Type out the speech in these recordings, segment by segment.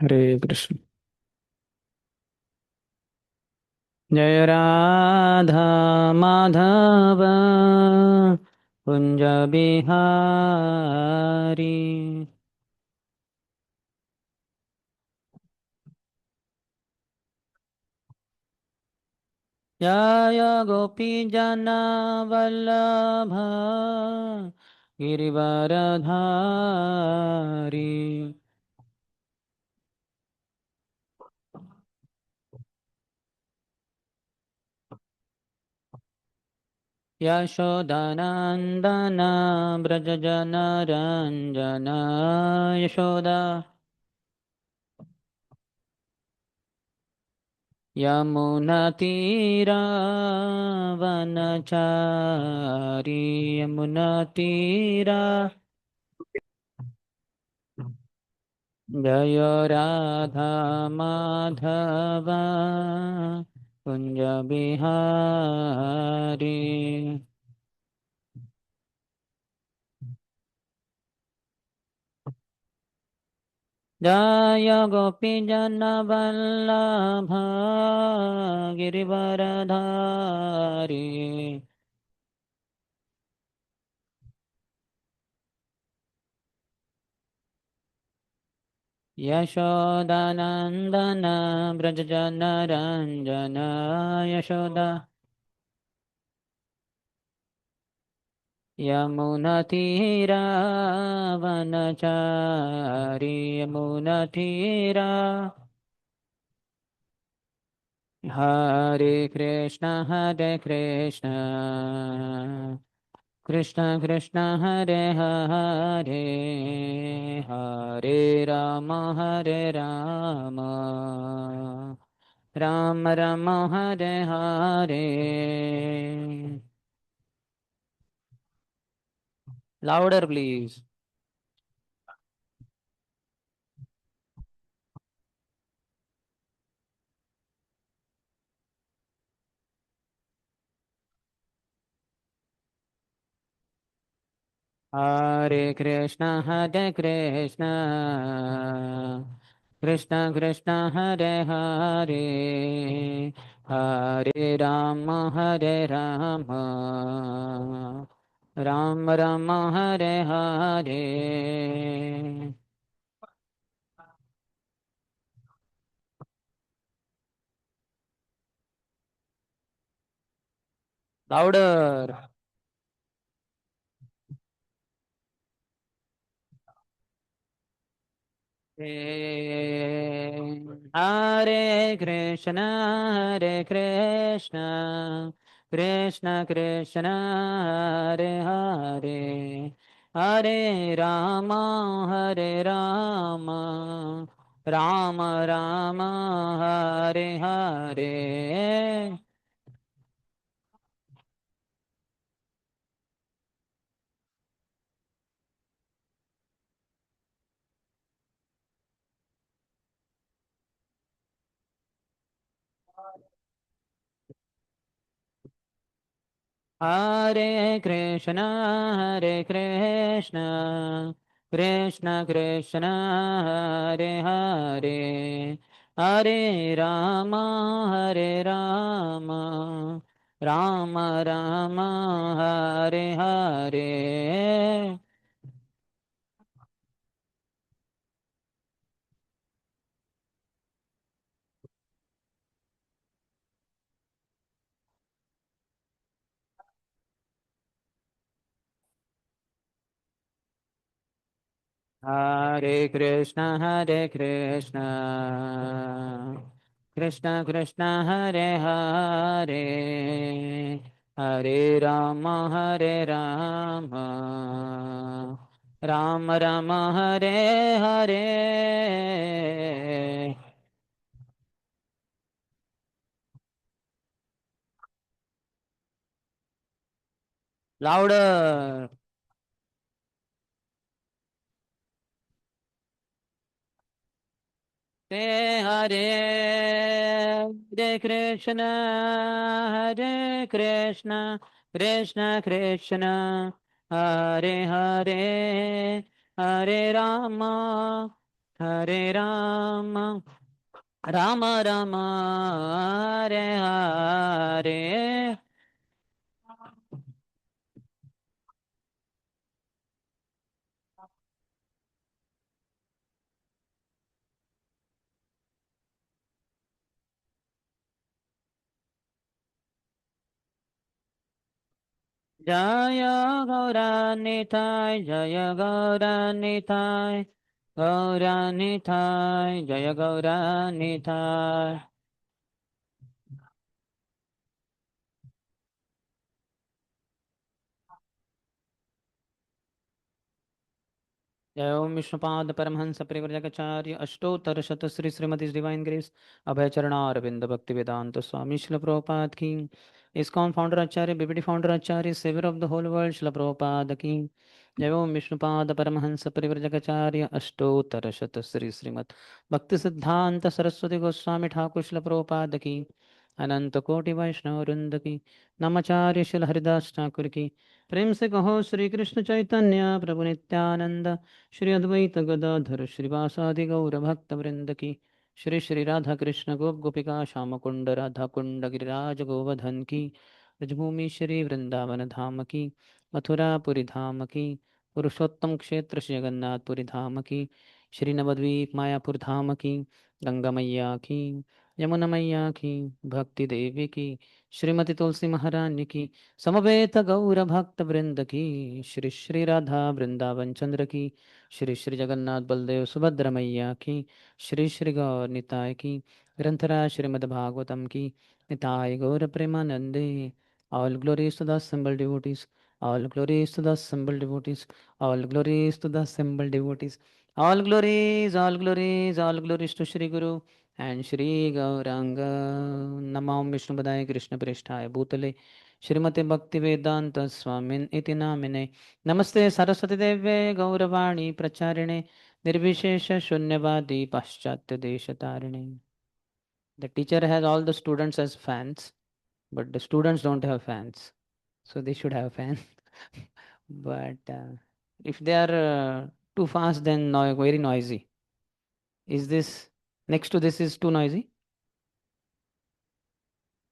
हरे कृष्ण। जय राधा माधव कुंज बिहारी। जय गोपी जना वल्लभ गिरिवरधारी। यशोदानन्दन व्रज जन रञ्जन यशोदा। यमुनतीरावनचारी यमुनतीरा। जय राधा माधव कुंज बिहारी। जय गोपी जन वल्लभ गिरिवरधारी। यशोदानन्दन व्रज जन रञ्जन यशोदा। यमुनतीरावनचारी यमुनतीरा। Hare Krishna Krishna Krishna Hare Hare, Hare Ram Ram Ram Hare Hare. Louder please. Hare Krishna Krishna Krishna Hare Hare, Hare Ram Ram Ram Hare Hare. Louder. Hare Krishna Krishna Krishna Hare Hare, Hare Ram Ram Ram Hare Hare. Hare Krishna Krishna Krishna Hare Hare, Hare Ram Ram Ram Hare Hare. Hare Krishna Krishna Krishna Hare Hare, Hare Ram Ram Ram Hare Hare. Louder. ते हरे हरे कृष्ण कृष्ण कृष्ण हरे हरे, हरे Hare Rama, Rama Rama, Hare Hare. Jaya Gauranitai, Jaya Gauranitai, Gauranitai, Jaya Gauranitai. जय ओम विष्णुपाद परमहंस परिव्रजकाचार्य अष्टोत्तर शत श्री श्रीमती डिवाइन ग्रेस अभय चरणारविंद भक्ति वेदांत स्वामी शिल प्रभुपाद की इस्कॉन फाउंडर आचार्य बीबीडी founder acharya saviour of the whole world शिल प्रभुपाद की जय ओम विष्णुपाद परमहंस परिव्रजकाचार्य अष्टोत्तर शत श्री श्रीमद भक्ति सिद्धांत सरस्वती गोस्वामी ठाकुर शिल प्रभुपाद की अनंत कोटि वैष्णव वृंद की नमाचार्य शिल हरिदास ठाकुर की प्रेम से कहो श्री कृष्ण चैतन्य प्रभु नित्यानंद श्री अद्वैत गदाधर श्रीवासादि गौर भक्त वृंद की श्री श्री राधा कृष्ण गोप गोपिका श्याम कुंड राधा कुंड गिरिराज गोवर्धन की ब्रजभूमि श्री वृंदावन धाम की मथुरापुरी धाम की पुरुषोत्तम क्षेत्र श्री जगन्नाथपुरी धाम की श्री नवद्वीप मायापुर धाम की गंगा मैया की यमुना मैया की भक्ति देवी की श्रीमती तुलसी महारानी की समवेत गौर भक्त वृंद की श्री श्री राधा वृंदावन चंद्र की श्री श्री जगन्नाथ बलदेव सुभद्र मैया की श्री श्री गौर निताय की ग्रंथराज श्रीमद् भागवतम की निताय गौर प्रेमानंदे all glories to the assembled devotees all glories to the assembled devotees all glories to the assembled devotees all glories to Shri Guru and Shri Gauranga Namo Vishnu Krishna Prishthaya Bhutale श्रीमते भक्ति वेदांत स्वामिन इति नामिने नमस्ते सरस्वती देवे गौरवाणी प्रचारिणे निर्विशेष शून्यवादी पाश्चात्य देश तारिणे The teacher has all the students as fans, but the students don't have fans, so they should have fans. But if they are too fast, then very noisy. Is this next to this is too noisy?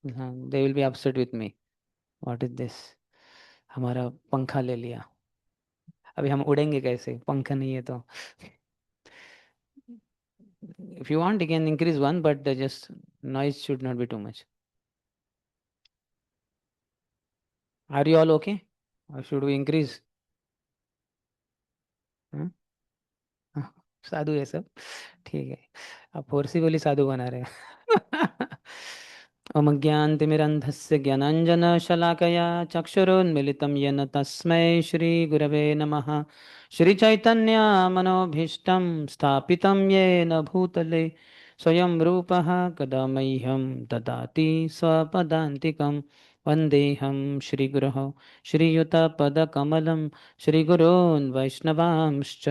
They will be upset with me. What is this? हमारा पंखा ले लिया. अभी हम उड़ेंगे कैसे? पंखा नहीं है तो. If you want, you can increase one, but just noise should not be too much. Are you all okay? Or should we increase? हाँ? हाँ, साधु है सब. ठीक है. आप फोर्सिबली साधु बना रहे हैं. अमज्ञानतिमिरन्धस्य ज्ञानाञ्जनशलाकया चक्षुरुन्मिलितं येन तस्मै श्रीगुरवे नमः श्रीचैतन्यमनोभीष्टं स्थापितं येन भूतले स्वयं रूपः कदा मह्यं ददाति स्वपदान्तिकं वन्देऽहं श्रीगुरोः श्रीयुतपदकमलं श्रीगुरोन् वैष्णवांश्च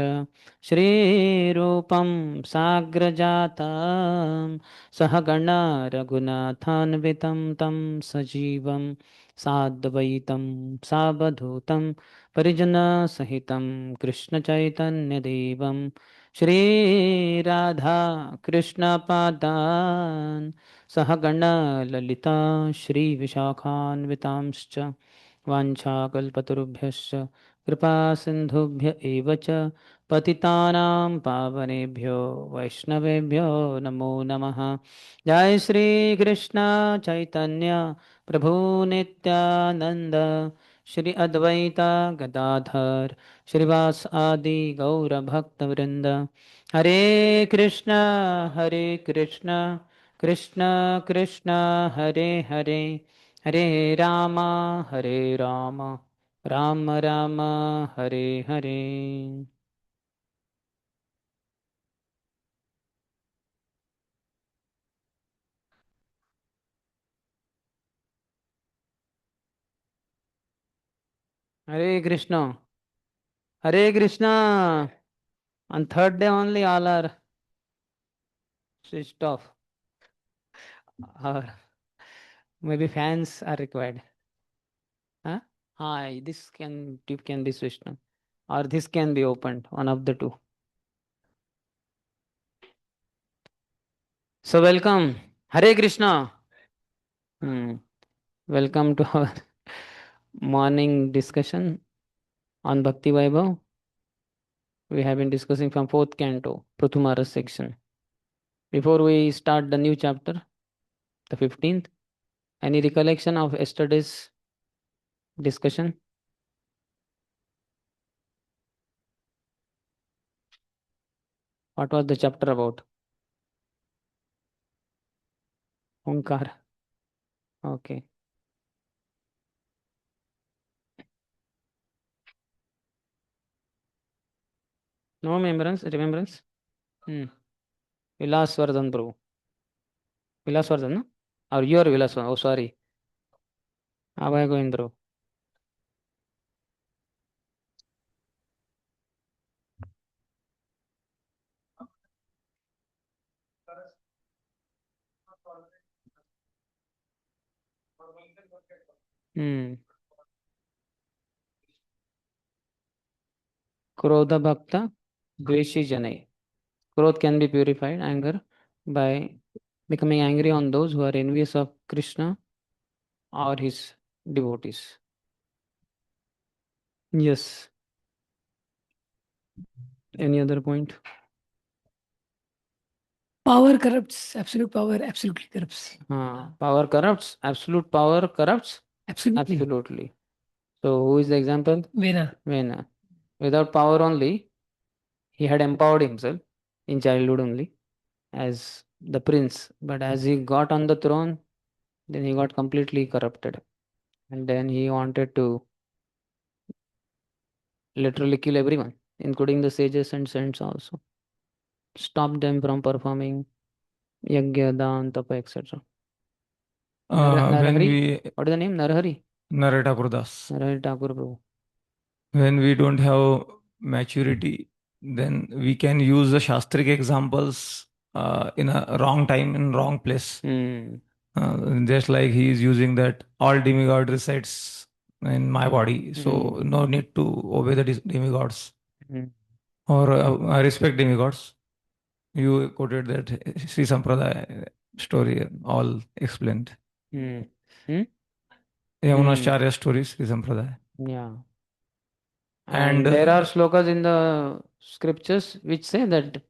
श्रीरूपं साग्रजातं सहगणा रघुनाथान्वितं तं सजीवं साद्वैतं सावधूतं परिजनसहितं कृष्णचैतन्यदेवं श्रीराधा कृष्णपादान् सहगणा ललिता श्रीविशाखान्वितांश्च वाञ्छाकल्पतरुभ्यश्च कृपासिन्धुभ्य एव च पतितानां पावनेभ्यो वैष्णवेभ्यो नमो नमः जय श्री कृष्ण चैतन्य प्रभु नित्यानंद श्री अद्वैता गदाधर श्रीवास आदि गौर भक्त वृंद हरे कृष्ण कृष्ण कृष्ण हरे हरे हरे राम हरे राम राम राम हरे हरे हरे कृष्ण हरे Krishna. On third day only all are switched off. Or maybe fans are required. Huh? Hi, this can tube can be switched on. Or this can be opened. One of the two. So welcome. Hare Krishna. Hmm. Welcome to our morning discussion on Bhakti Vaibhav. We have been discussing from fourth canto, Prathumaras section. Before we start the new chapter, the 15th, any recollection of yesterday's discussion? What was the chapter about? Onkar. Okay. No remembrance? Hmm. Vilasvardhan Prabhu. Vilasvardhan, no? Or you are Vilasvardhan. Oh, sorry. Abhay Govind Prabhu. Hmm. Krodha Bhakta Dveshi Janai. Growth can be purified, anger, by becoming angry on those who are envious of Krishna or his devotees. Yes. Any other point? Power corrupts, absolute power absolutely corrupts. Power corrupts, absolute power corrupts. Absolutely. Absolutely. So, who is the example? Vena. Vena. Without power only, he had empowered himself in childhood only as the prince. But as he got on the throne, then he got completely corrupted. And then he wanted to literally kill everyone, including the sages and saints also. Stop them from performing yajna, dan, tapa, etc. When Narahari? we What is the name? Narahari? Narita Purdas, Narahari Thakur Prabhu. when we don't have maturity, then we can use the shastric examples in a wrong time, in wrong place. Just like he is using that all demigod resides in my body, so no need to obey the demigods or I respect demigods. You quoted that Sri Sampradaya story, all explained. Yamunacharya story, Sri Sampradaya. Yeah. And And there are slokas in the scriptures which say that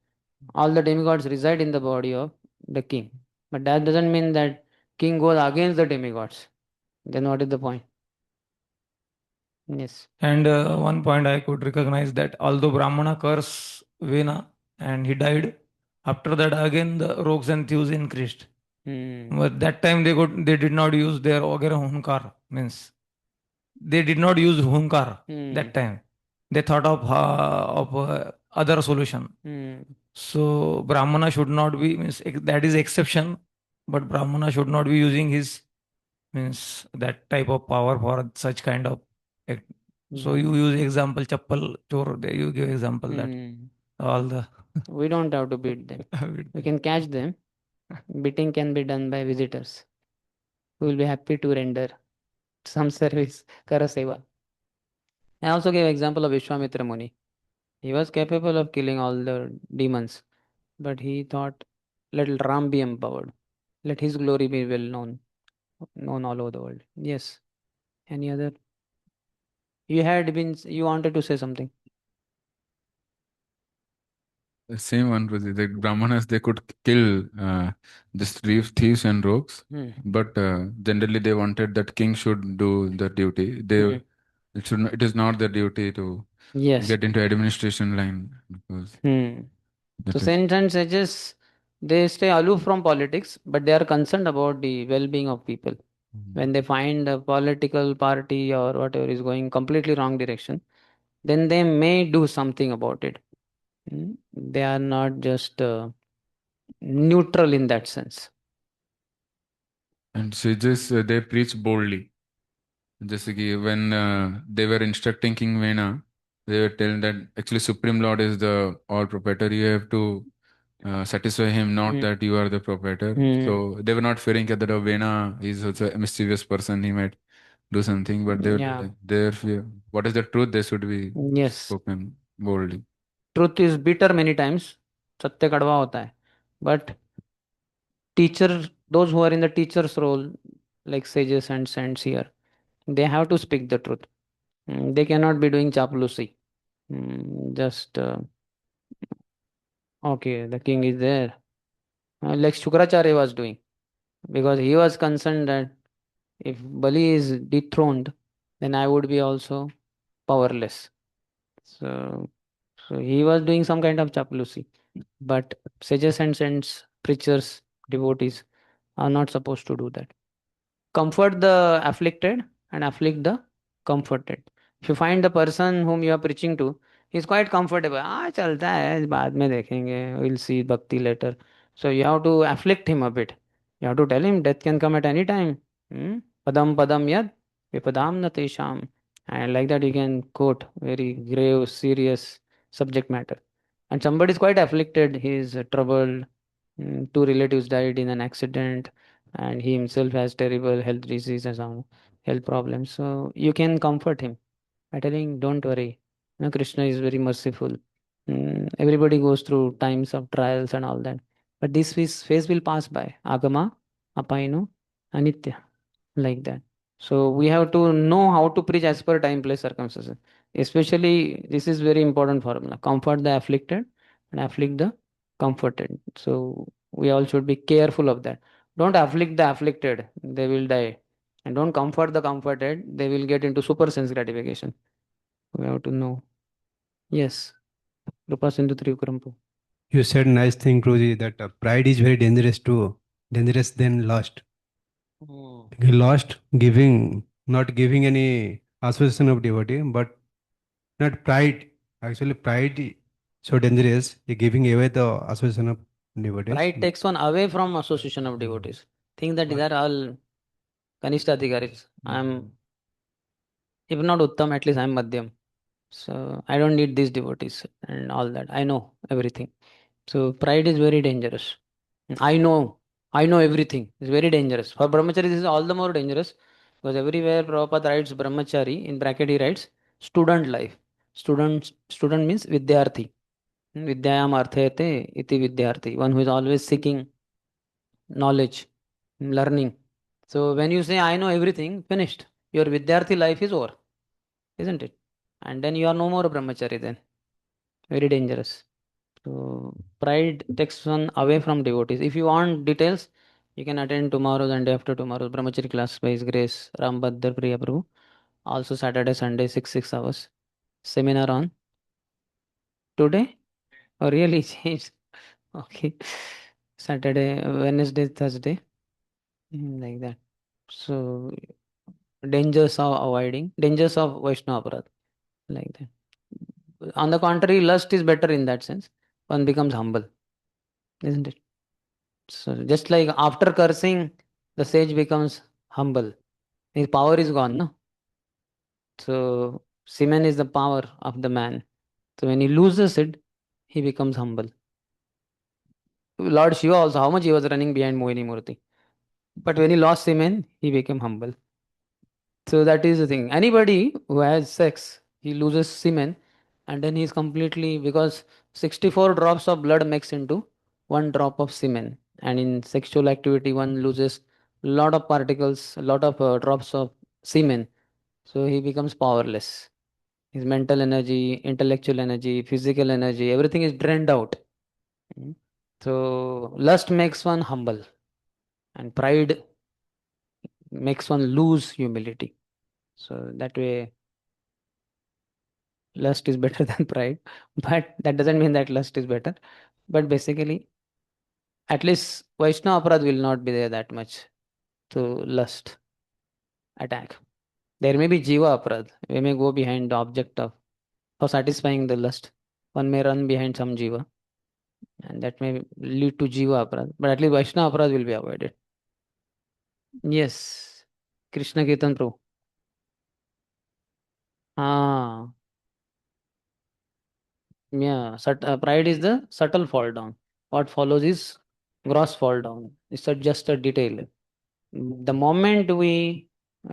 all the demigods reside in the body of the king. But that doesn't mean that king goes against the demigods. Then what is the point? Yes. And one point I could recognize that although Brahmana cursed Vena and he died, after that again the rogues and thieves increased. But that time they did not use their Ogera Hunkar, means they did not use Hunkar that time. They thought of other solution. So Brahmana should not be, means that is exception, but Brahmana should not be using his, means that type of power for such kind of act. So you use example chappal chor, you give example that all the We don't have to beat them. We can catch them. Beating can be done by visitors who will be happy to render some service, Karaseva. I also gave example of Vishwamitra Muni. He was capable of killing all the demons, but he thought, let Ram be empowered. Let his glory be well known all over the world. Yes. Any other? You wanted to say something. The same one was the Brahmanas, they could kill just thieves and rogues, but generally they wanted that king should do the duty. It is not their duty to get into administration line because So saints and sages, they stay aloof from politics, but they are concerned about the well-being of people. When they find a political party or whatever is going completely wrong direction, then they may do something about it. They are not just neutral in that sense. And sages they preach boldly. Just like when they were instructing King Vena, they were telling that actually Supreme Lord is the all proprietor. You have to satisfy him, not that you are the proprietor. So they were not fearing that Vena is also a mischievous person. He might do something, but they were their fear. What is the truth? They should be spoken boldly. Truth is bitter many times. सत्य कड़वा होता है. But teacher, those who are in the teacher's role, like sages and saints here, they have to speak the truth. They cannot be doing chaplacy. Just okay, the king is there, like Shukracharya was doing, because he was concerned that if Bali is dethroned, then I would be also powerless. So, so he was doing some kind of chaplacy. But sages and saints, preachers, devotees are not supposed to do that. Comfort the afflicted and afflict the comforted. If you find the person whom you are preaching to, he's quite comfortable. Ah, chalta hai, बाद में देखेंगे. We'll see bhakti later. So you have to afflict him a bit. You have to tell him death can come at any time. Padam padam yad vipadam na tesham. And like that you can quote very grave, serious subject matter. And somebody is quite afflicted. He is troubled. Two relatives died in an accident and he himself has terrible health diseases and health problems. So you can comfort him by telling, don't worry. Krishna is very merciful. Everybody goes through times of trials and all that. But this phase will pass by. Agama, apaino, anitya. Like that. So we have to know how to preach as per time, place, circumstances. Especially, this is very important formula. Comfort the afflicted and afflict the comforted. So we all should be careful of that. Don't afflict the afflicted, they will die. And don't comfort the comforted, they will get into super sense gratification. We have to know. Yes. Rupa Sindhu Trivikurampu. You said nice thing, Guruji, that pride is very dangerous too. Dangerous than lust. Lost giving, not giving any association of devotee, but not pride. Actually, pride so dangerous. Giving away the association of devotees. Pride takes one away from association of devotees. Think that these are all Kanishta Adhikaris. I'm, if not Uttam, at least I'm Madhyam. So I don't need these devotees and all that. I know everything. So pride is very dangerous. I know everything. It's very dangerous. For brahmachari, this is all the more dangerous because everywhere Prabhupada writes brahmachari, in bracket he writes student life. Student means vidyarthi. Vidyayam arthayate iti vidyarthi. One who is always seeking knowledge, learning. So when you say I know everything, finished. Your vidyarthi life is over, isn't it? And then you are no more a brahmachari then. Very dangerous. So pride takes one away from devotees. If you want details, you can attend tomorrow's and day after tomorrow's brahmachari class by His Grace Ram Bhadra Priya Prabhu. Also Saturday, Sunday, 6 hours. Seminar on today? Oh, really changed? Okay. Saturday, Wednesday, Thursday. Like that. So dangers of avoiding, dangers of Vaishnava Aparadha. Like that. On the contrary, lust is better in that sense. One becomes humble, isn't it? So just like after cursing, the sage becomes humble. His power is gone, no? So semen is the power of the man. So when he loses it, he becomes humble. Lord Shiva also, how much he was running behind Mohini Murti. But when he lost semen, he became humble. So that is the thing. Anybody who has sex, he loses semen and then he is completely, because 64 drops of blood mix into one drop of semen. And in sexual activity, one loses a lot of particles, a lot of drops of semen. So he becomes powerless. His mental energy, intellectual energy, physical energy, everything is drained out. Mm. So lust makes one humble and pride makes one lose humility. So that way, lust is better than pride, but that doesn't mean that lust is better. But basically, at least Vaishnava Aparadha will not be there that much to lust attack. There may be Jiva Aparadha. We may go behind the object of, for satisfying the lust. One may run behind some Jiva, and that may lead to Jiva Aparadha. But at least Vaishnava Aparadha will be avoided. Yes. Krishna Kirtan Prabhu. Ah, yeah. Pride is the subtle fall down. What follows is gross fall down. It's just a detail. The moment we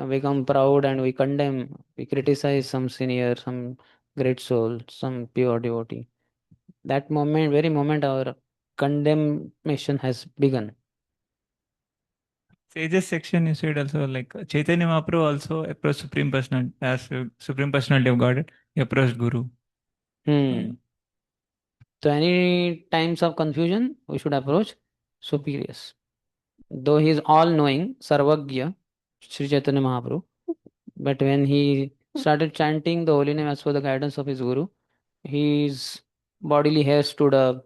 become proud and we condemn, we criticize some senior, some great soul, some pure devotee, that moment, very moment, our condemnation has begun. Sages section, you said also like Chaitanya Mahaprabhu also approached Supreme Personality as Supreme Personality of Godhead. He approached Guru. So any times of confusion, we should approach superiors. Though he is all-knowing, Sarvagya, Sri Chaitanya Mahaprabhu, but when he started chanting the holy name as per the guidance of his Guru, his bodily hair stood up,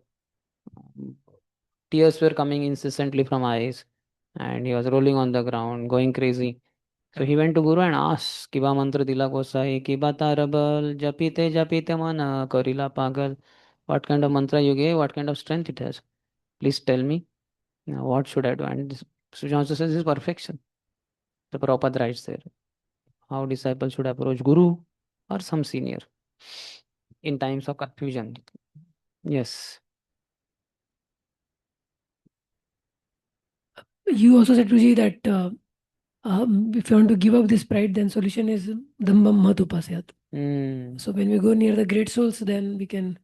tears were coming incessantly from eyes, and he was rolling on the ground, going crazy. So he went to Guru and asked, Kiba mantra dila ko sahi, kiba tarabal, japite mana, karila pagal. What kind of mantra you gave, what kind of strength it has? Please tell me, what should I do? And this, Sujan says, this is perfection. The Prabhupada writes there, how disciples should approach Guru or some senior in times of confusion. Yes. You also said, Ruji, that if you want to give up this pride, then solution is Dambam Mahadupasyat. So when we go near the great souls, then we become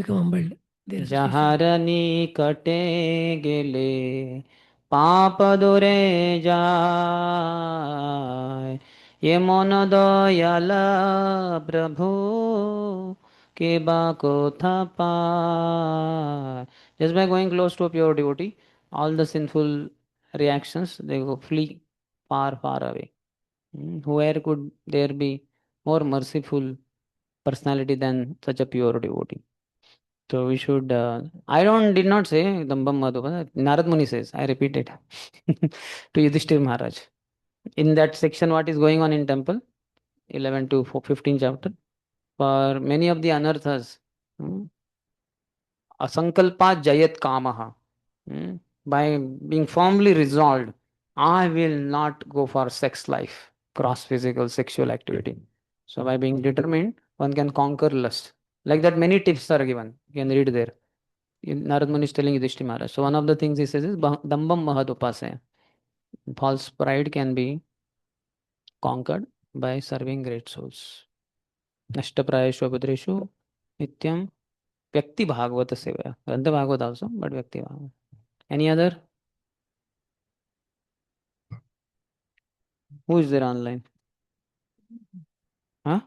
humbled. Jaharani kate gele papa dore jai ye mon doyala prabhu ke ba kotha pa. Just by going close to a pure devotee, all the sinful reactions, they go flee far away. Where could there be more merciful personality than such a pure devotee? So we should. Did not say Dambam Madhuva. Narad Muni says. I repeat it to Yudhishthir Maharaj. In that section, what is going on in temple, 11 to 15 chapter, for many of the anarthas, asankalpa jayat kamaha. By being firmly resolved, I will not go for sex life, cross physical sexual activity. So by being determined, one can conquer lust. Like that, many tips are given. You can read there. Narad Muni is telling Yudhishthira Maharaj. So one of the things he says is Dambam Mahadupasaya. False pride can be conquered by serving great souls. Nashtaprayeshu Abhadreshu Nityam Vyakti Bhagavata Sevaya. Grantha Bhagavata also, but Vyakti Bhagavata. Any other? Who is there online? Huh?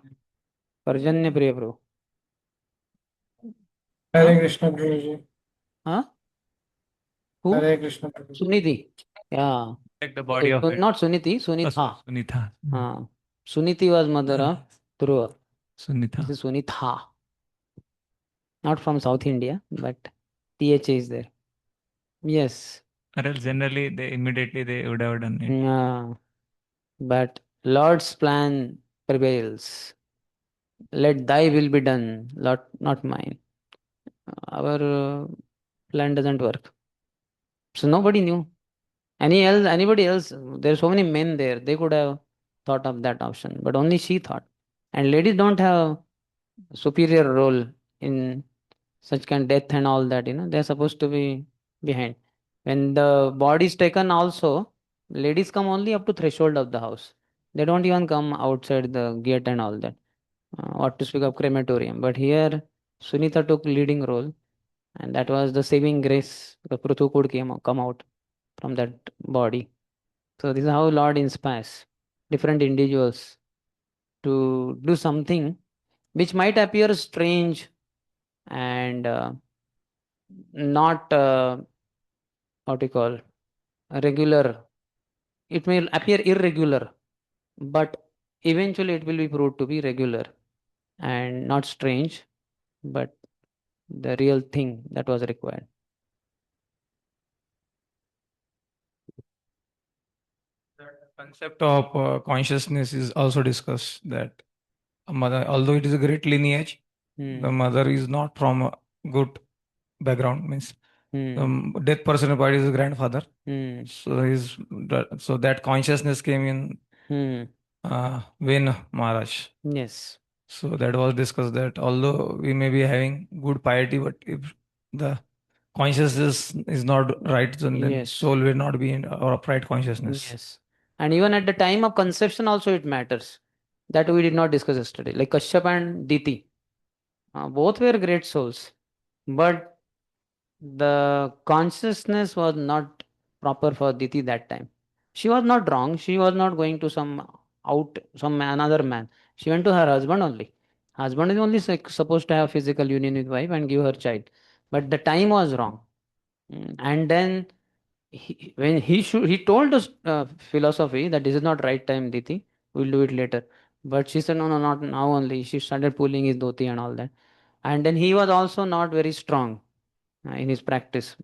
Parjanya Priya Prabhu. Hare Krishna Guruji. Huh? Who? Hare Krishna Guruji. Suniti. Yeah. Like the body of it. Not Suniti, Sunitha. Sunitha. Suniti was mother of Dhruva. Sunitha. This is Sunitha. Not from South India, but TH is there. Yes. Or else generally they would have done it. Yeah. But Lord's plan prevails. Let thy will be done, Lord, not mine. Our plan doesn't work. So nobody knew. Anybody else, there are so many men there, they could have thought of that option, but only she thought. And ladies don't have superior role in such kind of death and all that, they're supposed to be behind. When the body is taken also, ladies come only up to threshold of the house. They don't even come outside the gate and all that. What to speak of crematorium. But here, Sunita took leading role, and that was the saving grace. The Prithu could come out from that body. So this is how Lord inspires different individuals to do something which might appear strange and not what you call regular. It may appear irregular, but eventually it will be proved to be regular and not strange, but the real thing that was required. The concept of consciousness is also discussed, that a mother, although it is a great lineage, the mother is not from a good background, means the dead person body is his grandfather. So that consciousness came in Ven Maharaj. Yes. So that was discussed, that although we may be having good piety, but if the consciousness is not right, then soul will not be in our upright consciousness. Yes. And even at the time of conception also it matters. That we did not discuss yesterday. Like Kashyap and Diti. Both were great souls. But the consciousness was not proper for Diti that time. She was not wrong. She was not going to another man. She went to her husband only. Husband is only supposed to have physical union with wife and give her child. But the time was wrong. And then when he told us philosophy that this is not right time, Diti. We'll do it later. But she said, no, no, not now only. She started pulling his dhoti and all that. And then he was also not very strong in his practice,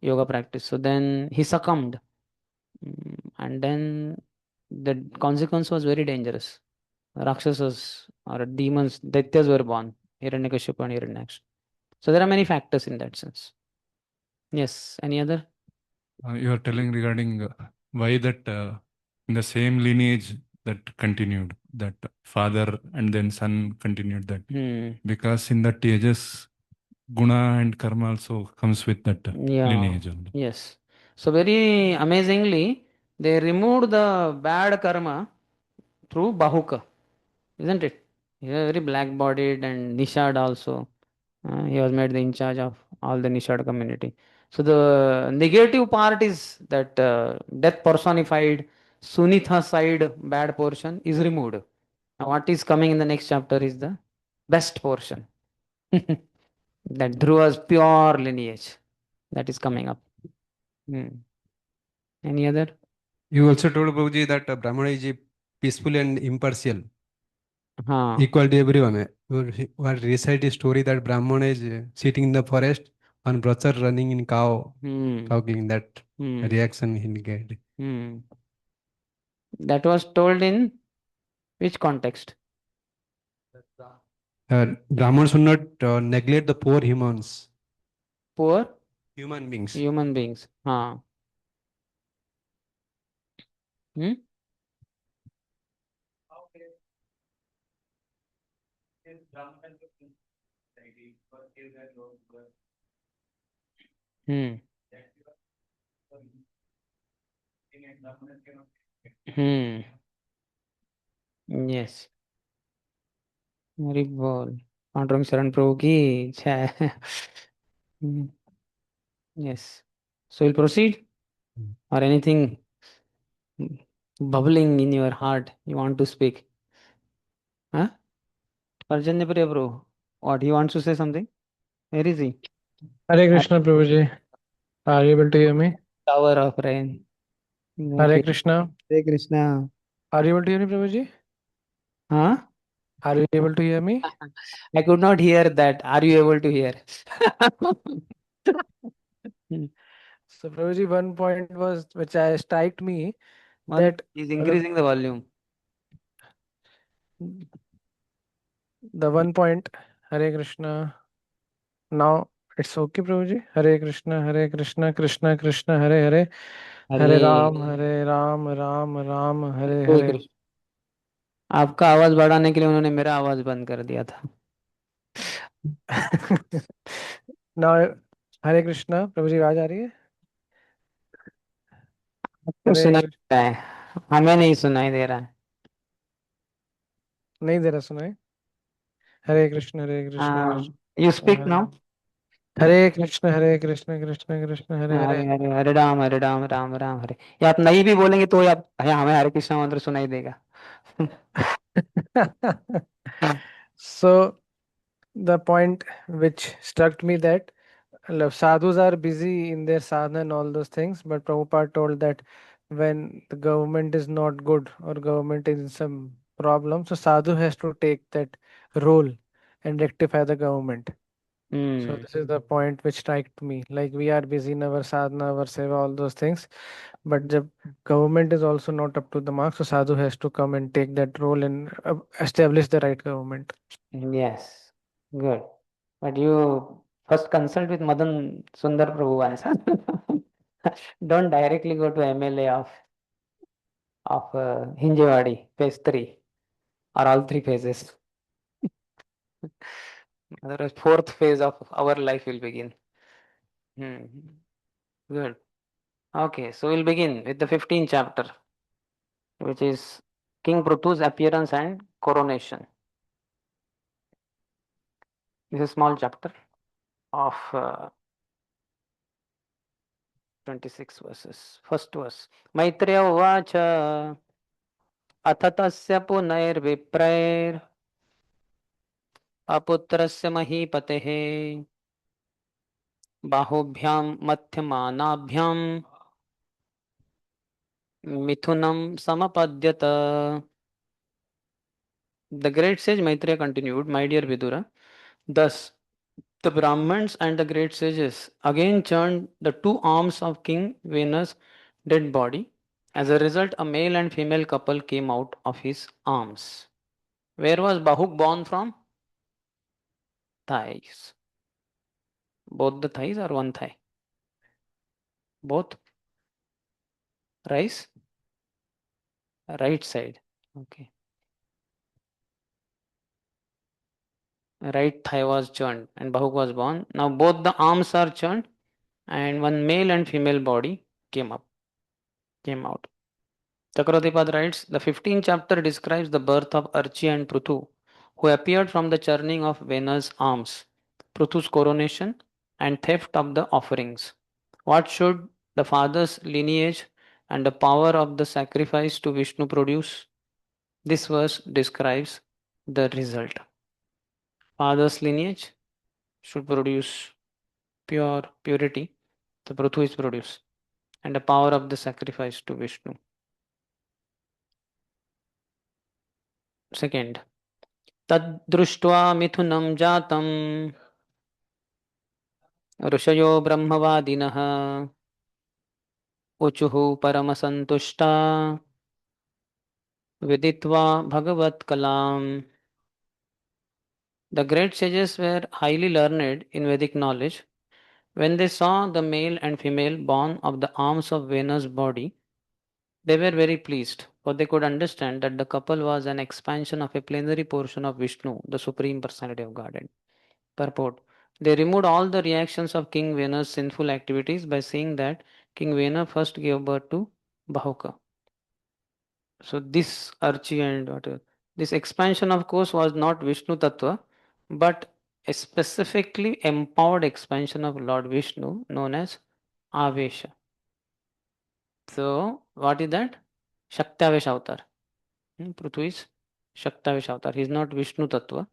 yoga practice. So then he succumbed. And then the consequence was very dangerous. Rakshasas or demons, Daityas were born, Hiranyakashipu and Hiranyaksha. So there are many factors in that sense. Yes, any other? You are telling regarding why that in the same lineage that continued, that father and then son continued that. Because in that ages, guna and karma also comes with that lineage only. Yes. So very amazingly, they removed the bad karma through Bahuka, isn't it? He was very black-bodied and Nishad also. He was made the in charge of all the Nishad community. So the negative part is that death personified, Sunitha side bad portion is removed. Now what is coming in the next chapter is the best portion. That Dhruva's pure lineage that is coming up. Any other? You also told Prabhuji that Brahmana is peaceful and impartial, equal to everyone. What recite a story that Brahmana is sitting in the forest and brother running in cow, talking that reaction he get. That was told in which context? Brahmans should not neglect the poor humans. Poor human beings. Human beings. Hmm? Yes. Very bold. Pandurang Sharan Prabhu ki jai. Yes. So we'll proceed? Or anything bubbling in your heart you want to speak? Huh? Parjanya Priya Prabhu. What, he wants to say something? Where is he? Hare Krishna Prabhuji. Are you able to hear me? Tower of rain. Hare Krishna. Hare Krishna. Are you able to hear me, Prabhuji? Huh? Are you able to hear me? I could not hear that. Are you able to hear? So, Prabhuji, one point was which striked me that is increasing the volume. The one point, Hare Krishna. Now it's okay, Prabhuji. Hare Krishna, Krishna Krishna, Hare Hare, Hare Ram, Ram Ram, Hare Hare. आपका आवाज बढ़ाने के लिए उन्होंने मेरा आवाज बंद कर दिया था. Now Hare Krishna, Prabhuji, आवाज आ रही है? आपको सुनाई दे रहा है, हमें नहीं सुनाई दे रहा है. नहीं दे रहा सुनाई. Hare Krishna, Hare Krishna. You speak now. Hare Krishna, Krishna Krishna, Hare Hare. हरे हरे राम राम राम हरे. या आप नहीं भी बोलेंगे तो आप हमें हरे कृष्ण मंत्र सुनाई देगा. So the point which struck me that sadhus are busy in their sadhana and all those things, but Prabhupada told that when the government is not good or government is in some problem, so sadhu has to take that role and rectify the government. So this is the point which struck me. Like we are busy in our sadhana, our seva, all those things, but the government is also not up to the mark. So sadhu has to come and take that role and establish the right government. Yes, good. But you first consult with Madan Sundar Prabhu answer. Don't directly go to MLA of Hinjewadi, phase 3 or all 3 phases. Otherwise, 4th phase of our life will begin. Good. Okay, so we'll begin with the 15th chapter, which is King Prithu's appearance and coronation. This is a small chapter of 26 verses. First verse. Maitreya uvacha अथ तस्य पुनर्विप्रैर् अपुत्रस्य महीपतेः बाहुभ्यां मध्यमानाभ्यां मिथुनं समपद्यत. The great sage Maitreya continued, my dear Vidura, thus the Brahmins and the great sages again churned the two arms of King Venus' dead body. As a result, a male and female couple came out of his arms. Where was Bahuk born from? Thighs. Both the thighs or one thigh? Both? Rice? Right side. Okay. Right thigh was churned and Bahuk was born. Now both the arms are churned and one male and female body came out. Chakratipad writes, the 15th chapter describes the birth of Archi and Pruthu, who appeared from the churning of Venus' arms, Pruthu's coronation, and theft of the offerings. What should the father's lineage and the power of the sacrifice to Vishnu produce? This verse describes the result. Father's lineage should produce purity, the Pruthu is produced, and the power of the sacrifice to Vishnu. Second, तद्दृष्ट्वा मिथुनं जातं ऋषयो ब्रह्मवादिनः ऊचुः परमसन्तुष्टा विदित्वा भगवत्कलाम्. The great sages were highly learned in Vedic knowledge. When they saw the male and female born of the arms of Venus' body, they were very pleased, for they could understand that the couple was an expansion of a plenary portion of Vishnu, the Supreme Personality of Godhead. Purport. They removed all the reactions of King Venus' sinful activities by saying that King Vena first gave birth to Bahuka. So this Archi and this expansion of course was not Vishnu Tattva, but a specifically empowered expansion of Lord Vishnu known as Avesha. So what is that? Shaktavesh avatar. Prithvi is Shaktavesh avatar. He is not Vishnu Tattva.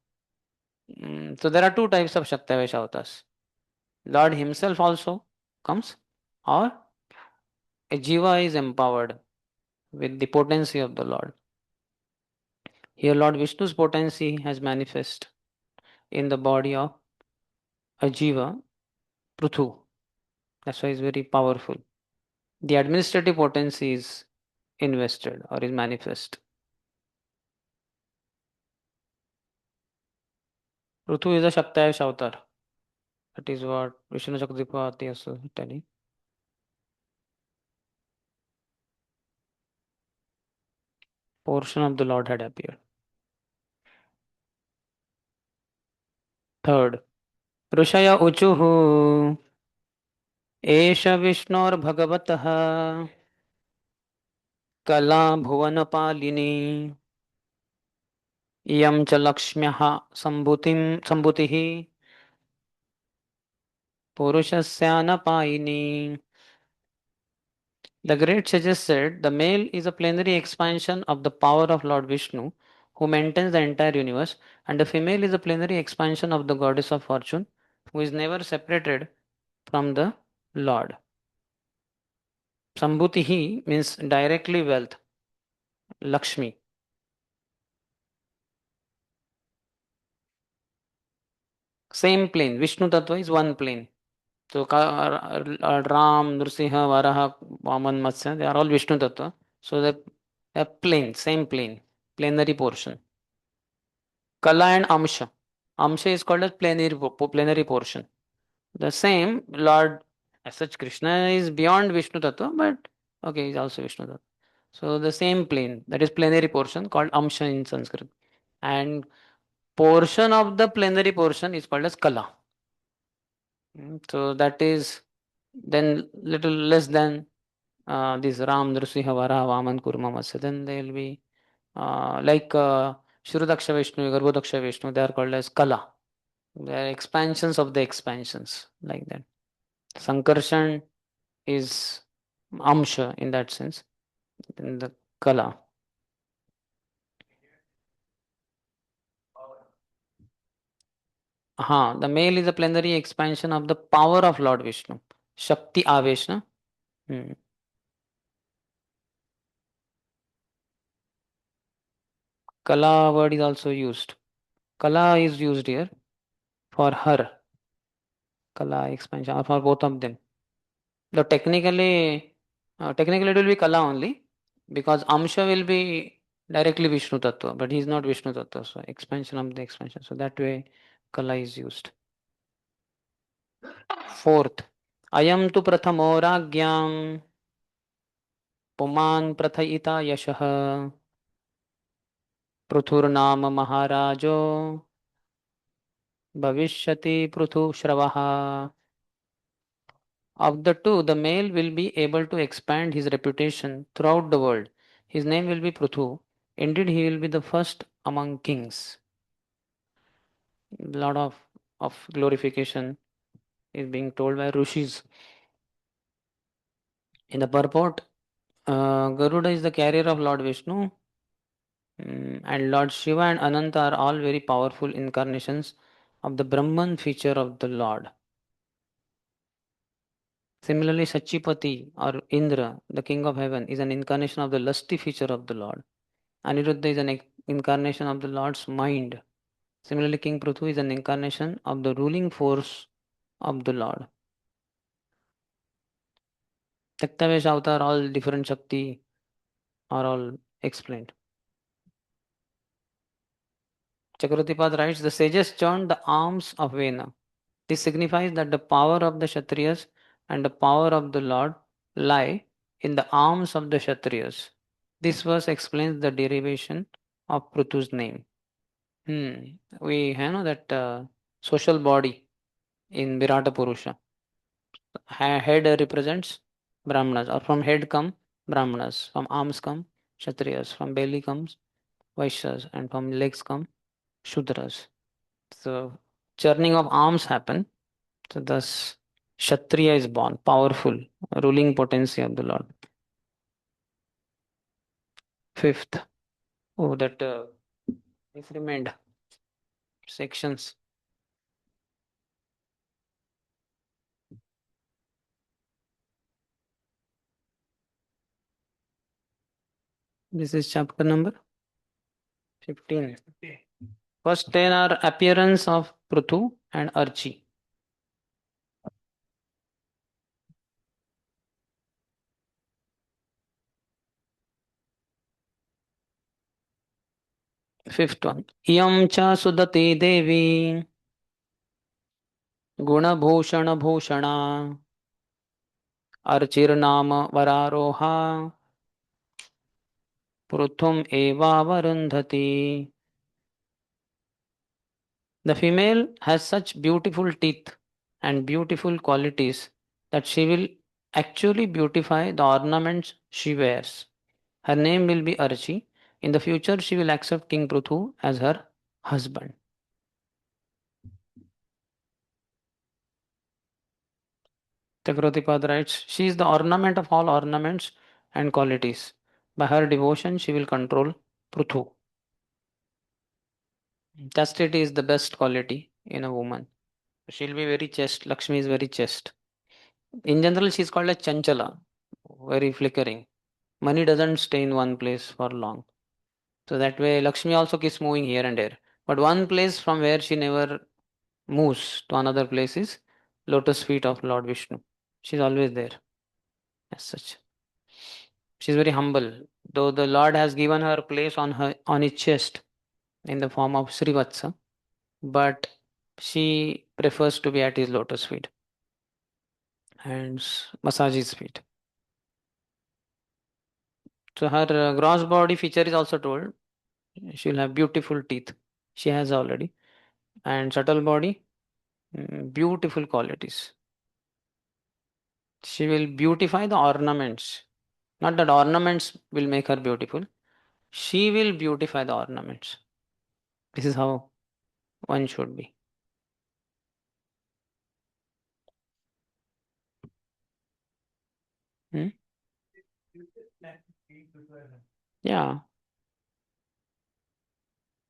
So there are two types of Shaktavesh avatars. Lord himself also comes, or a jiva is empowered with the potency of the Lord. Here Lord Vishnu's potency has manifest in the body of a jiva, Pruthu. That's why he's very powerful. The administrative potency is invested or is manifest. Pruthu is a Shaktayesh avatar. That is what Vishnu Chakradipati is telling. Portion of the Lord had appeared. Third, ऋषय उचुः एष विष्णोर्भगवतः कला भुवनपालिनी इयं च लक्ष्म्यः सम्भूतिः पुरुषस्यानपायिनी. The great sages said the male is a plenary expansion of the power of Lord Vishnu, who maintains the entire universe, and the female is a plenary expansion of the goddess of fortune, who is never separated from the Lord. Sambhutihi means directly wealth, Lakshmi. Same plane, Vishnu Tattva is one plane. So Ram, Nrsimha, Varaha, Vaman, Matsya, they are all Vishnu Tattva. So they plane, same plane, plenary portion. Kala and Amsha. Amsha is called as plenary portion. The same Lord, as such, Krishna is beyond Vishnu Tattva, but okay, he's also Vishnu Tattva. So the same plane, that is plenary portion called Amsha in Sanskrit. And portion of the plenary portion is called as Kala. So that is then little less than this Ram, Nrsimha, Varaha, Vaman, Kurma, Matsya. Then they will be like Shrudaksha Vishnu, Garbhodaksha Vishnu, they are called as Kala. They are expansions of the expansions, like that. Sankarshan is amsha in that sense, in the kala. The male is a plenary expansion of the power of Lord Vishnu. Shakti Avesh, na? Kala word is also used. Kala is used here for her. Kala expansion, or for both of them. The technically it will be Kala only, because Amsha will be directly Vishnu Tattva, but he is not Vishnu Tattva, so expansion of the expansion. So that way Kala is used. Fourth, Ayam tu prathamo ragyam पुमान प्रथयिता यशः पृथुर्नाम महाराजो भविष्यति पृथुश्रवः. Of the two, the male will be able to expand his reputation throughout the world. His name will be Pruthu. Indeed, he will be the first among kings. Lot of glorification is being told by Rishis. In the purport, Garuda is the carrier of Lord Vishnu, and Lord Shiva and Ananta are all very powerful incarnations of the Brahman feature of the Lord. Similarly, Sachipati or Indra, the king of heaven, is an incarnation of the lusty feature of the Lord. Aniruddha is an incarnation of the Lord's mind. Similarly, King Prithu is an incarnation of the ruling force of the Lord. Taktavesh avatar, all different Shakti are all explained. Chakravartipad writes, the sages churned the arms of Vena. This signifies that the power of the Kshatriyas and the power of the Lord lie in the arms of the Kshatriyas. This verse explains the derivation of Prithu's name. We know that social body in Virata Purusha. Head represents Brahmanas, or from head come Brahmanas, from arms come Kshatriyas, from belly comes Vaishyas, and from legs come Shudras. So churning of arms happen. So thus Kshatriya is born, powerful, ruling potency of the Lord. Fifth, that if remained sections. This is chapter number 15. First 10 are appearance of Prithu and Archi. Fifth one, Iyam cha sudati devi गुणभूषण Bhushana अर्चिर्नाम वरारोहा पृथुम एवावरुन्धति. The female has such beautiful teeth and beautiful qualities that she will actually beautify the ornaments she wears. Her name will be Archi. In the future, she will accept King Prithu as her husband. Chakravartipad writes, she is the ornament of all ornaments and qualities. By her devotion, she will control Prithu. Chastity is the best quality in a woman. She'll be very chaste. Lakshmi is very chaste. In general, she is called a chanchala, very flickering. Money doesn't stay in one place for long. So that way, Lakshmi also keeps moving here and there. But one place from where she never moves to another place is lotus feet of Lord Vishnu. She's always there as such. She's very humble. Though the Lord has given her place on his chest in the form of Srivatsa, but she prefers to be at his lotus feet and massage his feet. So her gross body feature is also told. She will have beautiful teeth. She has already. And subtle body, beautiful qualities. She will beautify the ornaments. Not that ornaments will make her beautiful. She will beautify the ornaments. This is how one should be. Hmm? Yeah.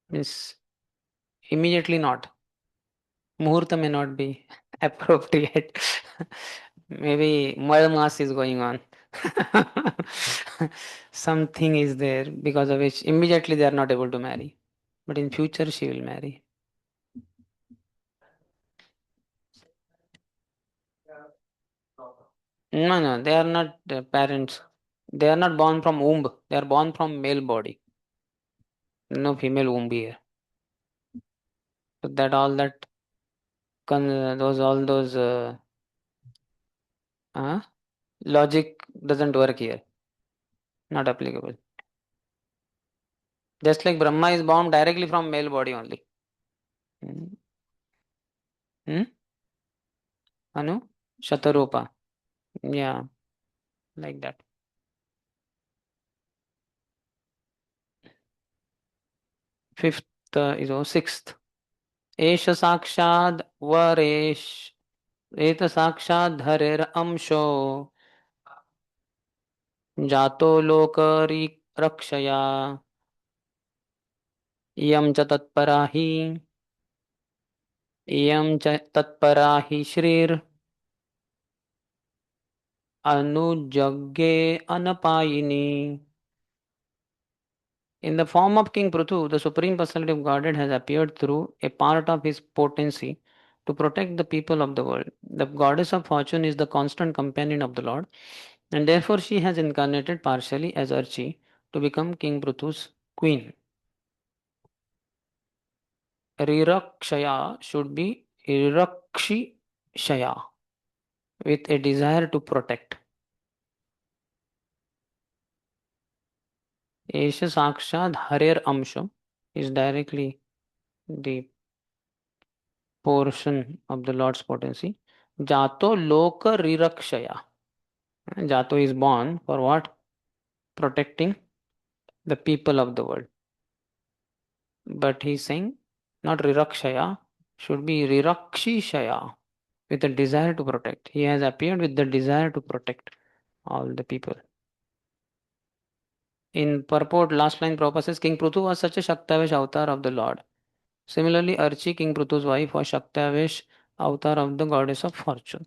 Means immediately not. Muhurta may not be appropriate. Maybe Madmas is going on. Something is there because of which immediately they are not able to marry. But in future she will marry. No, no, they are not parents. They are not born from womb. They are born from male body. No female womb here. So that all that those all those uh, logic doesn't work here. Not applicable. Just like Brahma is born directly from male body only. Hmm? Hmm? Anu? Shatarupa. Yeah, like that. Fifth is sixth. एष साक्षाद वरेश एत साक्षाद धरेर अंशो जातो लोकरी रक्षया इयं च तत्परा हि इयं च तत्परा हि श्रीर अनुजज्ञे अनपायिनी. In the form of King Prithu, the Supreme Personality of Godhead has appeared through a part of his potency to protect the people of the world. The goddess of fortune is the constant companion of the Lord, and therefore she has incarnated partially as Archi to become King Prithu's queen. Rirakshaya should be Rirakshishaya, with a desire to protect. Esha Sakshad Harer Amsha is directly the portion of the Lord's potency. Jato Loka Rirakshaya. Jato is born for what? Protecting the people of the world. But he is saying not Rirakshaya, should be Rirakshishaya, with a desire to protect. He has appeared with the desire to protect all the people. In purport, last line Prabhupada says, King Prithu was such a Shaktavesh avatar of the Lord. Similarly, Archi, King Prithu's wife, was Shaktavesh avatar of the goddess of fortune.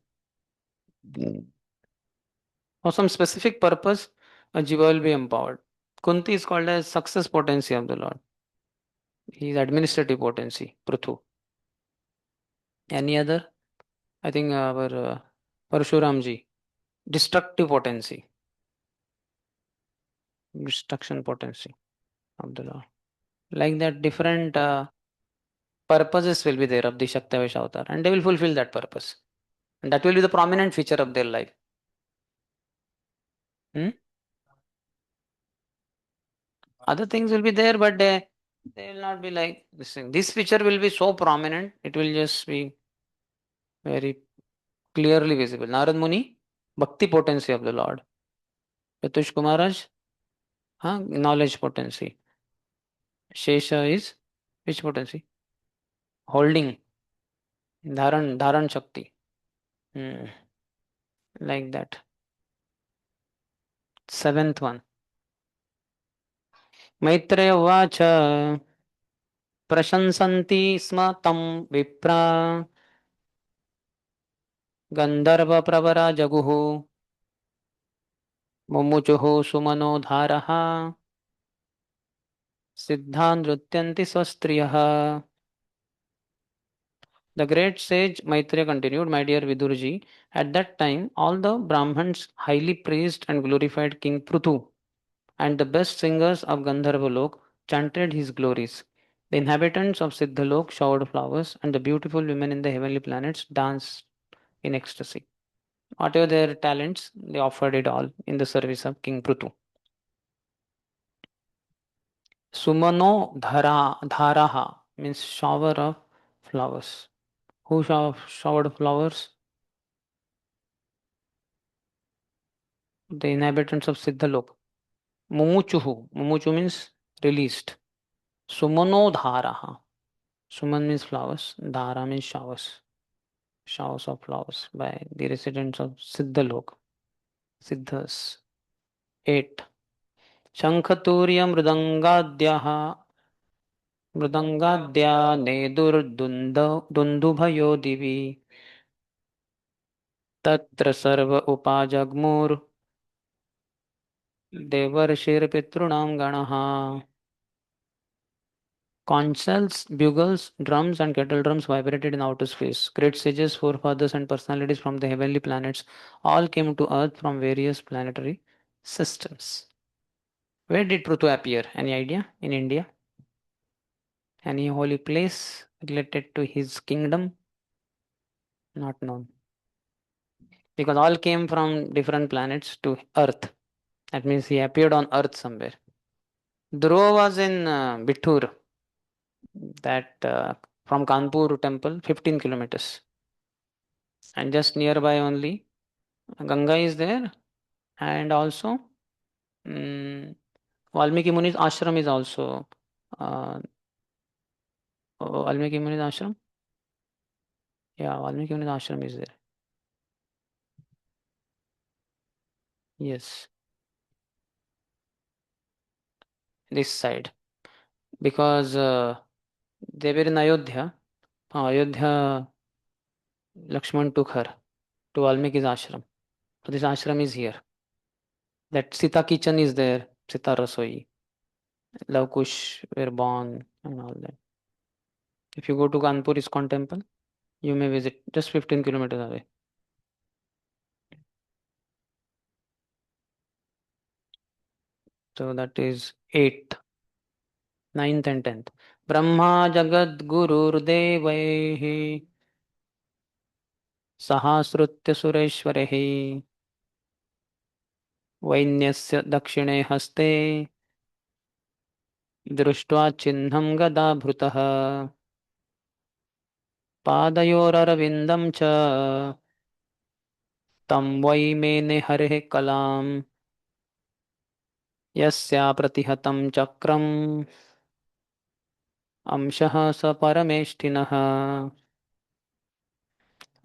For some specific purpose, a jiva will be empowered. Kunti is called as success potency of the Lord. He is administrative potency, Prithu. Any other? I think our Parshuramji, destructive potency, destruction potency of the Lord. Like that, different purposes will be there of the Shaktavesh avatar, and they will fulfill that purpose. And that will be the prominent feature of their life. Hmm? Other things will be there, but they will not be like this thing. This feature will be so prominent, it will just be very clearly visible. Narad Muni, Bhakti potency of the Lord. Pratush Kumaraj, knowledge potency. Shesha is which potency? Holding, Dharan Shakti. Like that. Seventh one. Maitreya Vacha Prashansanti Sma Tam Vipra Gandharva Pravara Jaguhu Mumuchuhu Sumano Dharaha Siddha Nrutyanti Swastriyaha. The great sage Maitreya continued, My dear Vidurji, at that time all the Brahmins highly praised and glorified King Prithu, and the best singers of Gandharva chanted his glories. The inhabitants of Siddhalok showered flowers, and the beautiful women in the heavenly planets danced in ecstasy. Whatever their talents, they offered it all in the service of King Prithu. Sumano Dharaha means shower of flowers. Who showered flowers? The inhabitants of Siddhalok. Mumuchuhu. Mumuchu means released. Sumano Dharaha. Suman means flowers. Dhara means showers. Showers of flowers by the residents of Siddhalok. Siddhas. 8. Shankhaturiya मृदंगाद्या नेदुर्दुन्दुभयो दिवि तत्र सर्व उपाजग्मुर् देवर्षिर्पितॄणां गणः. Conchs, bugles, drums, and kettle drums vibrated in outer space. Great sages, forefathers, and personalities from the heavenly planets all came to Earth from various planetary systems. Where did Prithu appear? Any idea? In India? Any holy place related to his kingdom? Not known. Because all came from different planets to Earth. That means he appeared on Earth somewhere. Dhruva was in Bittur, that from Kanpur temple, 15 kilometers. And just nearby only Ganga is there, and also Valmiki Muni's ashram is also Valmiki Muni's ashram. Yeah, Valmiki Muni's ashram is there. Yes, this side, because they were in Ayodhya. Ayodhya, Lakshman took her to Valmiki's ashram. So this ashram is here. That Sita kitchen is there. Sita Rasoi, Love Kush were born and all that. If you go to Kanpur ISKCON temple, you may visit, just 15 kilometers away. So that is 8th, 9th and 10th. Brahma Jagad Gurur Devaihi Sahasrutya Sureshwarehi Vainyasya Dakshine Haste Društva Chinnam Gada Bhrutah Padayorarvindam Cha Tam Vai Mene Hare Kalam Yasya Pratihatam Chakram Amshah Sa Parameshtinah.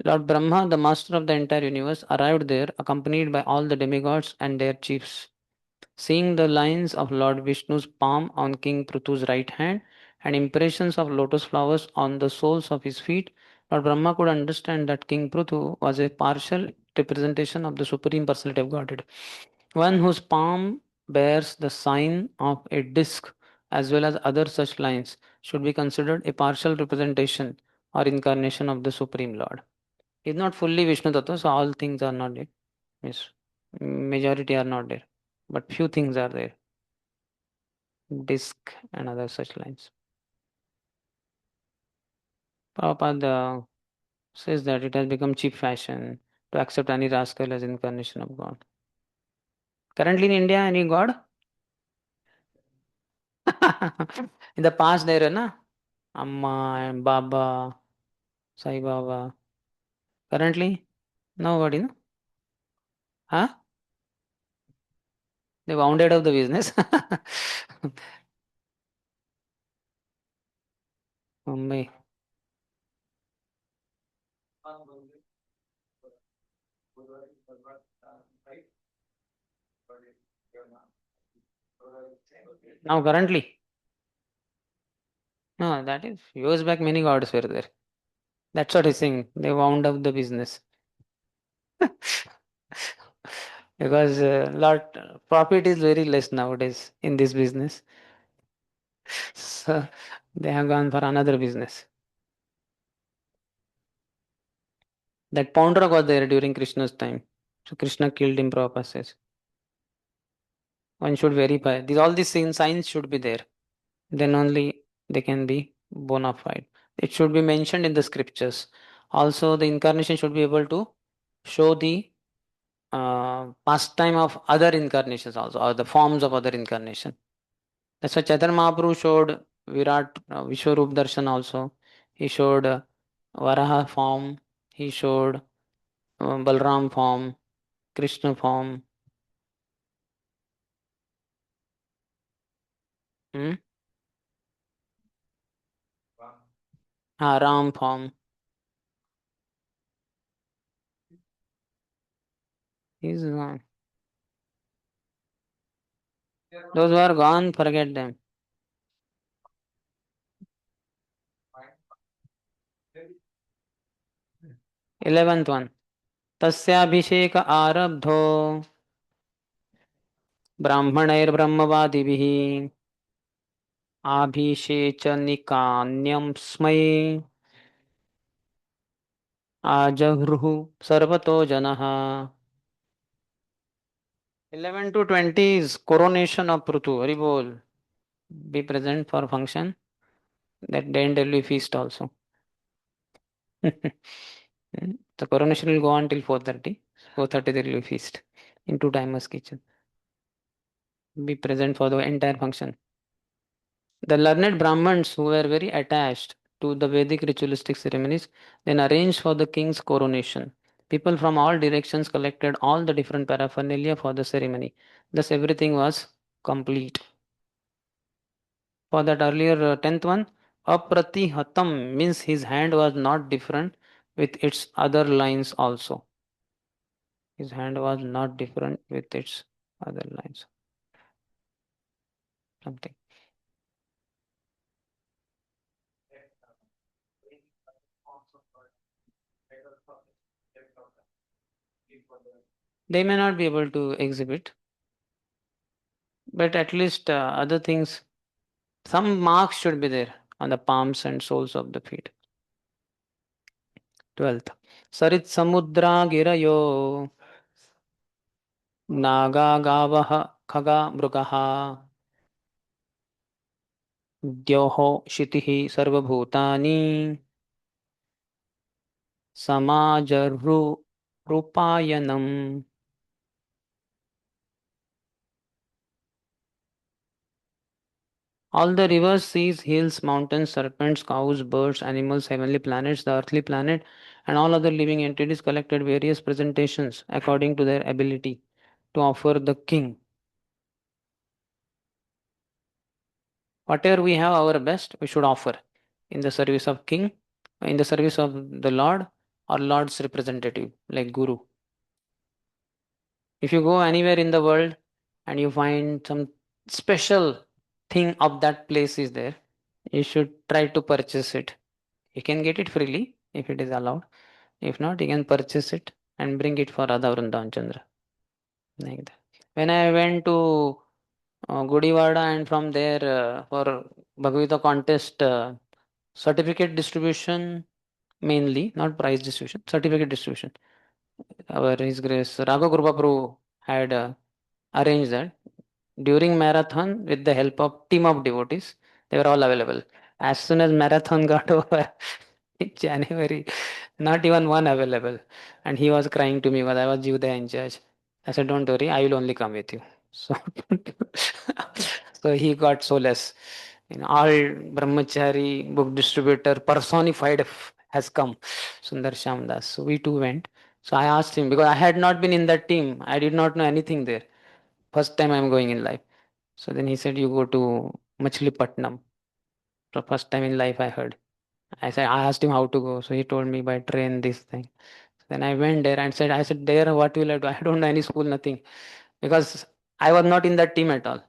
Lord Brahma, the master of the entire universe, arrived there accompanied by all the demigods and their chiefs. Seeing the lines of Lord Vishnu's palm on King Prithu's right hand and impressions of lotus flowers on the soles of his feet, Lord Brahma could understand that King Prithu was a partial representation of the Supreme Personality of Godhead, one whose palm bears the sign of a disc as well as other such lines should be considered a partial representation or incarnation of the Supreme Lord. Is not fully Vishnu Tattva, so all things are not there. Yes, majority are not there, but few things are there. Disc and other such lines. Prabhupada says that it has become cheap fashion to accept any rascal as incarnation of God. Currently in India, any God? In the past there, na? Amma and Baba, Sai Baba. Currently, nobody, no? Huh? They wounded up the business. Mumbai. Now currently, no, that is years back many gods were there. That's what he's saying. They wound up the business. Because lot profit is very less nowadays in this business. So they have gone for another business. That Poundra was there during Krishna's time. So Krishna killed him, Prabhupada says. One should verify. All these signs should be there. Then only they can be bona fide. It should be mentioned in the scriptures. Also, the incarnation should be able to show the pastime of other incarnations also, or the forms of other incarnation. That's why Chaitanya Mahaprabhu showed Virat Vishwarup Darshan also. He showed Varaha form. He showed Balram form, Krishna form. Hmm? Ram form. He's Those who are gone, forget them. 11th one. तस्याभिषेक आरब्धो ब्राह्मणैर्ब्रह्मवादिभिः आभिषेचनिकान्यं स्मै आजगृहुः सर्वतो जनः. 11 to 20 is coronation of Prutu. Hari bol. Be present for function. That day there will be feast also. The coronation will go on till 4:30. 4:30 there will be feast in two timers kitchen. Be present for the entire function. The learned Brahmins who were very attached to the Vedic ritualistic ceremonies then arranged for the king's coronation. People from all directions collected all the different paraphernalia for the ceremony. Thus everything was complete. For that earlier 10th one, apratihatam means his hand was not different with its other lines also. His hand was not different with its other lines. Something. They may not be able to exhibit, but at least other things, some marks should be there on the palms and soles of the feet. 12th. Sarit samudra girayo naga gavaha khaga mrugaha द्योः क्षितिः सर्वभूतानि समाजरूपायनम्. All the rivers, seas, hills, mountains, serpents, cows, birds, animals, heavenly planets, the earthly planet, and all other living entities collected various presentations according to their ability to offer the king. Whatever we have our best, we should offer in the service of king, in the service of the Lord or Lord's representative like Guru. If you go anywhere in the world and you find some special thing of that place is there, you should try to purchase it. You can get it freely if it is allowed. If not, you can purchase it and bring it for Radha Vrindavan Chandra. Like that. When I went to Gudivada and from there for Bhagavata contest certificate distribution, mainly, not prize distribution, certificate distribution. Our His Grace Raghav Krupa Prabhu had arranged that during marathon with the help of team of devotees. They were all available. As soon as marathon got over in January, not even one available. And he was crying to me because I was Jivdaya in church. I said, don't worry, I will only come with you. So, so he got solace. All brahmachari, book distributor, personified has come, Sundar Shyam Das. So we two went. So I asked him because I had not been in that team. I did not know anything there. First time I'm going in life. So then he said, you go to Machilipatnam. So first time in life I heard. I asked him how to go. So he told me by train, this thing. Then I went there and I said, there, what will I do? I don't know any school, nothing. Because I was not in that team at all.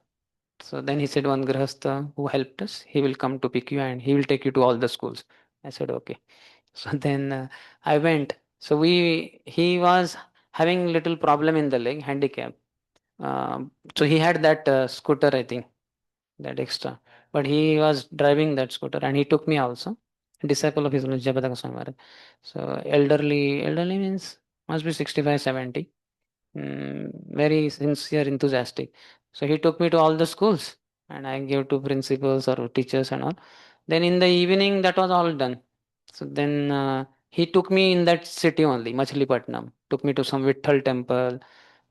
So then he said, one Grahastha who helped us, he will come to pick you and he will take you to all the schools. I said, okay. So then I went. So he was having little problem in the leg, handicap. So he had that scooter, I think, that extra. But he was driving that scooter and he took me also. Disciple of his Jabadaka Swami Maharaj. So elderly means must be 65, 70. Very sincere, enthusiastic. So he took me to all the schools and I gave to principals or teachers and all. Then in the evening, that was all done. So then he took me in that city only, Machilipatnam. Took me to some Vitthal temple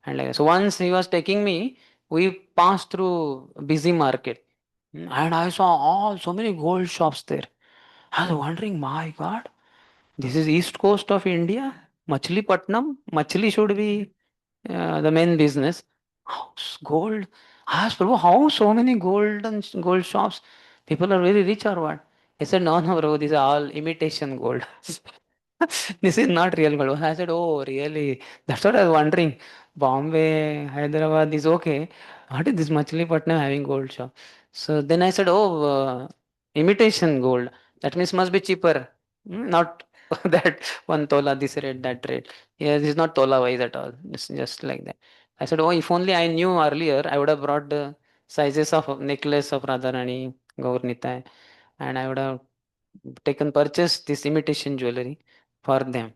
and like that. So once he was taking me, we passed through busy market. And I saw all so many gold shops there. I was wondering, my God, this is east coast of India, Machilipatnam. Machili should be the main business. Gold. I asked Prabhu, how so many gold shops? People are very rich or what? He said, no, no, Prabhu, these are all imitation gold. This is not real gold. I said, oh, really? That's what I was wondering. Bombay, Hyderabad is okay. what is this Machilipatnam having gold shop? So then I said, oh, imitation gold. That means must be cheaper. Not that 1 tola this rate, that rate. Yeah, this is not tola wise at all. It's just like that. I said, oh, if only I knew earlier, I would have brought the sizes of necklace of Radharani, Gaur Nitai, and I would have purchased this imitation jewelry for them.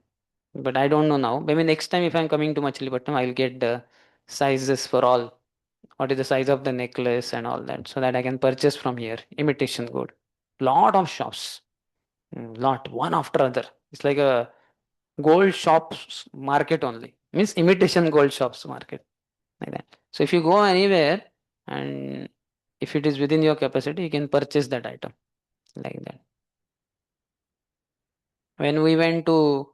But I don't know now. Maybe next time if I'm coming to Machilipatnam, I'll get the sizes for all. What is the size of the necklace and all that, so that I can purchase from here. Imitation gold. Lot of shops. Lot. One after other. It's like a gold shops market only. Means imitation gold shops market. Like that. So if you go anywhere and if it is within your capacity, you can purchase that item. Like that. When we went to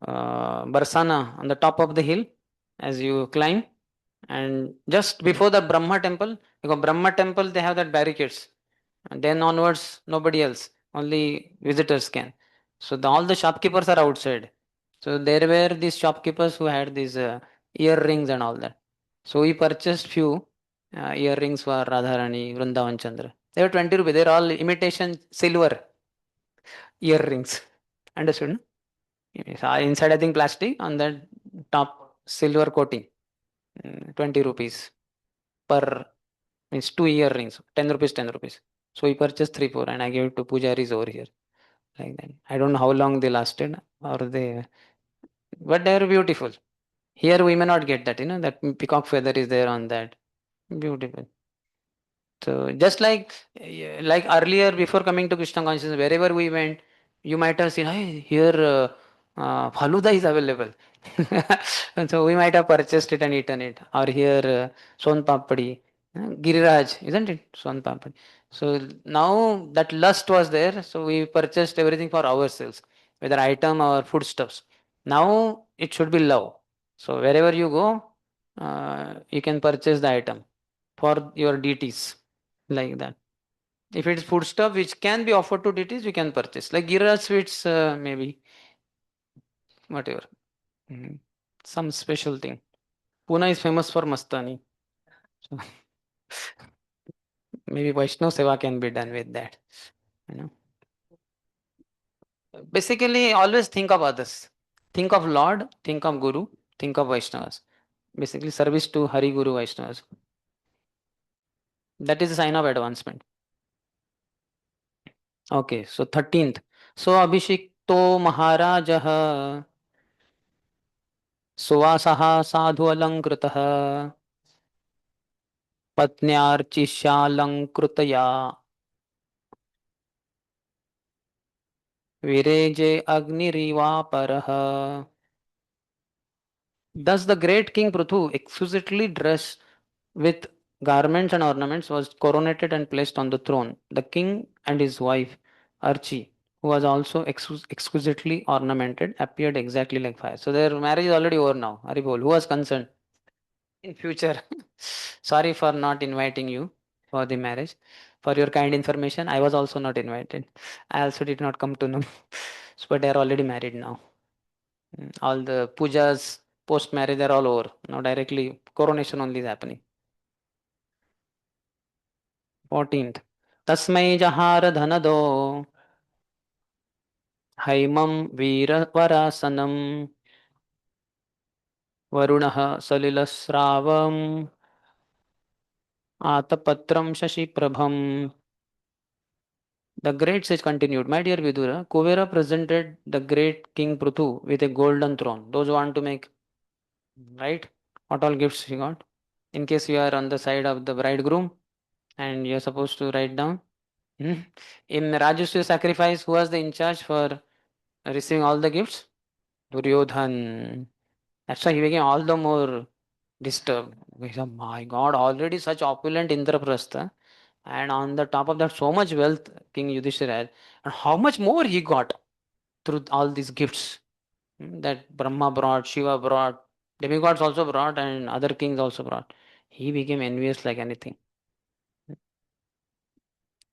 Barsana on the top of the hill, as you climb, and just before the Brahma temple, because Brahma temple they have that barricades, and then onwards nobody else, only visitors can. So all the shopkeepers are outside. So there were these shopkeepers who had these earrings and all that. So we purchased few earrings for Radharani, Vrindavan Chandra. They were 20 rupees. They are all imitation silver earrings. Understood? No? Yes, inside I think plastic, on that top silver coating. 20 rupees per, means 2 earrings, 10 rupees, 10 rupees. So we purchased 3, 4 and I gave it to pujaris over here. Like that. I don't know how long they lasted or they, but they are beautiful. Here we may not get that, that peacock feather is there on that. Beautiful. So just like earlier before coming to Krishna consciousness, wherever we went, you might have seen, hey, here Faluda is available. And so we might have purchased it and eaten it. Or here Son Papadi, Giriraj, isn't it? Son Papadi. So now that lust was there, so we purchased everything for ourselves, whether item or foodstuffs. Now it should be love. So wherever you go, you can purchase the item for your deities, like that. If it is foodstuff which can be offered to deities, we can purchase. Like Giriraj sweets, maybe whatever. Mhm. Some special thing. Pune is famous for mastani. So maybe Vaishnav Seva can be done with that. You know. Basically, always think of others. Think of Lord, think of Guru, think of Vaishnavas. Basically, service to Hari Guru Vaishnavas. That is a sign of advancement. Okay, so 13th. So Abhishekto Maharajah सुवासः Sadhu अलङ्कृतः पत्न्यार्चिष्यालङ्कृतया विरेजे अग्निरिवापरः. Thus the great king Prithu, exquisitely dressed with garments and ornaments, was coronated and placed on the throne. The king and his wife Archi, who was also exquisitely ornamented, appeared exactly like fire. So their marriage is already over now. Haribol, who was concerned? In future. Sorry for not inviting you for the marriage. For your kind information, I was also not invited. I also did not come to know. But they are already married now. All the pujas post marriage are all over. Now directly coronation only is happening. 14th. Tasmai jahara dhanado haimam veeravarasanam varunah salilasravam atapatram shashiprabham. The great sage continued, my dear Vidura, Kuvera presented the great King Prithu with a golden throne. Those who want to make, right? What all gifts he got? In case you are on the side of the bridegroom and you are supposed to write down. In Rajusya sacrifice, who was the in charge for receiving all the gifts? Duryodhan. That's why he became all the more disturbed. He said, my God, already such opulent Indraprastha. And on the top of that, so much wealth King Yudhishthira had. And how much more he got through all these gifts that Brahma brought, Shiva brought, demigods also brought, and other kings also brought. He became envious like anything.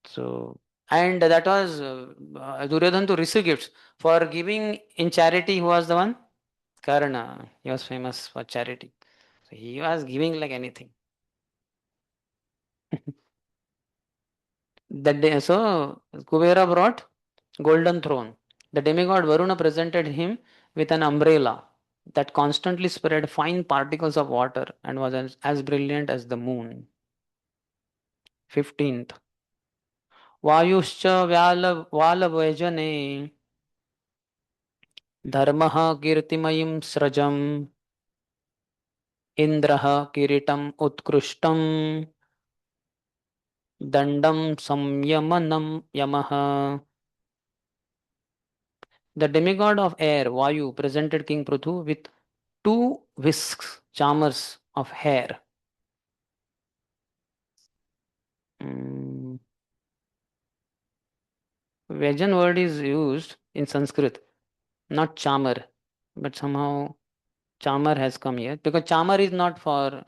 So, and that was Duryodhan to receive gifts. For giving in charity, who was the one? Karna. He was famous for charity. So he was giving like anything. That day, so Kubera brought golden throne. The demigod Varuna presented him with an umbrella that constantly spread fine particles of water and was as brilliant as the moon. 15th. Vayuscha Valavajane Dharmaha Kirtimayim Srajam Indraha Kiritam Utkrushtam Dandam Samyamanam Yamaha. The demigod of air, Vayu, presented King Prithu with two whisks, charmers of hair. Vajan word is used in Sanskrit, not charmer, but somehow charmer has come here because charmer is not for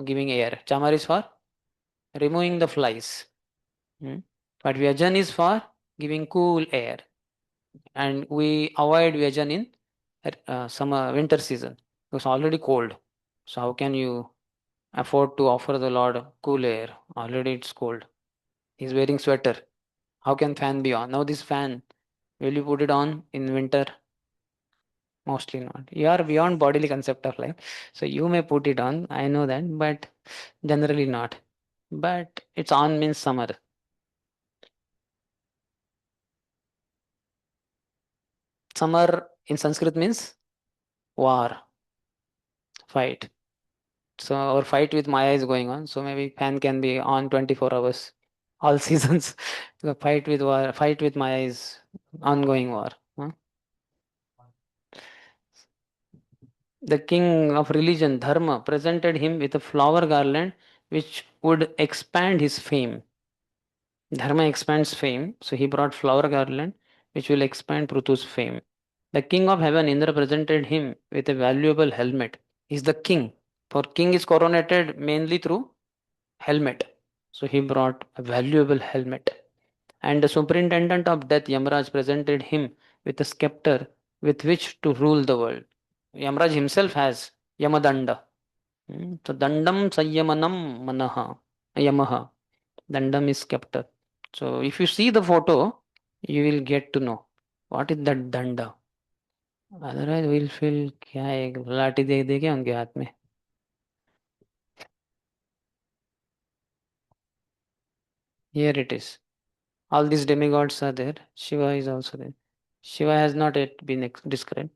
giving air. Charmer is for removing the flies. But Vajan is for giving cool air. And we avoid Vajan in summer, winter season. It's already cold. So how can you afford to offer the Lord cool air? Already it's cold. He's wearing sweater. How can fan be on? Now this fan, will you put it on in winter? Mostly not. You are beyond bodily concept of life. So you may put it on, I know that, but generally not. But it's on means summer. Summer in Sanskrit means war, fight. So our fight with Maya is going on. So maybe fan can be on 24 hours, all seasons. The fight with war, fight with Maya is ongoing war. The king of religion, Dharma, presented him with a flower garland which would expand his fame. Dharma expands fame, so he brought flower garland which will expand Pruthu's fame. The king of heaven, Indra, presented him with a valuable helmet. He is the king. For king is coronated mainly through helmet. So he brought a valuable helmet. And the superintendent of death, Yamraj, presented him with a scepter with which to rule the world. Yamraj himself has Yamadanda. So Dandam Sanyamanam Manaha. Yamaha. Dandam is scepter. So if you see the photo, you will get to know what is that danda. Otherwise we'll feel क्या है लाठी दे दे क्या उनके हाथ में. Here it is. All these demigods are there. Shiva is also there. Shiva has not yet been described.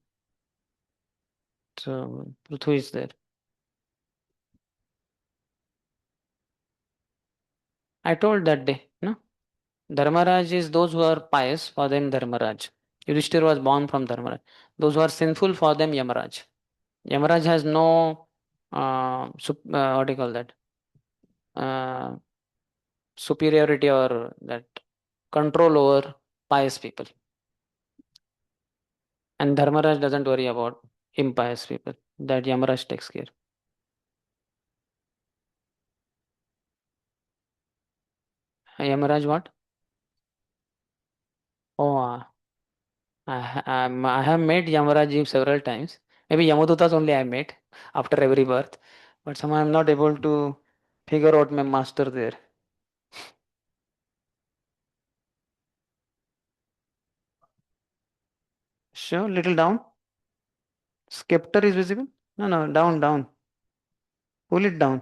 So Pruthu is there. I told that day, no? Dharmaraj is those who are pious, for them Dharmaraj. Yudhishthir was born from Dharmaraj. Those who are sinful, for them Yamaraj. Yamaraj has no, what do you call that? Superiority or that control over pious people. And Dharmaraj doesn't worry about impious people. That Yamaraj takes care. Yamaraj what? Oh, I have met Yamaraj several times. Maybe Yamadutas only I met after every birth. But somehow I'm not able to figure out my master there. Sure, little down. Scepter is visible? No, down, down. Pull it down.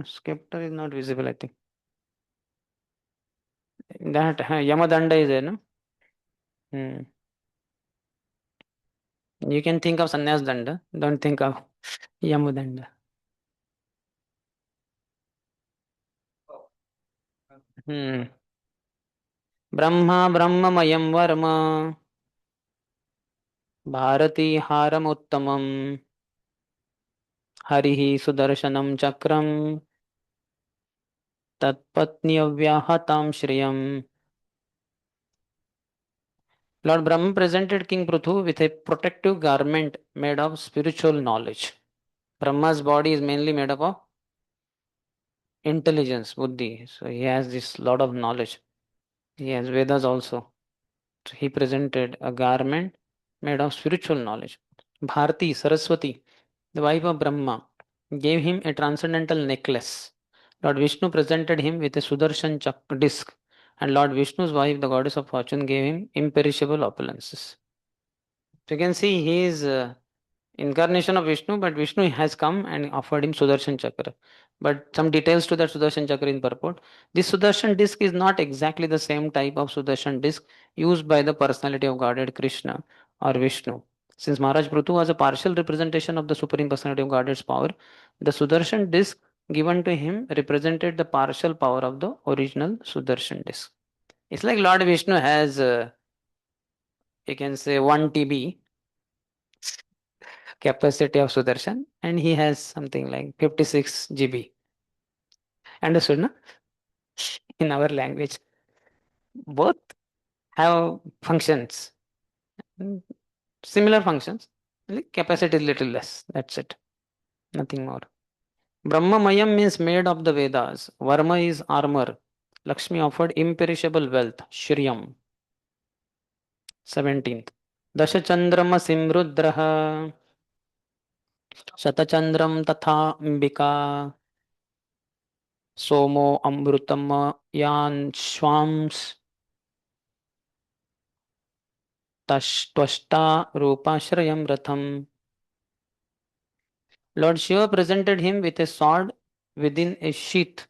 Scepter is not visible, I think. That Yamadanda is there, no? You can think of Sannyas Danda. Don't think of Yamadanda. Brahma Brahmamayam Varma Bharati Haramuttamam Harihi Sudarshanam Chakram Tatpatni Avyahatam Shriyam. Lord Brahma presented King Prithu with a protective garment made of spiritual knowledge. Brahma's body is mainly made up of intelligence, buddhi. So he has this lot of knowledge. He has Vedas also. So he presented a garment made of spiritual knowledge. Bharati, Saraswati, the wife of Brahma, gave him a transcendental necklace. Lord Vishnu presented him with a Sudarshan disc, and Lord Vishnu's wife, the goddess of fortune, gave him imperishable opulences. So you can see he is incarnation of Vishnu, but Vishnu has come and offered him Sudarshan Chakra. But some details to that Sudarshan Chakra in purport. This Sudarshan disc is not exactly the same type of Sudarshan disc used by the personality of Godhead Krishna or Vishnu. Since Maharaj Prutu was a partial representation of the Supreme Personality of Godhead's power, the Sudarshan disc given to him represented the partial power of the original Sudarshan disc. It's like Lord Vishnu has, you can say, 1 TB capacity of Sudarshan, and he has something like 56 GB. Understood, no? In our language, both have functions, similar functions. Capacity is little less. That's it. Nothing more. Brahmamayam means made of the Vedas. Varma is armor. Lakshmi offered imperishable wealth. Shriyam. 17th. Dashachandrama simrudraha. Shatachandram tatha ambika. सोमो अमृतम यान श्वांस Tvashta रूपाश्रयम रथम. Lord Shiva presented him with a sword within a sheath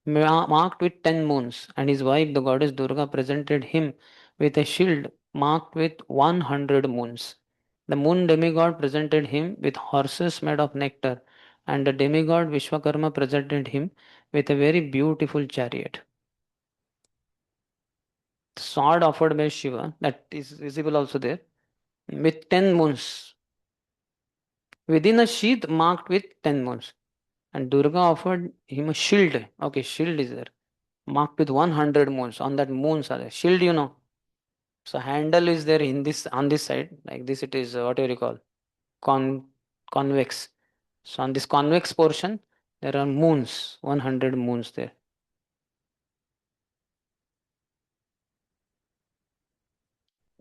marked with 10 moons, and his wife, the goddess Durga, presented him with a shield marked with 100 moons. The moon demigod presented him with horses made of nectar, and the demigod Vishwakarma presented him with a very beautiful chariot. Sword offered by Shiva, that is visible also there, with 10 moons. Within a sheath marked with 10 moons. And Durga offered him a shield. Okay, shield is there. Marked with 100 moons. On that moons are there. Shield, you know. So handle is there in this on this side. Like this it is what do you call? Convex. So on this convex portion, there are moons, 100 moons there.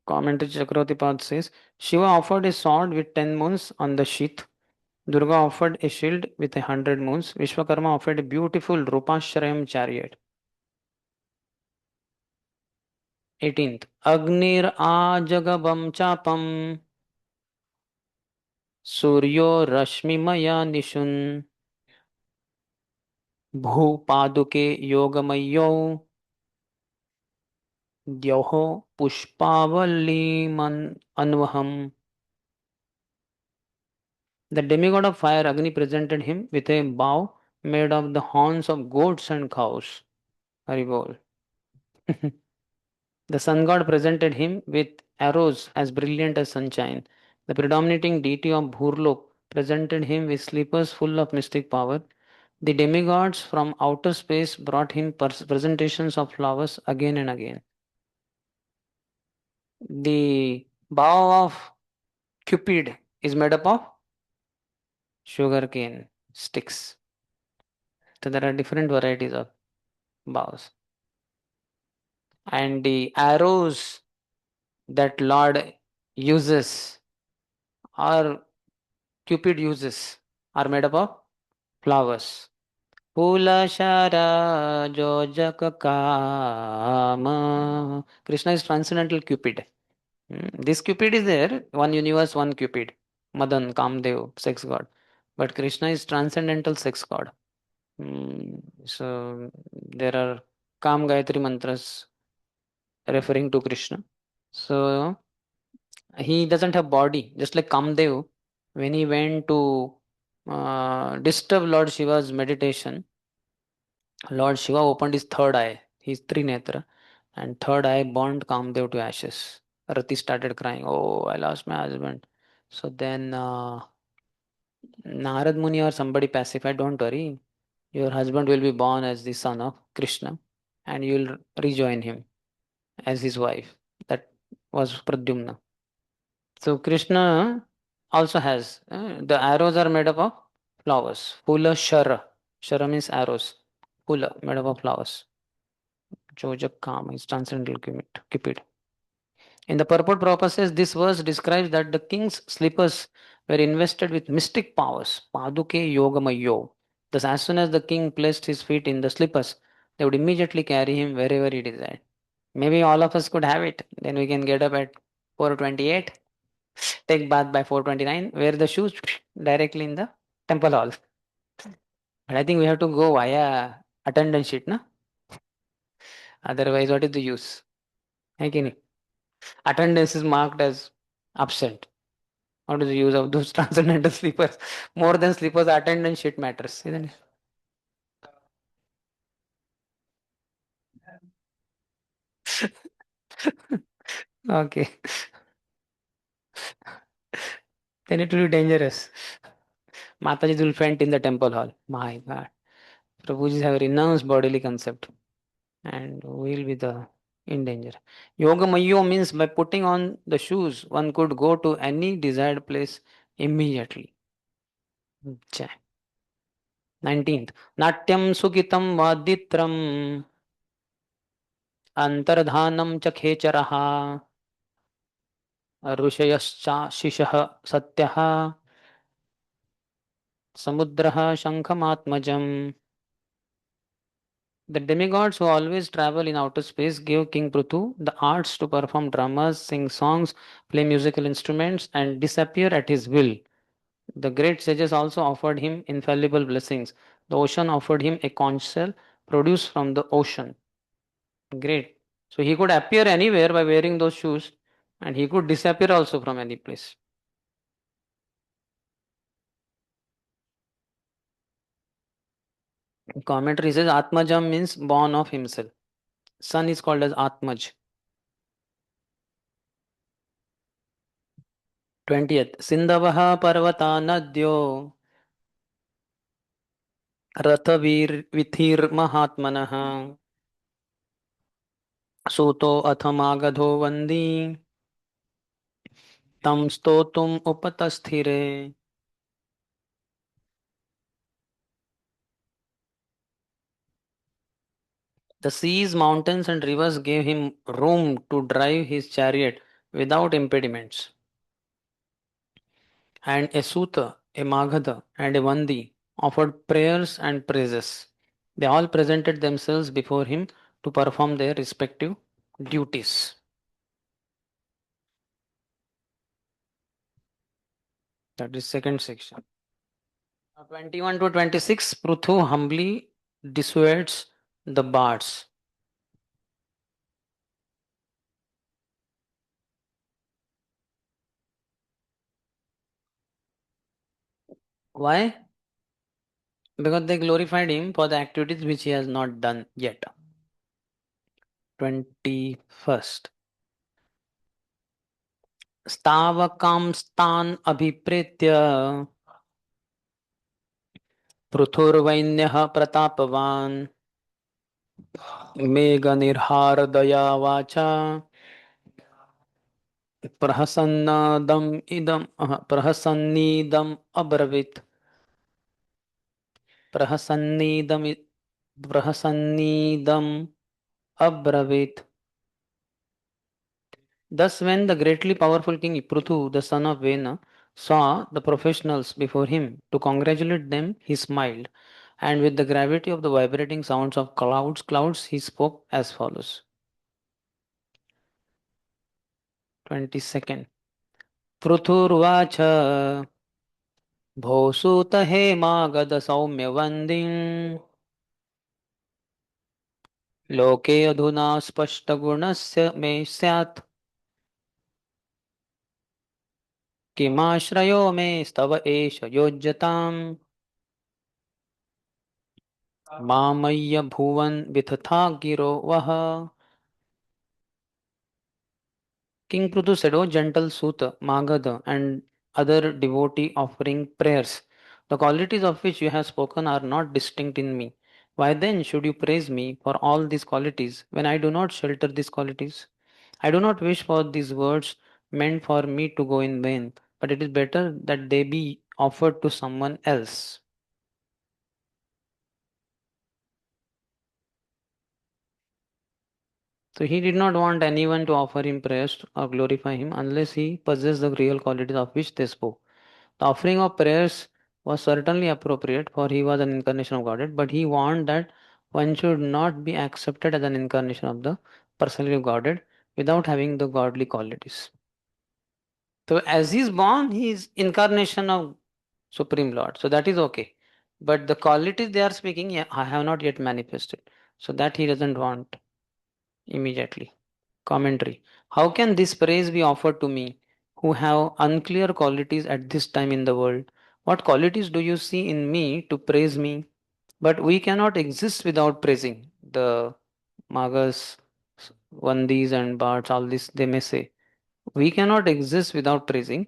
Commentary Chakravartipad says, Shiva offered a sword with 10 moons on the sheath. Durga offered a shield with 100 moons. Vishwakarma offered a beautiful Rupashrayam chariot. 18th. Agnir ajagabam chapam Suryo Rashmimaya Nishun Bhupaduke Yogamayo Dyoho Pushpavalli Man Anvaham. The demigod of fire Agni presented him with a bow made of the horns of goats and cows. Haribol. The sun god presented him with arrows as brilliant as sunshine. The predominating deity of Bhurlok presented him with slippers full of mystic power. The demigods from outer space brought him presentations of flowers again and again. The bow of Cupid is made up of sugarcane sticks. So there are different varieties of bows. And the arrows that Lord uses or Cupid uses are made up of flowers. Pula Shara Jojaka Kama. Krishna is transcendental Cupid. This Cupid is there, one universe, one Cupid. Madan, Kamdev, sex god. But Krishna is transcendental sex god. So there are Kam Gayatri mantras referring to Krishna. So he doesn't have body, just like Kamdev. When he went to disturb Lord Shiva's meditation, Lord Shiva opened his third eye, his Trinetra, and third eye burned Kamdev to ashes. Rati started crying, "Oh, I lost my husband." So then Narad Muni or somebody pacified, "Don't worry, your husband will be born as the son of Krishna, and you'll rejoin him as his wife." That was Pradyumna. So Krishna also has the arrows are made up of flowers. Pula Shara. Shara means arrows. Pula made up of flowers. Jojak Kama is transcendental Cupid. In the purport purposes, this verse describes that the king's slippers were invested with mystic powers. Paduke Yogamayo. Thus, as soon as the king placed his feet in the slippers, they would immediately carry him wherever he desired. Maybe all of us could have it. Then we can get up at 4:28, take bath by 4:29, wear the shoes directly in the temple hall. But I think we have to go via attendance sheet, no? Otherwise, what is the use? Okay, attendance is marked as absent. What is the use of those transcendental sleepers? More than sleepers, attendance sheet matters, isn't it? Okay. Then it will be dangerous. Mataji will faint in the temple hall. My God. Prabhuji have renounced bodily concept and will be in danger. Yoga Mayo means by putting on the shoes, one could go to any desired place immediately. 19th. Natyam Sugitam Vaditram Antardhanam च खेचरः ऋषयश्चाशिषः सत्यः समुद्रः शङ्खमात्मजम्. The demigods who always travel in outer space gave King Prithu the arts to perform dramas, sing songs, play musical instruments, and disappear at his will. The great sages also offered him infallible blessings. The ocean offered him a conch shell produced from the ocean. Great. So he could appear anywhere by wearing those shoes, and he could disappear also from any place. Commentary says Atmajam means born of himself. Sun is called as Atmaj. 20th. Sindavaha Parvata Nadyo Rathavir Vithir Mahatmanah Suto Athamagadho Vandi Tam Stotum Upatasthire. The seas, mountains, and rivers gave him room to drive his chariot without impediments. And a Suta, a Magadha, and a Vandi offered prayers and praises. They all presented themselves before him to perform their respective duties. That is second section. 21 to 26, Pruthu humbly dissuades the bards. Why? Because they glorified him for the activities which he has not done yet. 21st. Stavakam stan abhipreत्य पृथुर्वैन्यः प्रतापवान् मेघनिर्हारदया वाचा प्रहसन्नीदम् अब्रवीत् प्रहसन्नीदम् अब्रवीत्. Thus, when the greatly powerful king Prithu, the son of Vena, saw the professionals before him to congratulate them, he smiled, and with the gravity of the vibrating sounds of clouds, he spoke as follows. 22nd. Pruthurvacha भोसूत हेमागद सौम्यवन्दिम् लोके अधुना स्पष्टगुणस्य मे स्यात् किमाश्रयो मे स्तव एष योज्यताम् मामय्य भुवन् वितथा गिरो वः. King Prithu said, O gentle Suta, Magadha, and other devotee offering prayers, the qualities of which you have spoken are not distinct in me. Why then should you praise me for all these qualities when I do not shelter these qualities? I do not wish for these words meant for me to go in vain, but it is better that they be offered to someone else. So he did not want anyone to offer him prayers or glorify him unless he possessed the real qualities of which they spoke. The offering of prayers was certainly appropriate, for he was an incarnation of Godhead, but he warned that one should not be accepted as an incarnation of the personality of Godhead without having the godly qualities. So as he is born, he is incarnation of Supreme Lord. So that is okay. But the qualities they are speaking, yeah, I have not yet manifested. So that he doesn't want immediately. Commentary. How can this praise be offered to me who have unclear qualities at this time in the world? What qualities do you see in me to praise me? But we cannot exist without praising. The Magas, Vandis and Bharts, all this they may say. We cannot exist without praising.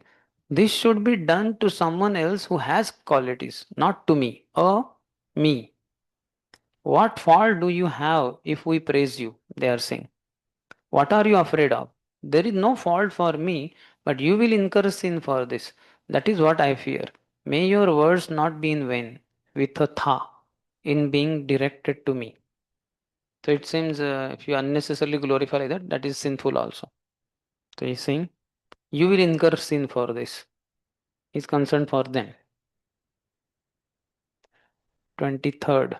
This should be done to someone else who has qualities, not to me. Oh, me. What fault do you have if we praise you? They are saying. What are you afraid of? There is no fault for me, but you will incur sin for this. That is what I fear. May your words not be in vain, with a tha, in being directed to me. So it seems if you unnecessarily glorify like that, that is sinful also. So he is saying, you will incur sin for this. He is concerned for them. 23rd.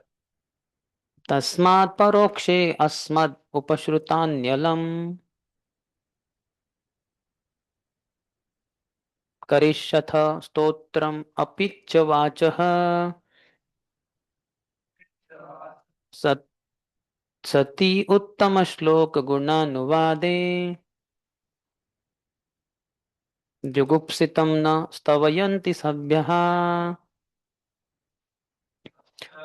Tasmat parokshe asmad upashrutanyalam करिष्यथ stotram अपि च वाचः सत् सति उत्तम श्लोक गुणानुवादे जुगुप्सितं न स्तवयन्ति सभ्यः.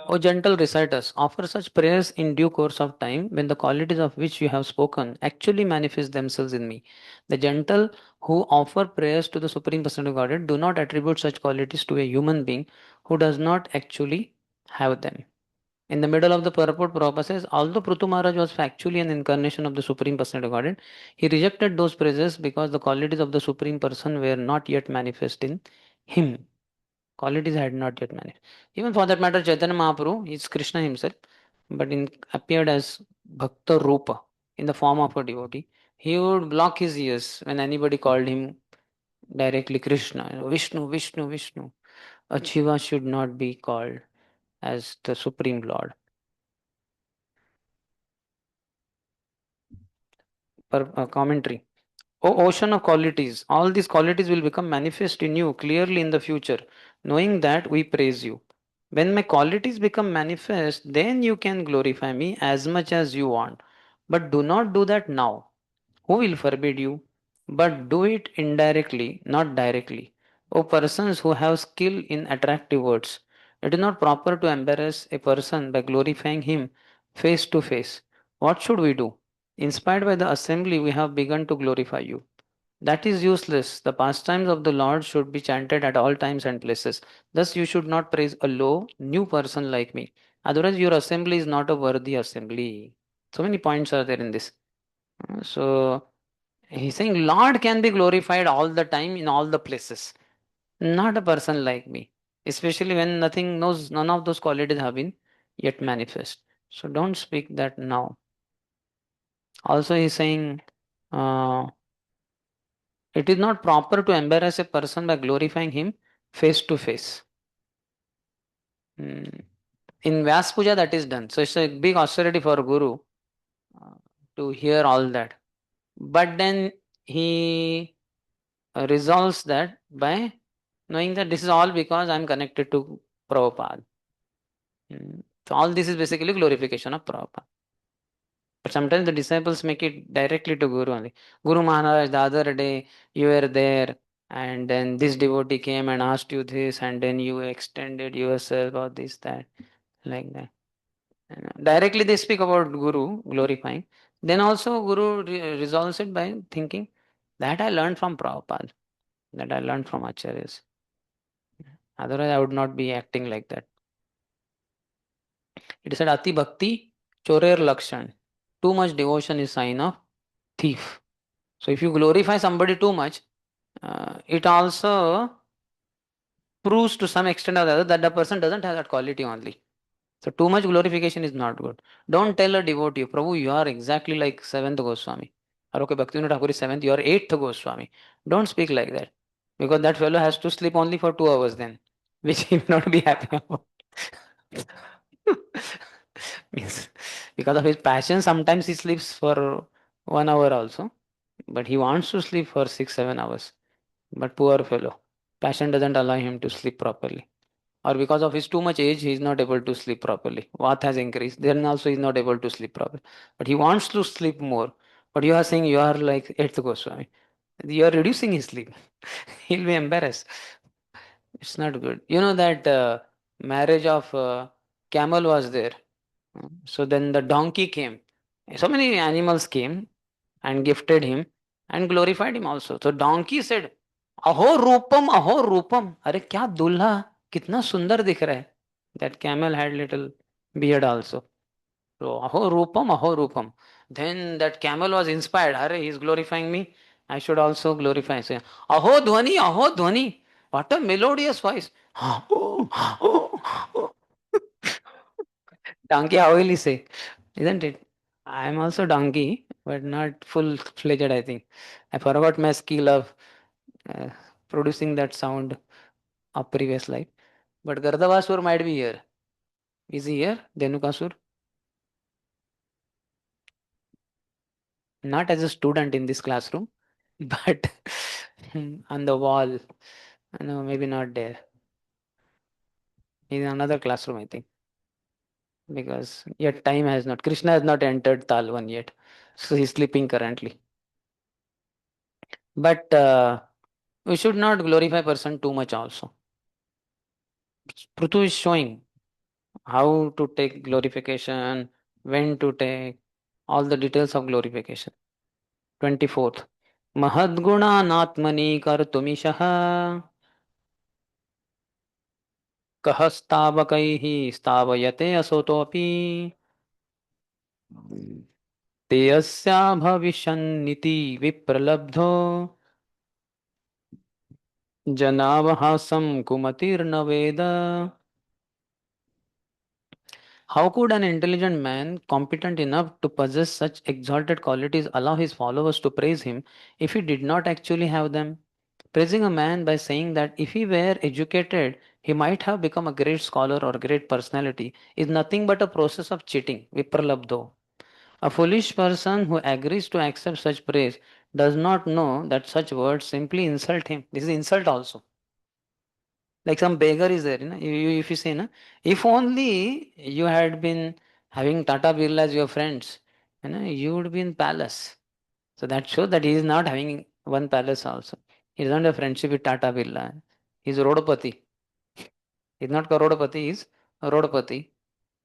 O gentle reciters, offer such prayers in due course of time when the qualities of which you have spoken actually manifest themselves in me. The gentle who offer prayers to the Supreme Personality of Godhead do not attribute such qualities to a human being who does not actually have them. In the middle of the purport, Prabhupada says, although Prithu Maharaj was factually an incarnation of the Supreme Personality of Godhead, he rejected those praises because the qualities of the Supreme Person were not yet manifest in him. Qualities had not yet manifest. Even for that matter, Chaitanya Mahaprabhu is Krishna himself, but appeared as Bhakta Rupa in the form of a devotee. He would block his ears when anybody called him directly Krishna. Vishnu, Vishnu, Vishnu. A Jiva should not be called as the Supreme Lord. Commentary. O ocean of qualities, all these qualities will become manifest in you clearly in the future, knowing that we praise you. When my qualities become manifest, then you can glorify me as much as you want. But do not do that now. Who will forbid you? But do it indirectly, not directly. O persons who have skill in attractive words, it is not proper to embarrass a person by glorifying him face to face. What should we do? Inspired by the assembly, we have begun to glorify you. That is useless. The pastimes of the Lord should be chanted at all times and places. Thus, you should not praise a low, new person like me. Otherwise, your assembly is not a worthy assembly. So many points are there in this. So, he's saying, Lord can be glorified all the time in all the places. Not a person like me. Especially when none of those qualities have been yet manifest. So, don't speak that now. Also, he's saying, it is not proper to embarrass a person by glorifying him face to face. In Vyas Puja, that is done. So it's a big austerity for Guru to hear all that. But then he resolves that by knowing that this is all because I am connected to Prabhupada. So all this is basically glorification of Prabhupada. But sometimes the disciples make it directly to Guru only. Guru Maharaj, the other day you were there and then this devotee came and asked you this and then you extended yourself or this, that, like that. Directly they speak about Guru, glorifying. Then also Guru resolves it by thinking that I learned from Prabhupada, that I learned from Acharyas. Otherwise I would not be acting like that. It is said Ati Bhakti Chorer Lakshan. Too much devotion is sign of thief. So if you glorify somebody too much, it also proves to some extent or the other that the person doesn't have that quality only. So too much glorification is not good. Don't tell a devotee, Prabhu, you are exactly like seventh Goswami. Or okay, Bhaktivinoda Thakur is seventh, you are eighth Goswami. Don't speak like that. Because that fellow has to sleep only for 2 hours then, which he will not be happy about. Means because of his passion, sometimes he sleeps for 1 hour also. But he wants to sleep for 6, 7 hours. But poor fellow, passion doesn't allow him to sleep properly. Or because of his too much age, he is not able to sleep properly. What has increased, then also he is not able to sleep properly. But he wants to sleep more. But you are saying you are like eighth Goswami. You are reducing his sleep. He'll be embarrassed. It's not good. You know that marriage of camel was there. So then the donkey came. So many animals came and gifted him and glorified him also. So donkey said, "Aho Rupam, Aho Rupam." अरे क्या दूल्हा कितना सुंदर दिख रहा है. That camel had little beard also. So Aho Rupam, Aho Rupam. Then that camel was inspired. Are he is glorifying me. I should also glorify. Say, Aho Dhwani, Aho Dhwani. What a melodious voice. Donkey, how will he say? Isn't it? I am also donkey, but not full fledged, I think. I forgot my skill of uh, producing that sound of previous life. But Gardavasur might be here. Is he here? Dhenukasur? Not as a student in this classroom, but on the wall. No, maybe not there. In another classroom, I think. Because yet time has not. Krishna has not entered Talvan yet. So he's sleeping currently. But we should not glorify person too much also. Prutu is showing how to take glorification, when to take, all the details of glorification. 24th. महद्गुणानात्मनि कर्तुमिशः कः स्तावकैः स्थावयते असोतोऽपि ते अस्या भविष्यन्निति विप्रलब्धो जनावहासं कुमतिर्न वेद. How could an intelligent man, competent enough to possess such exalted qualities, allow his followers to praise him if he did not actually have them? Praising a man by saying that if he were educated, he might have become a great scholar or great personality is nothing but a process of cheating, vipralabdho. A foolish person who agrees to accept such praise does not know that such words simply insult him. This is insult also. Like some beggar is there, if you say, if only you had been having Tata Birla as your friends, you would be in palace. So that shows that he is not having one palace also. He doesn't have friendship with Tata Birla. He is Rodopati. He is not Karodapati, he is Rodopati.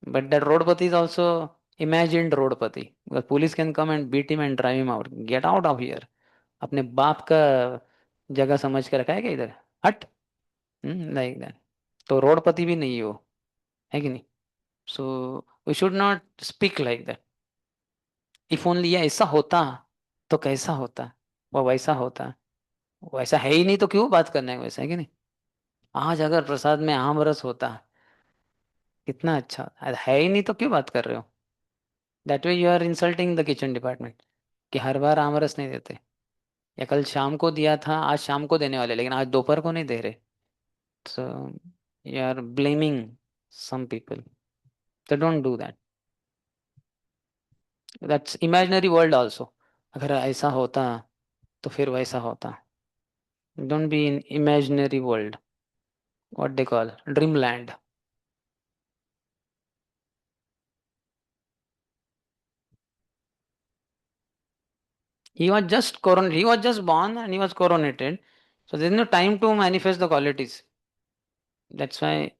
But that Rodopati is also imagined Rodopati. Because police can come and beat him and drive him out. Get out of here. अपने बाप का जगह समझ के रखा है क्या इधर हट लाइक दैट तो रोडपति भी नहीं हो है कि नहीं so we should not speak like that if only ये ऐसा होता तो कैसा होता वो वैसा होता वैसा है ही नहीं तो क्यों बात करना है वैसा है कि नहीं आज अगर प्रसाद में आम रस होता कितना अच्छा है ही नहीं तो क्यों बात कर रहे हो that way you are insulting the kitchen department कि हर बार आम रस नहीं देते या कल शाम को दिया था आज शाम को देने वाले लेकिन आज दोपहर को नहीं दे रहे so you are blaming some people so don't do that that's imaginary world also अगर ऐसा होता तो फिर वैसा होता don't be in imaginary world what they call dreamland he was just born and he was coronated so there's no time to manifest the qualities that's why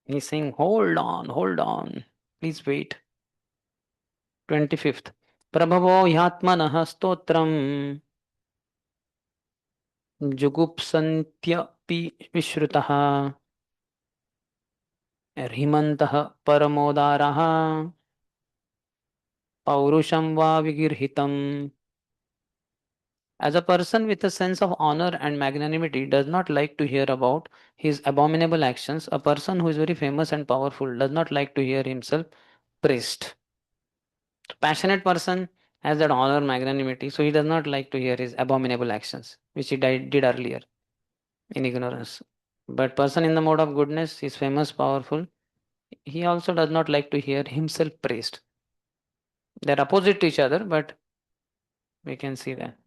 he's saying hold on please wait 25th प्रभवो ह्यात्मनः स्तोत्रम् जुगुप्सन्त्यपि विश्रुतः ह्रीमन्तः परमोदारः पौरुषं वा विगृहीतम् As a person with a sense of honor and magnanimity does not like to hear about his abominable actions, a person who is very famous and powerful does not like to hear himself praised. Passionate person has that honor, magnanimity, so he does not like to hear his abominable actions, which he did earlier in ignorance. But person in the mode of goodness is famous, powerful. He also does not like to hear himself praised. They're opposite to each other, but we can see that.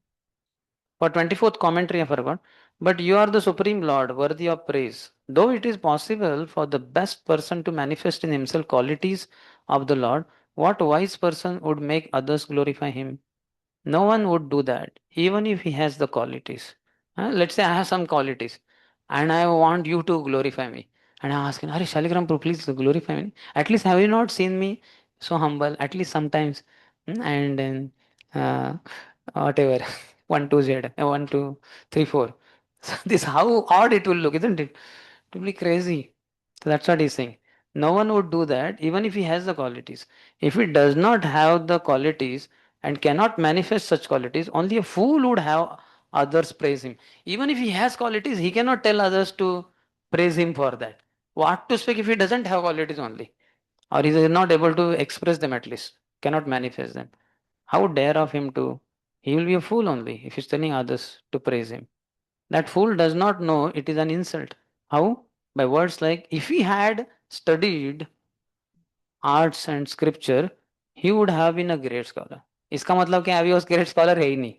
For 24th commentary, I forgot. But you are the Supreme Lord, worthy of praise. Though it is possible for the best person to manifest in himself qualities of the Lord, what wise person would make others glorify him? No one would do that, even if he has the qualities. Let's say I have some qualities and I want you to glorify me. And I ask him, Hari Shaligram, please glorify me. At least have you not seen me so humble? At least sometimes. And then whatever. 1, 2, Z, 1, 2, 3, 4. So this how odd it will look, isn't it? It will be crazy. So that's what he's saying. No one would do that even if he has the qualities. If he does not have the qualities, and cannot manifest such qualities, only a fool would have others praise him. Even if he has qualities, he cannot tell others to praise him for that. What to speak if he doesn't have qualities only? Or he is not able to express them at least, cannot manifest them. How dare of him to? He will be a fool only if he is telling others to praise him. That fool does not know it is an insult. How? By words like, if he had studied arts and scripture he would have been a great scholar इसका मतलब क्या अभी वो great scholar है ही नहीं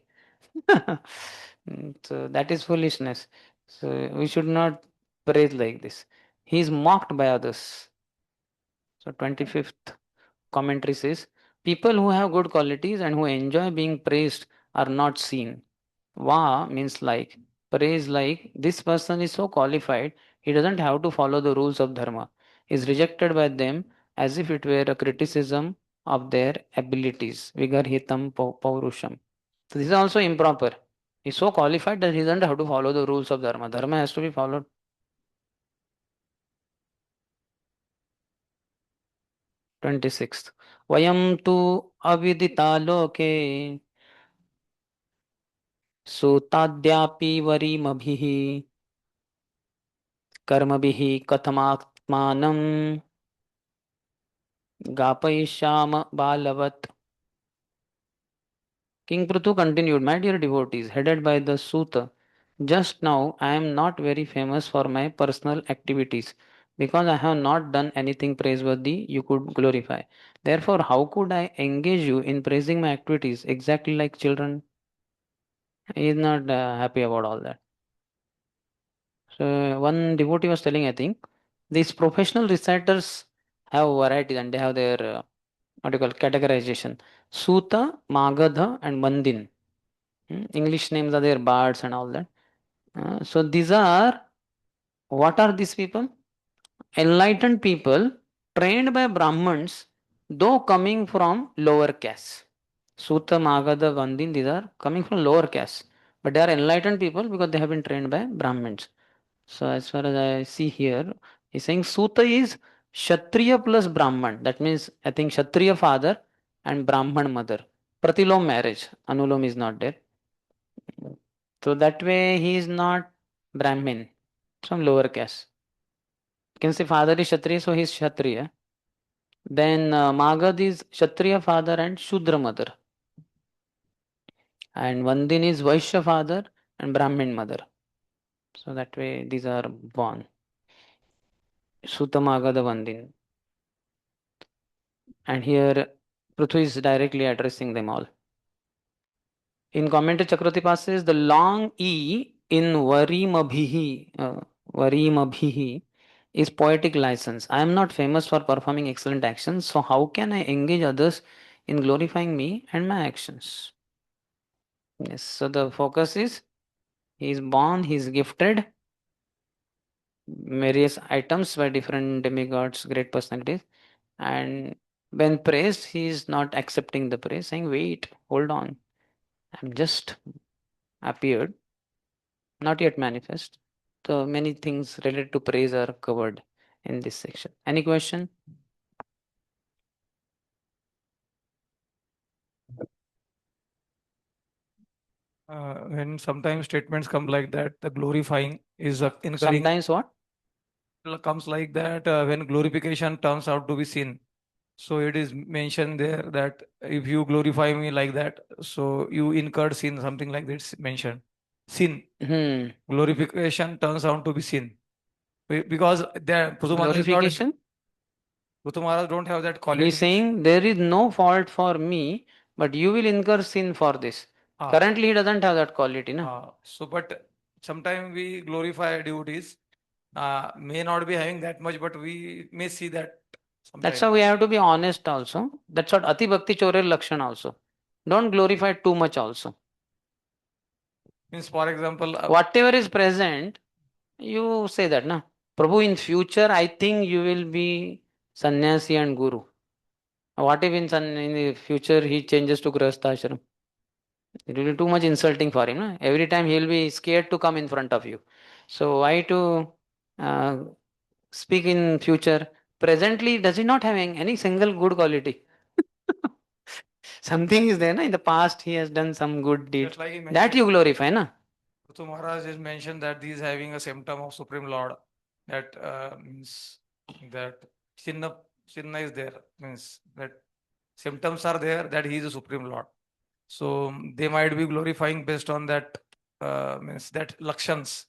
so that is foolishness so we should not praise like this he is mocked by others so 25th commentary says people who have good qualities and who enjoy being praised are not seen va means like praise like this person is so qualified he doesn't have to follow the rules of dharma is rejected by them as if it were a criticism of their abilities. Vigarhitam paurusham. So this is also improper. He's so qualified that he doesn't have to follow the rules of dharma. Dharma has to be followed. 26th. Vayam tu avidita loke sutadyapi varimabhihi कर्मभिः कथमात्मानं गापयिष्याम बालवत्. King Prithu continued, my dear devotees, headed by the Suta, just now I am not very famous for my personal activities because I have not done anything praiseworthy you could glorify. Therefore, how could I engage you in praising my activities exactly like children? He is not happy about all that. So, one devotee was telling, I think, these professional reciters have varieties and they have their what do you call categorization. Suta, Magadha, and Mandin. English names are there, bards and all that. So these are, what are these people? Enlightened people trained by Brahmins, though coming from lower caste. Sutta, Magadha, Vandin, these are coming from lower caste. But they are enlightened people because they have been trained by Brahmins. So as far as I see here, he's saying Sutta is Kshatriya plus Brahman. That means I think Kshatriya father and Brahman mother. Pratilom marriage. Anulom is not there. So that way he is not Brahmin, some lower caste. You can say father is Kshatriya, so he is Kshatriya. Then Magad is Kshatriya father and Shudra mother. And Vandin is Vaishya father and Brahmin mother. So that way these are born. Suta Magada Vandin. And here Prithu is directly addressing them all. In commentary, Chakravarti says the long E in Varimabhihi is poetic license. I am not famous for performing excellent actions, so how can I engage others in glorifying me and my actions? Yes, so the focus is he is born, he is gifted various items by different demigods, great personalities, and when praised, he is not accepting the praise, saying, wait, hold on, I'm just appeared, not yet manifest. So many things related to praise are covered in this section. Any question? When sometimes statements come like that, the glorifying is incurring. Sometimes what? Comes like that when glorification turns out to be sin. So it is mentioned there that if you glorify me like that, so you incurred sin, something like this mentioned. Sin. Glorification turns out to be sin. Because there, Glorification? Puthu Maharaj don't have that quality. He's saying there is no fault for me, but you will incur sin for this. Currently, he doesn't have that quality, na? So, but sometimes we glorify devotees, may not be having that much, but we may see that sometimes. That's how we have to be honest also. That's what Ati Bhakti Chorel Lakshan also. Don't glorify too much also. Means, for example, whatever is present, you say that, na? Prabhu, in future, I think you will be sannyasi and guru. What if in the future he changes to Grihastha ashram? It will be too much insulting for him. Na? Every time he will be scared to come in front of you. So why to speak in future? Presently, does he not having any single good quality? Something is there, na? In the past, he has done some good deed. just like he That mentioned, you glorify, na? Puthu Maharaj is mentioned that he is having a symptom of Supreme Lord. That means that Chinna is there. Means that symptoms are there that he is a Supreme Lord. So they might be glorifying based on that means that lakshans.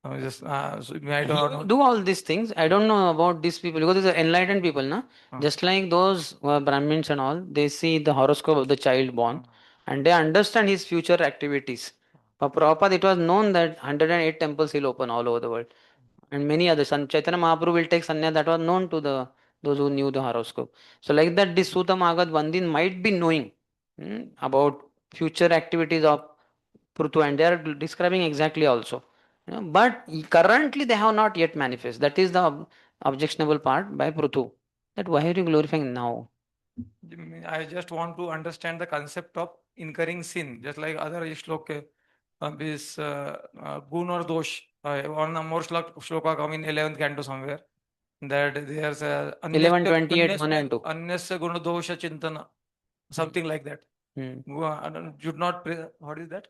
So You do all these things. I don't know about these people because these are enlightened people, na? Just like those Brahmins and all, they see the horoscope of the child born and they understand his future activities. For Prabhupada, it was known that 108 temples will open all over the world. And many others. And Chaitanya Mahaprabhu will take sannyas, that was known to those who knew the horoscope. So like that, this Suta Magad Vandin might be knowing about future activities of Prutu, and they are describing exactly also. But currently they have not yet manifest. That is the objectionable part by Prutu. That why are you glorifying now? I just want to understand the concept of incurring sin, just like other shloka, this gun or dosh. One more shloka come in 11th canto somewhere. That there's a 11:28 1 and 2. Anyasya guna dosha chintana, something like that. Should not pray. What is that?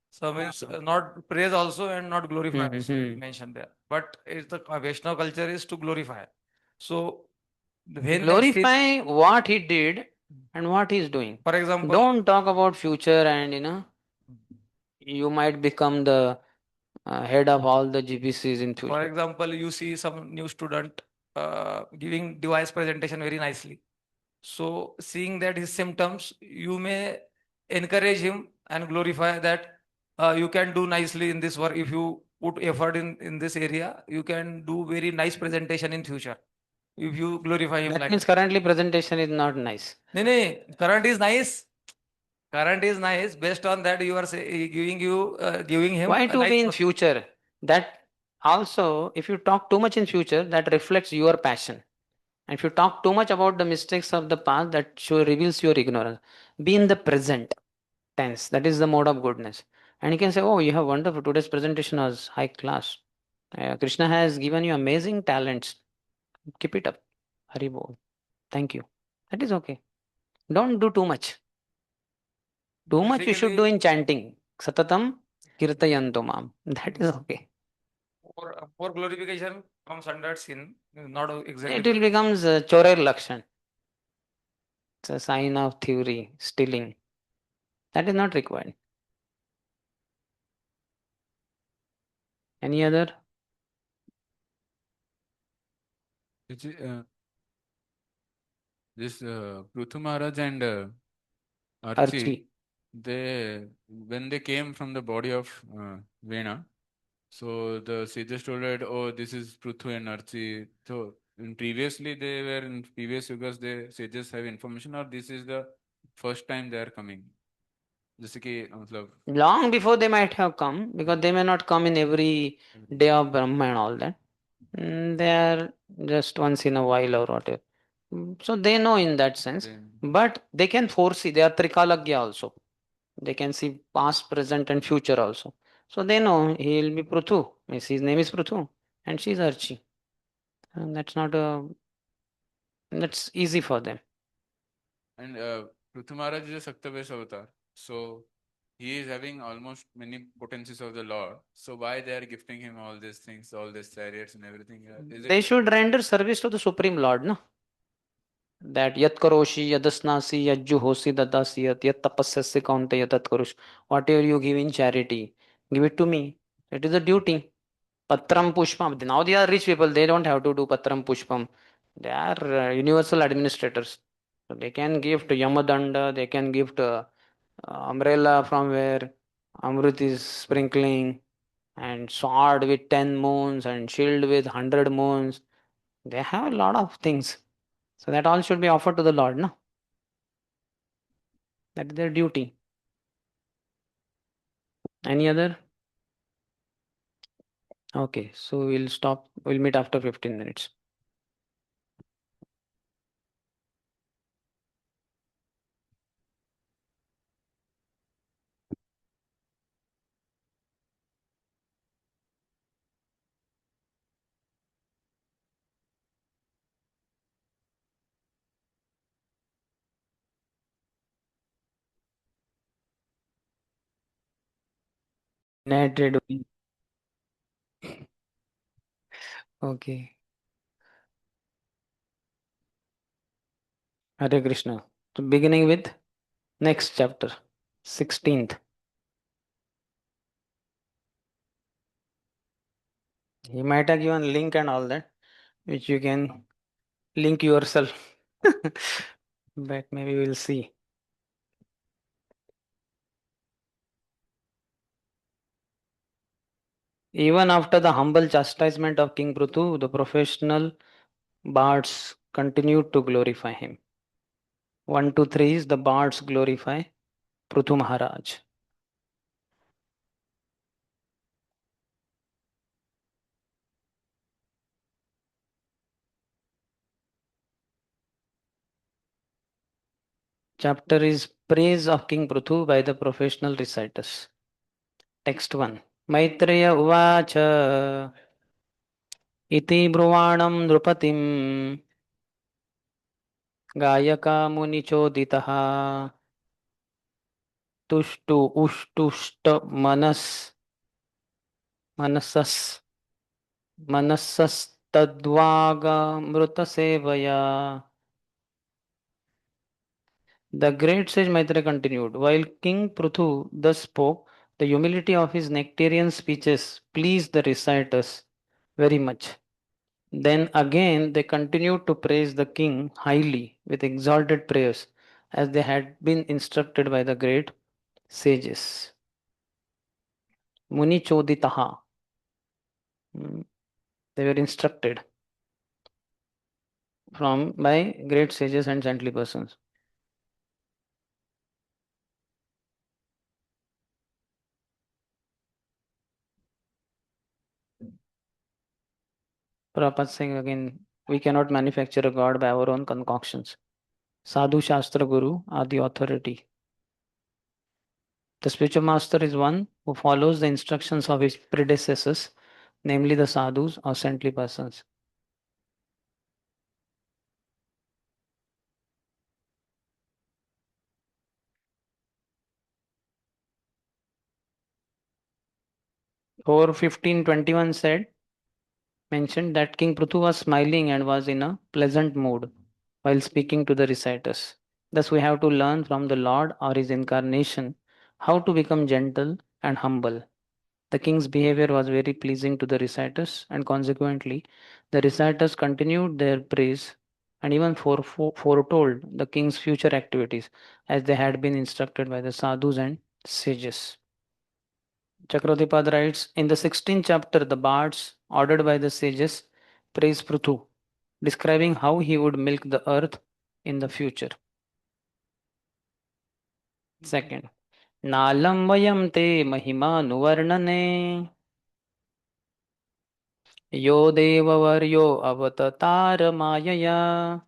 So means not praise also and not glorify also mentioned there. But it's the Vaishnava culture is to glorify. So when glorify what he did and what he is doing. For example, don't talk about future and you might become the head of all the GPCs in future. For example, you see some new student giving device presentation very nicely. So seeing that his symptoms, you may encourage him and glorify that you can do nicely in this work. If you put effort in this area, you can do very nice presentation in future. If you glorify him, that means currently presentation is not nice. No, current is nice. Current is nice. Based on that, you are giving him. Why to be in future? That also, if you talk too much in future, that reflects your passion. And if you talk too much about the mistakes of the past, that reveals your ignorance. Be in the present tense. That is the mode of goodness. And you can say, oh, you have wonderful. Today's presentation was high class. Krishna has given you amazing talents. Keep it up. Hari Bol. Thank you. That is okay. Don't do too much. Too much you should do in chanting. Satatam kirtayanto mam. That is okay. For glorification comes under sin. Not exactly. It will becomes chorer lakshan. It's a sign of theory, stealing. That is not required. Any other? This Prithu Maharaj and Archie. They when they came from the body of Vena, so the sages told that, oh, this is Prithu and Archie. So previously they were in previous yugas, the sages have information, or this is the first time they are coming. Long before they might have come, because they may not come in every day of Brahma and all that. They are just once in a while or whatever. So they know in that sense. But they can foresee. They are Trikalagya also. They can see past, present and future also. So they know he will be Prithu. His name is Prithu. And she is Archie. And that's easy for them. And Prithu Maharaj is a Saktavesh avatar. So he is having almost many potencies of the Lord. So why they are gifting him all these things, all these chariots and everything? They should render service to the Supreme Lord, no? That yat karoshi yadasnasi yajjuhosi dadasi yat tapasyasya kaunteya tat karosh. Whatever you give in charity, give it to me. It is a duty. Patram Pushpam. Now they are rich people. They don't have to do Patram Pushpam. They are universal administrators. So they can give to Yamadanda. They can give to umbrella from where Amrit is sprinkling, and sword with 10 moons and shield with 100 moons. They have a lot of things. So that all should be offered to the Lord, no? That is their duty. Any other? Okay, so we'll stop. We'll meet after 15 minutes. United. Okay. Hare Krishna. So beginning with next chapter, 16th. He might have given link and all that, which you can link yourself. But maybe we'll see. Even after the humble chastisement of King Prithu, the professional bards continued to glorify him. 1 to 3 is the bards glorify Prithu Maharaj. Chapter is Praise of King Prithu by the professional reciters. Text 1. Maitreya Uvacha Iti Bruvanam Nrupatim गायका मुनिचोदितः तुष्टु उष्टुष्ट मनसस् मनसस्तद्वागमृतसेवया. The great sage Maitreya continued, while King Prithu thus spoke, the humility of his nectarian speeches pleased the reciters very much. Then again they continued to praise the king highly with exalted prayers, as they had been instructed by the great sages. Muni Choditaha. They were instructed by great sages and saintly persons. Prabhupada saying again, we cannot manufacture a god by our own concoctions. Sadhu Shastra Guru are the authority. The spiritual master is one who follows the instructions of his predecessors, namely the sadhus or saintly persons. Over 1521 mentioned that King Prithu was smiling and was in a pleasant mood while speaking to the reciters. Thus, we have to learn from the Lord or his incarnation how to become gentle and humble. The king's behavior was very pleasing to the reciters, and consequently, the reciters continued their praise and even foretold the king's future activities as they had been instructed by the sadhus and sages. Chakravartipad writes, in the 16th chapter, the bards, ordered by the sages, praise Prithu, describing how he would milk the earth in the future. Second, Nalam vayam te mahimanuvarnane yo devavaryo avatatara mayaya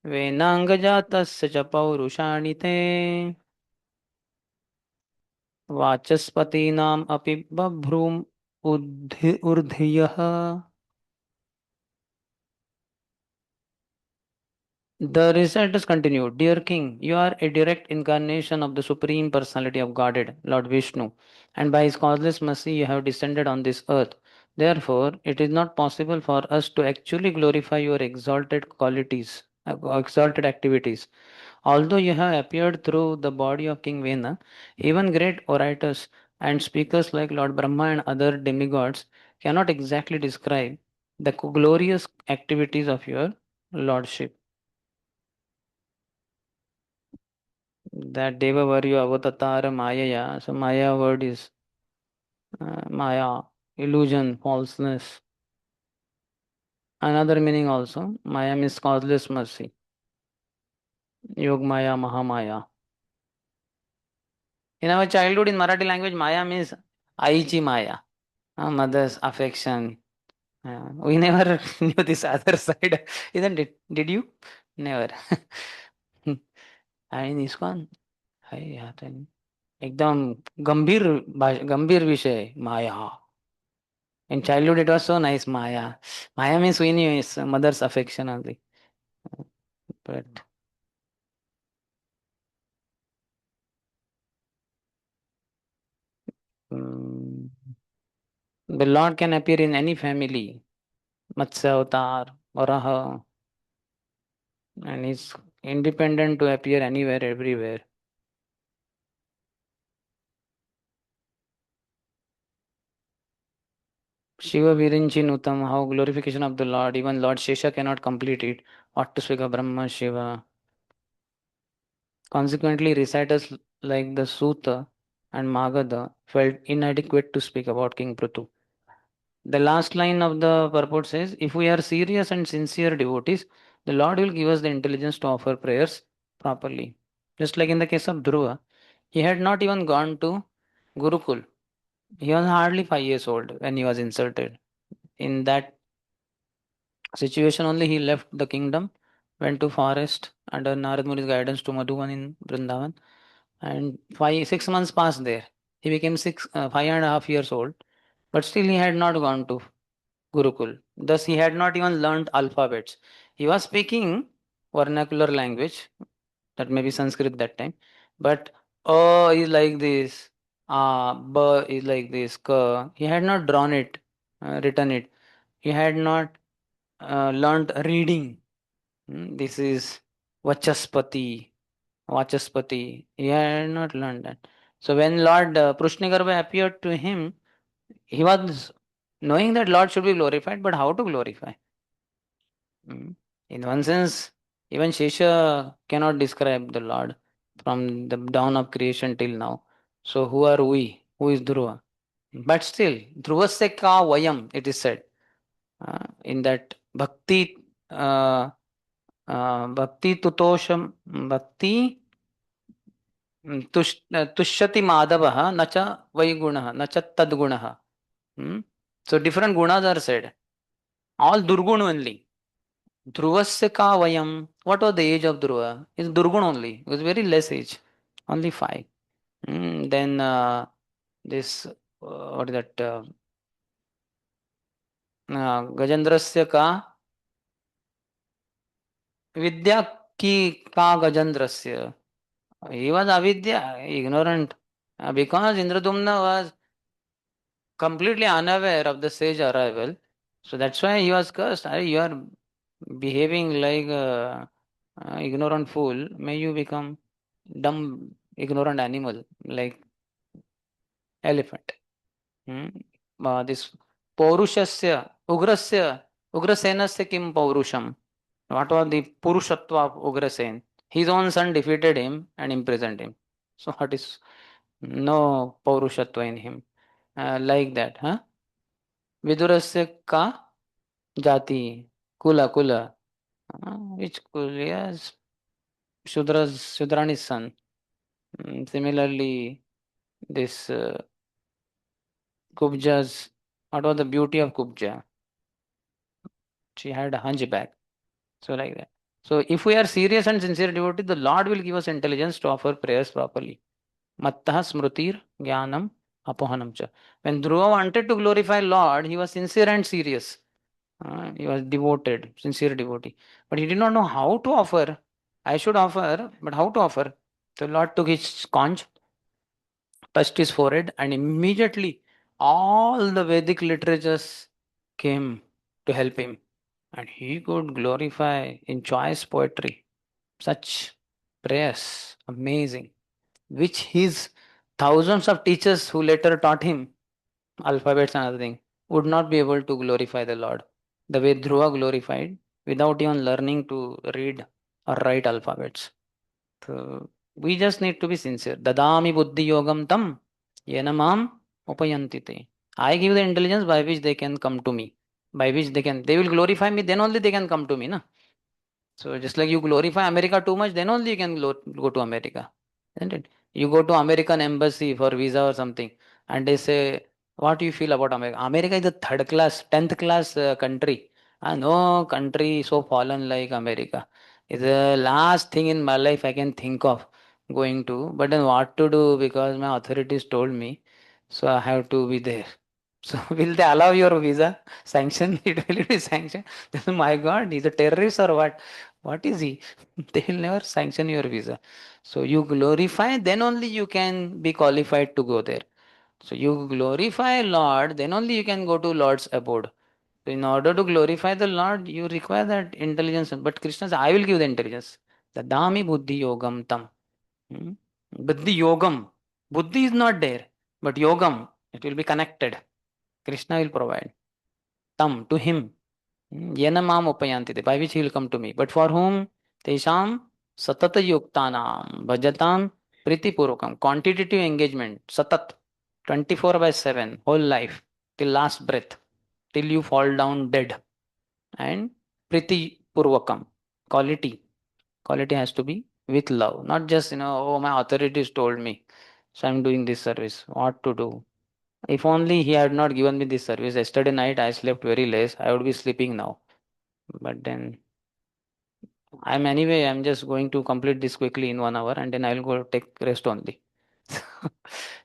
venangajatasya cha paurushani te वाचस्पतीनाम अपि बभ्रूम ऊर्ध्यः. The reciters continued, Dear King, you are a direct incarnation of the Supreme Personality of Godhead, Lord Vishnu, and by His causeless mercy you have descended on this earth. Therefore, it is not possible for us to actually glorify your exalted qualities, exalted activities. Although you have appeared through the body of King Vena, even great orators and speakers like Lord Brahma and other demigods cannot exactly describe the glorious activities of your lordship. That Deva Varyu Avatatara Mayaya. So Maya word is Maya, illusion, falseness. Another meaning also, Maya means causeless mercy. Yog Maya, Mahamaya. In our childhood in Marathi language, Maya means Aichi Maya, mother's affection. We never knew this other side, isn't it? Did you? Never. आणि ISKCON है आता एकदम गंभीर विषय माया. In childhood, it was so nice, Maya. Maya means we knew is mother's affection only. But mm, the Lord can appear in any family, Matsya Avatar, Varaha, and is independent to appear anywhere, everywhere. Shiva Virinchi Nutam, how glorification of the Lord, even Lord Shesha cannot complete it. What to speak of Brahma, Shiva. Consequently, reciters like the Sutta and Magadha felt inadequate to speak about King Prithu. The last line of the purport says, If we are serious and sincere devotees, the Lord will give us the intelligence to offer prayers properly. Just like in the case of Dhruva, he had not even gone to Gurukul. He was hardly 5 years old when he was insulted. In that situation only he left the kingdom, went to forest under Narad Muni's guidance to Madhuvan in Vrindavan, and 6 months passed there. He became 5.5 years old, but still he had not gone to Gurukul. Thus, he had not even learnt alphabets. He was speaking vernacular language, that may be Sanskrit that time, but A is like this, B is like this, K. He had not drawn it, written it. He had not learnt reading. This is Vachaspati, Vachaspati. He had not learned that. So when Lord Prushnigarbha appeared to him, he was knowing that Lord should be glorified, but how to glorify? In one sense, even Shesha cannot describe the Lord from the dawn of creation till now. So who are we? Who is Dhruva? But still, Dhruvasya ka vayam, it is said. In that Bhakti, Bhakti tutosham, Bhakti तुष्यति माधवः न च वैगुणः न च तद्गुणः. So different gunas are said. All durgun only. Dhruvasya ka vayam. What was the age of Dhruva? It's durgun only. It was very less age. Only 5. Then this, what is that? Gajendrasya ka vidya ki ka Gajendrasya. He was avidya, ignorant. Because Indradumna was completely unaware of the sage arrival. So that's why he was cursed. You are behaving like a ignorant fool. May you become dumb, ignorant animal like elephant. This Paurushasya, Ugrasenasya kim Paurusham. What was the Purushatva of Ugrasen? His own son defeated him and imprisoned him. So what is no Paurushatva in him? Like that, huh? Vidurasya ka jati, kula. Which kul? Yes, Shudrani's son. Similarly, this Kubja's, what was the beauty of Kubja? She had a hunchback. So like that. So if we are serious and sincere devotees, the Lord will give us intelligence to offer prayers properly. Mattah smrutir jnanam apohanam cha. When Dhruva wanted to glorify Lord, he was sincere and serious. He was devoted, sincere devotee. But he did not know how to offer. I should offer, but how to offer? The Lord took his conch, touched his forehead, and immediately all the Vedic literatures came to help him. And he could glorify in choice poetry such prayers, amazing, which his thousands of teachers who later taught him alphabets and other thing would not be able to glorify the Lord the way Dhruva glorified without even learning to read or write alphabets. So we just need to be sincere. Dadami buddhi yogam tam yenamam upayantite. I give the intelligence by which they can come to me, by which they will glorify me, then only they can come to me. Na? So just like you glorify America too much, then only you can go to America, isn't it? You go to American embassy for visa or something, and they say, "What do you feel about America?" America is a third class, 10th class country. No country so fallen like America. It's the last thing in my life I can think of going to. But then what to do because my authorities told me, so I have to be there. So will they allow your visa? Sanction it? Will it be sanctioned? My God, he's a terrorist or what? What is he? They will never sanction your visa. So you glorify, then only you can be qualified to go there. So you glorify Lord, then only you can go to Lord's abode. So in order to glorify the Lord, you require that intelligence. But Krishna says, I will give the intelligence. The Dami Buddhi Yogam Tam. Hmm? Buddhi Yogam. Buddhi is not there, but Yogam, it will be connected. Krishna will provide. Tam, to him. Yenamam upayantite, by which he will come to me. But for whom? Tesham satata yuktanam bhajatam pritipurukam. Quantitative engagement, satat, 24/7, whole life, till last breath, till you fall down dead. And pritipurvakam, quality. Quality has to be with love, not just, oh, my authorities told me, so I'm doing this service. What to do? If only he had not given me this service. Yesterday night I slept very less. I would be sleeping now. But then I'm just going to complete this quickly in 1 hour and then I will go take rest only.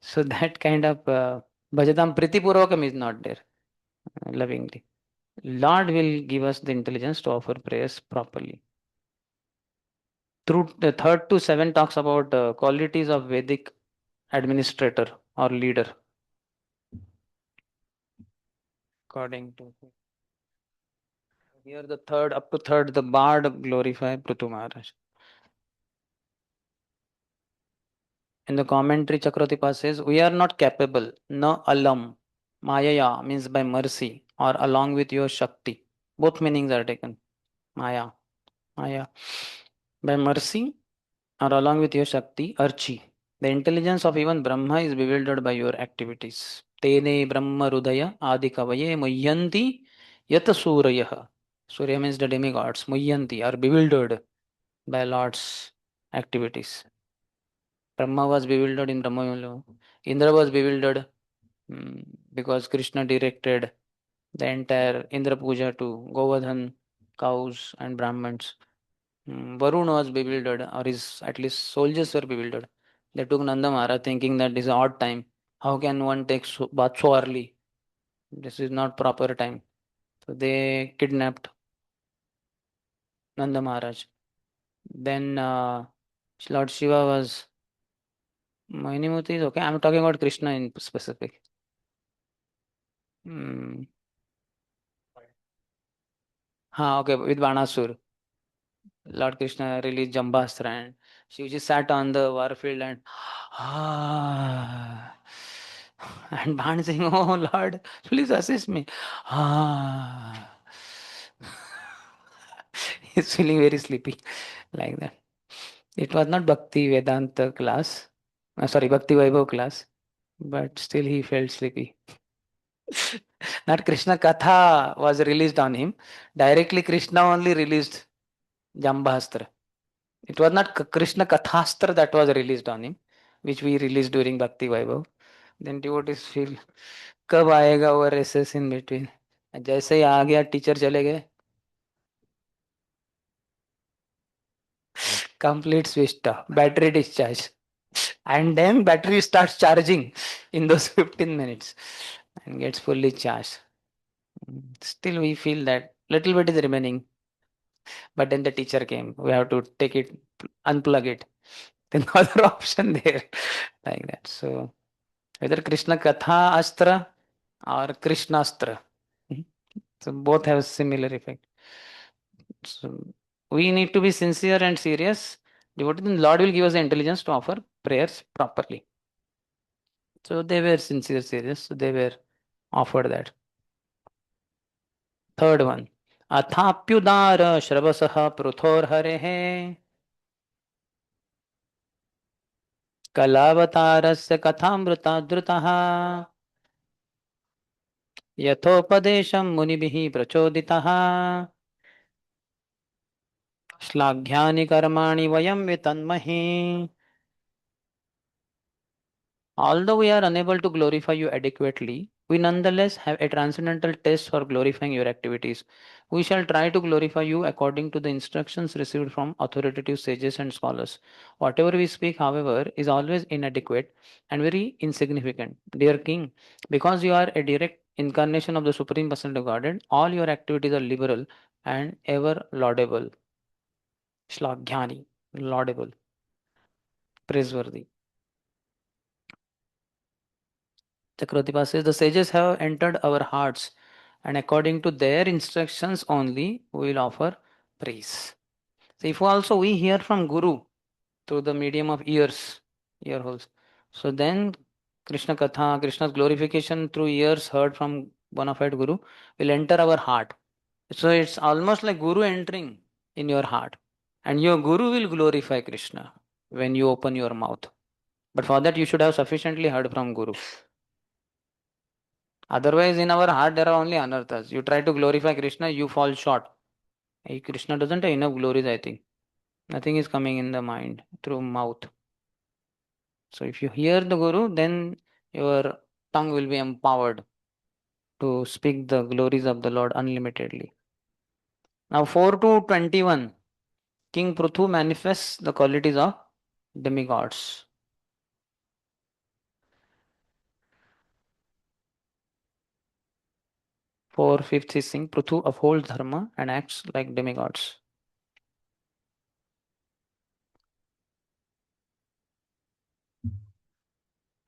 So that kind of bhajatam pritipurvakam is not there lovingly. Lord will give us the intelligence to offer prayers properly. Through the 3rd to 7 talks about qualities of Vedic administrator or leader. According to here, the 3rd up to 3rd, the bard glorify Prithu Maharaj. In the commentary, Chakratipa says, we are not capable, na alam. Mayaya means by mercy or along with your Shakti. Both meanings are taken. Maya. Maya. By mercy or along with your Shakti, Archi. The intelligence of even Brahma is bewildered by your activities. Tene Brahma Rudaya Adikavaye Muyyanti Yata Suryaha. Surya means the demigods. Muyyanti are bewildered by Lord's activities. Brahma was bewildered in Brahma. Indra was bewildered because Krishna directed the entire Indra Puja to Govardhan, cows and Brahmins. Varun was bewildered, or his at least soldiers were bewildered. They took Nanda Maharaj thinking that this is odd time. How can one take bath so early? This is not proper time. So they kidnapped Nanda Maharaj. Then Lord Shiva was Mohini is okay. I'm talking about Krishna in specific. Okay, with Banasur. Lord Krishna released Jambastra and Shivji sat on the warfield and and Bhan saying, oh Lord, please assist me. He's feeling very sleepy like that. It was not Bhakti Vedanta class, Bhakti Vaibhav class, but still he felt sleepy. Not Krishna Katha was released on him. Directly Krishna only released Jambastra. It was not Krishna Kathastra that was released on him, which we released during Bhakti Vaibhav. Then devotees feel, कब आएगा वो recess in between? जैसे ही आ गया teacher चले गए, complete switched off, battery discharge, and then battery starts charging in those 15 minutes and gets fully charged. Still we feel that little bit is remaining. But then the teacher came. We have to take it, unplug it. Then no other option there. Like that. So whether Krishna Katha Astra or Krishna Astra. So both have similar effect. So we need to be sincere and serious. Devotee, then Lord will give us the intelligence to offer prayers properly. So they were sincere, serious. So they were offered that. Third one. Athapyudara Shravasah Pruthor Harehe कलावतारस्य कथामृता द्रुतः यथोपदेशं मुनिभिः प्रचोदितः श्लाघ्यानि कर्माणि वयं वितन्महे. Although we are unable to glorify you adequately, we nonetheless have a transcendental taste for glorifying your activities. We shall try to glorify you according to the instructions received from authoritative sages and scholars. Whatever we speak, however, is always inadequate and very insignificant. Dear King, because you are a direct incarnation of the Supreme Personality of Godhead, all your activities are liberal and ever laudable. Shlaghyani, laudable, praiseworthy. Chakravarti says, the sages have entered our hearts, and according to their instructions only, we will offer praise. So, if also we hear from Guru through the medium of ears, ear holes, so then Krishna Katha, Krishna's glorification through ears heard from bona fide Guru will enter our heart. So, it's almost like Guru entering in your heart, and your Guru will glorify Krishna when you open your mouth. But for that, you should have sufficiently heard from Guru. Otherwise, in our heart, there are only anarthas. You try to glorify Krishna, you fall short. Hey, Krishna doesn't have enough glories, I think. Nothing is coming in the mind through mouth. So, if you hear the Guru, then your tongue will be empowered to speak the glories of the Lord unlimitedly. Now, 4 to 21, King Prithu manifests the qualities of demigods. 4, 5th is Singh, Prithu upholds dharma and acts like demigods.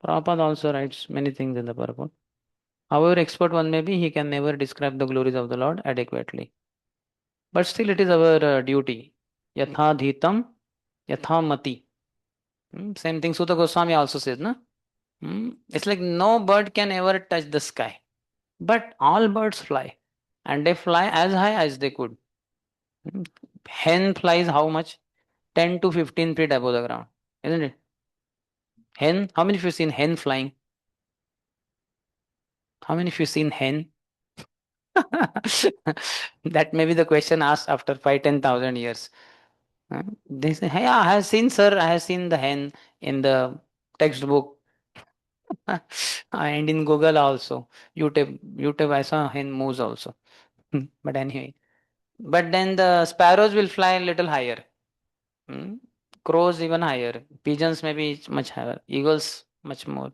Prabhupada also writes many things in the purport. However expert one may be, he can never describe the glories of the Lord adequately. But still, it is our duty. Yatha dhitam, yatha mati. Same thing Sutta Goswami also says, no? It's like no bird can ever touch the sky. But all birds fly. And they fly as high as they could. Hen flies how much? 10 to 15 feet above the ground. Isn't it? Hen, how many of you seen hen flying? How many of you seen hen? That may be the question asked after 5,000-10,000 years. They say, hey, I have seen, sir, I have seen the hen in the textbook and in Google also. YouTube, I saw hen moves also. But anyway, but then the sparrows will fly a little higher. Crows even higher. Pigeons maybe much higher. Eagles much more.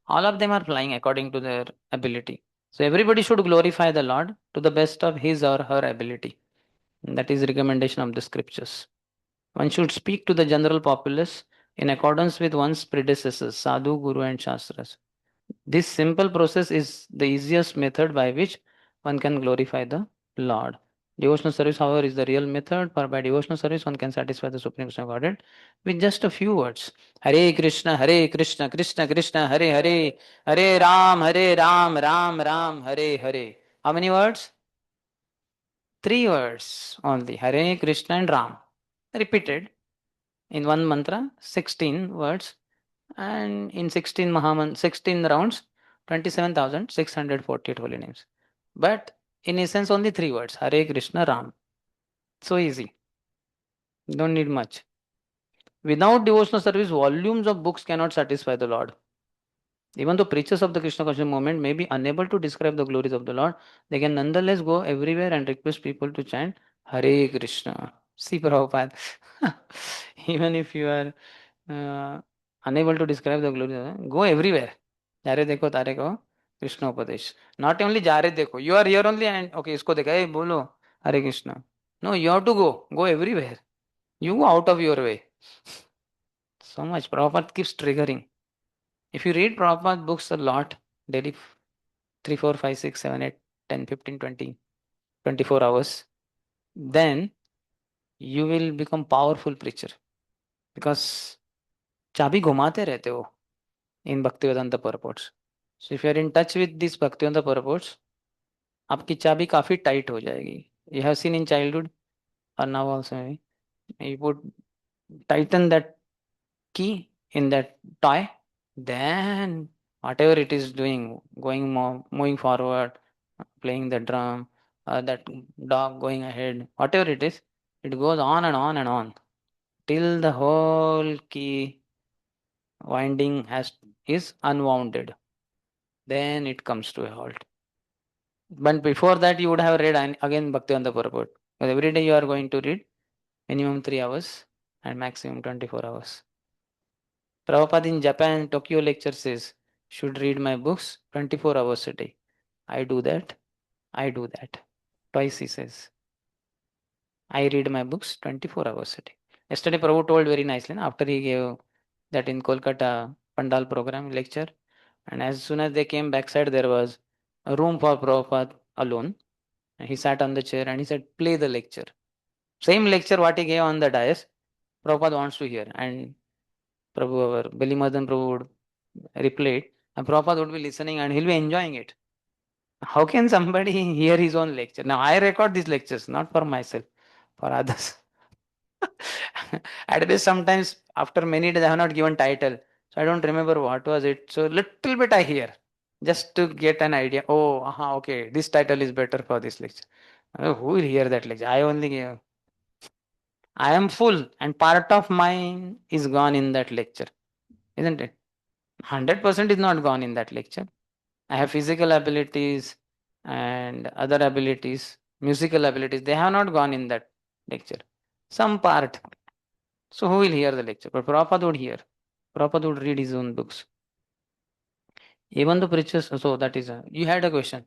All of them are flying according to their ability. So everybody should glorify the Lord to the best of his or her ability. And that is recommendation of the scriptures. One should speak to the general populace in accordance with one's predecessors, sadhu, guru, and shastras. This simple process is the easiest method by which one can glorify the Lord. Devotional service, however, is the real method, for by devotional service one can satisfy the Supreme Personality of Godhead with just a few words. Hare Krishna, Krishna Krishna, Hare Hare, Hare Ram, Ram Ram, Hare Hare. How many words? 3 words only. Hare Krishna and Ram. Repeated in one mantra, 16 words, and in 16 rounds, 27,648 holy names. But in essence, only 3 words. Hare Krishna Ram. So easy. Don't need much. Without devotional service, volumes of books cannot satisfy the Lord. Even though preachers of the Krishna consciousness movement may be unable to describe the glories of the Lord, they can nonetheless go everywhere and request people to chant Hare Krishna. See Prabhupada. Even if you are unable to describe the glory, go everywhere. Jare dekho tare ko Krishna उपदेश. Not only जा रहे देखो, you are here only and okay इसको देखा है बोलो हरे Krishna. No, you have to go everywhere. You go out of your way. So much Prabhupada keeps triggering. If you read Prabhupada books a lot, daily 3, 4, 5, 6, 7, 8, 10, 15, 20, 24 hours, then you will become powerful preacher. Because चाबी घुमाते रहते हो in Bhaktivedanta purports. So if you are in touch with this Bhaktivedanta purports, आपकी चाबी काफी tight हो जाएगी. You have seen in childhood or now also maybe, you put tighten that key in that toy, then whatever it is doing, going more, moving forward, playing the drum, that dog going ahead, whatever it goes on and on and on till the whole key winding is unwounded. Then it comes to a halt. But before that, you would have read again Bhaktivedanta Purport. Because every day you are going to read minimum 3 hours and maximum 24 hours. Prabhupada in Japan, Tokyo lecture says, should read my books 24 hours a day. I do that. Twice he says. I read my books 24 hours a day. Yesterday Prabhu told very nicely, after he gave that in Kolkata Pandal program lecture, and as soon as they came backside, there was a room for Prabhupada alone. And he sat on the chair and he said, play the lecture. Same lecture what he gave on the dais, Prabhupada wants to hear. And Prabhu, our Belimadan Prabhu would replay it, and Prabhupada would be listening and he'll be enjoying it. How can somebody hear his own lecture? Now I record these lectures, not for myself, for others. At least sometimes after many days I have not given title. So I don't remember what was it. So little bit I hear. Just to get an idea. Oh, okay, this title is better for this lecture. Who will hear that lecture? I only give. I am full and part of mine is gone in that lecture. Isn't it? 100% is not gone in that lecture. I have physical abilities and other abilities, musical abilities. They have not gone in that lecture. Some part. So who will hear the lecture? But Prabhupada would hear. Prabhupada would read his own books. Even the preachers, so that is, you had a question.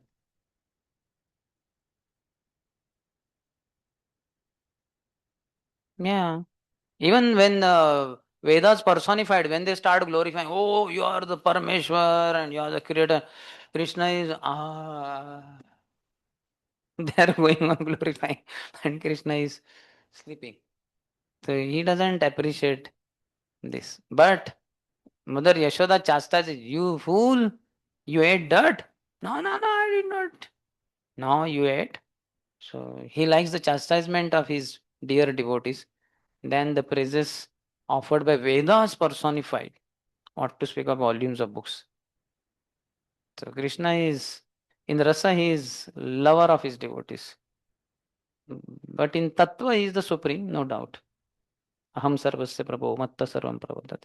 Yeah. Even when Vedas personified, when they start glorifying, oh, you are the Parameshwar and you are the creator, Krishna is, they are going on glorifying, and Krishna is sleeping. So he doesn't appreciate this. But Mother Yashoda chastises, you fool, you ate dirt. No, I did not. No, you ate. So he likes the chastisement of his dear devotees. Then the praises offered by Vedas personified. What to speak of volumes of books. So Krishna is, in Rasa, he is lover of his devotees. But in Tattva, he is the supreme, no doubt. Aham sarvasya prabho matta sarvam pravadate.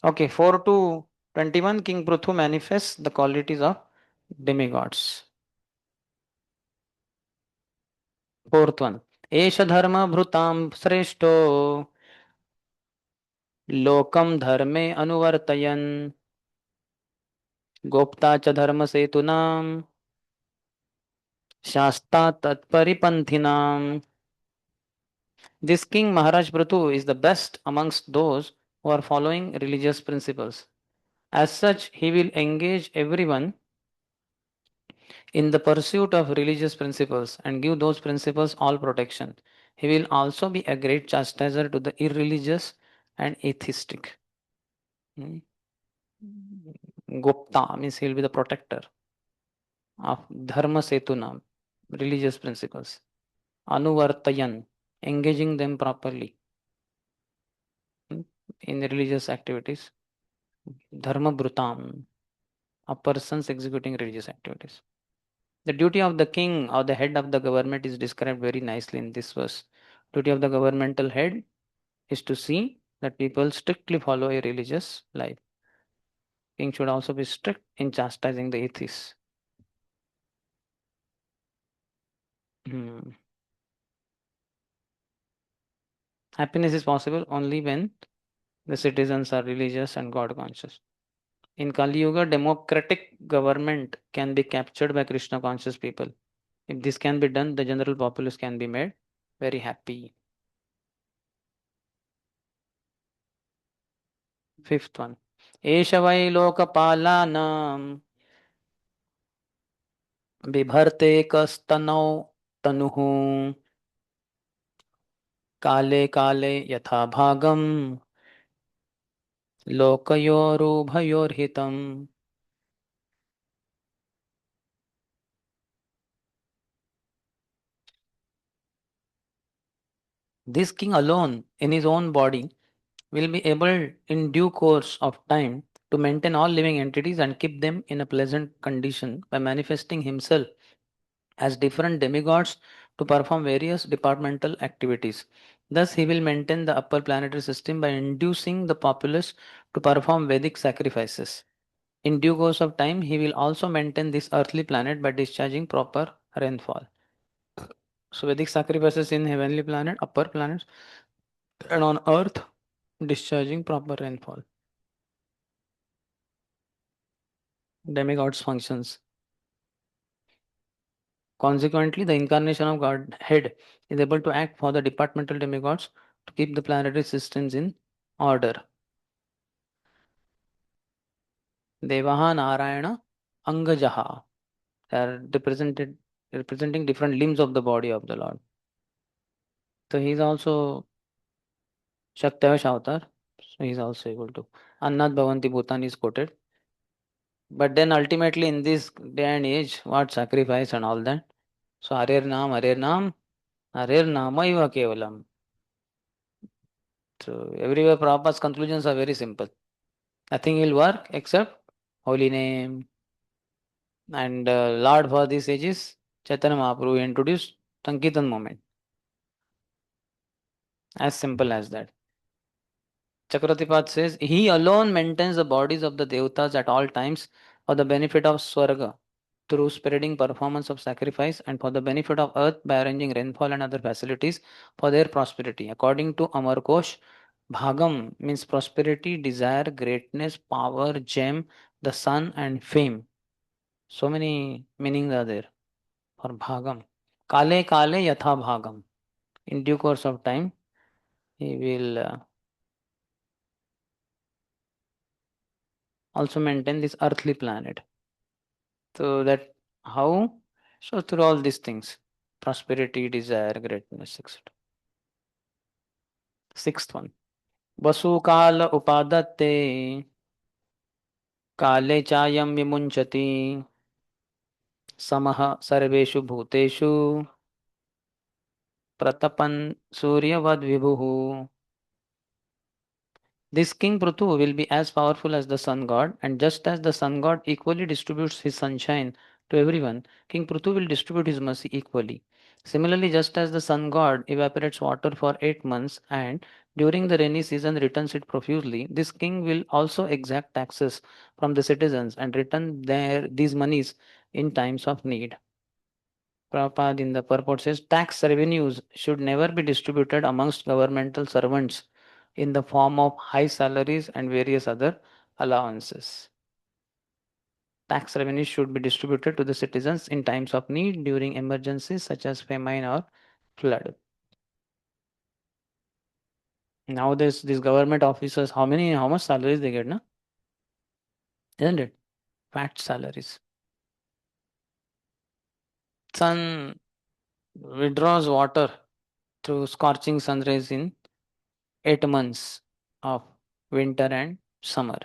Okay, 4 to 21, King Pruthu manifests the qualities of demigods. Fourth one. Esha dharma bhrutam sreshto lokam dharme anuvartayan गोप्ता च धर्म सेतुनाम शास्ता तत्परिपंथिनाम. This king Maharaj Prathu is the best amongst those who are following religious principles. As such, he will engage everyone in the pursuit of religious principles and give those principles all protection. He will also be a great chastiser to the irreligious and atheistic. Gupta means he will be the protector of Dharma Setunam, religious principles. Anuvartayan, engaging them properly in religious activities. Dharma Brutam, a person's executing religious activities. The duty of the king or the head of the government is described very nicely in this verse. Duty of the governmental head is to see that people strictly follow a religious life. King should also be strict in chastising the atheists. Happiness is possible only when the citizens are religious and God conscious. In Kali Yuga, democratic government can be captured by Krishna conscious people. If this can be done, the general populace can be made very happy. Fifth one. Esha vai lokapalanam बिभर्ते कस्तनौ तनुः काले काले यथा भागम लोकयोरुभयोर्हितम्. This king alone in his own body will be able in due course of time to maintain all living entities and keep them in a pleasant condition by manifesting himself as different demigods to perform various departmental activities. Thus, he will maintain the upper planetary system by inducing the populace to perform Vedic sacrifices. In due course of time, he will also maintain this earthly planet by discharging proper rainfall. So, Vedic sacrifices in heavenly planet, upper planets, and on earth, discharging proper rainfall. Demigods functions. Consequently, the incarnation of Godhead is able to act for the departmental demigods to keep the planetary systems in order. Devaha Narayana Angajaha are representing different limbs of the body of the Lord. So he is also Shaktavash avatar. So he is also able to. Annat Bhavanti Bhutan is quoted. But then ultimately in this day and age, what sacrifice and all that? So Harer Nam, Harer Namaiva Kevalam. So everywhere Prabhupada's conclusions are very simple. Nothing will work except holy name. And Lord for this age is Chaitanya Mahaprabhu introduced Sankirtan movement. As simple as that. Chakratipat says, he alone maintains the bodies of the devatas at all times for the benefit of Swarga through spreading performance of sacrifice and for the benefit of earth by arranging rainfall and other facilities for their prosperity. According to Amar Kosh, Bhagam means prosperity, desire, greatness, power, gem, the sun and fame. So many meanings are there for Bhagam. Kale Kale Yatha Bhagam. In due course of time, he will also maintain this earthly planet. So that how? So through all these things, prosperity, desire, greatness, etc. Sixth one. Vasukala upadatte kale chayam vimunchati samaha sarveshu bhuteshu pratapan suryavad vibhuhu. This king Prithu will be as powerful as the sun god, and just as the sun god equally distributes his sunshine to everyone, King Prithu will distribute his mercy equally. Similarly, just as the sun god evaporates water for 8 months and during the rainy season returns it profusely, this king will also exact taxes from the citizens and return these monies in times of need. Prabhupada in the purport says tax revenues should never be distributed amongst governmental servants in the form of high salaries and various other allowances. Tax revenues should be distributed to the citizens in times of need during emergencies such as famine or flood. Now these government officers, how much salaries they get, na? Isn't it? Fat salaries. Sun withdraws water through scorching sun rays in 8 months of winter and summer.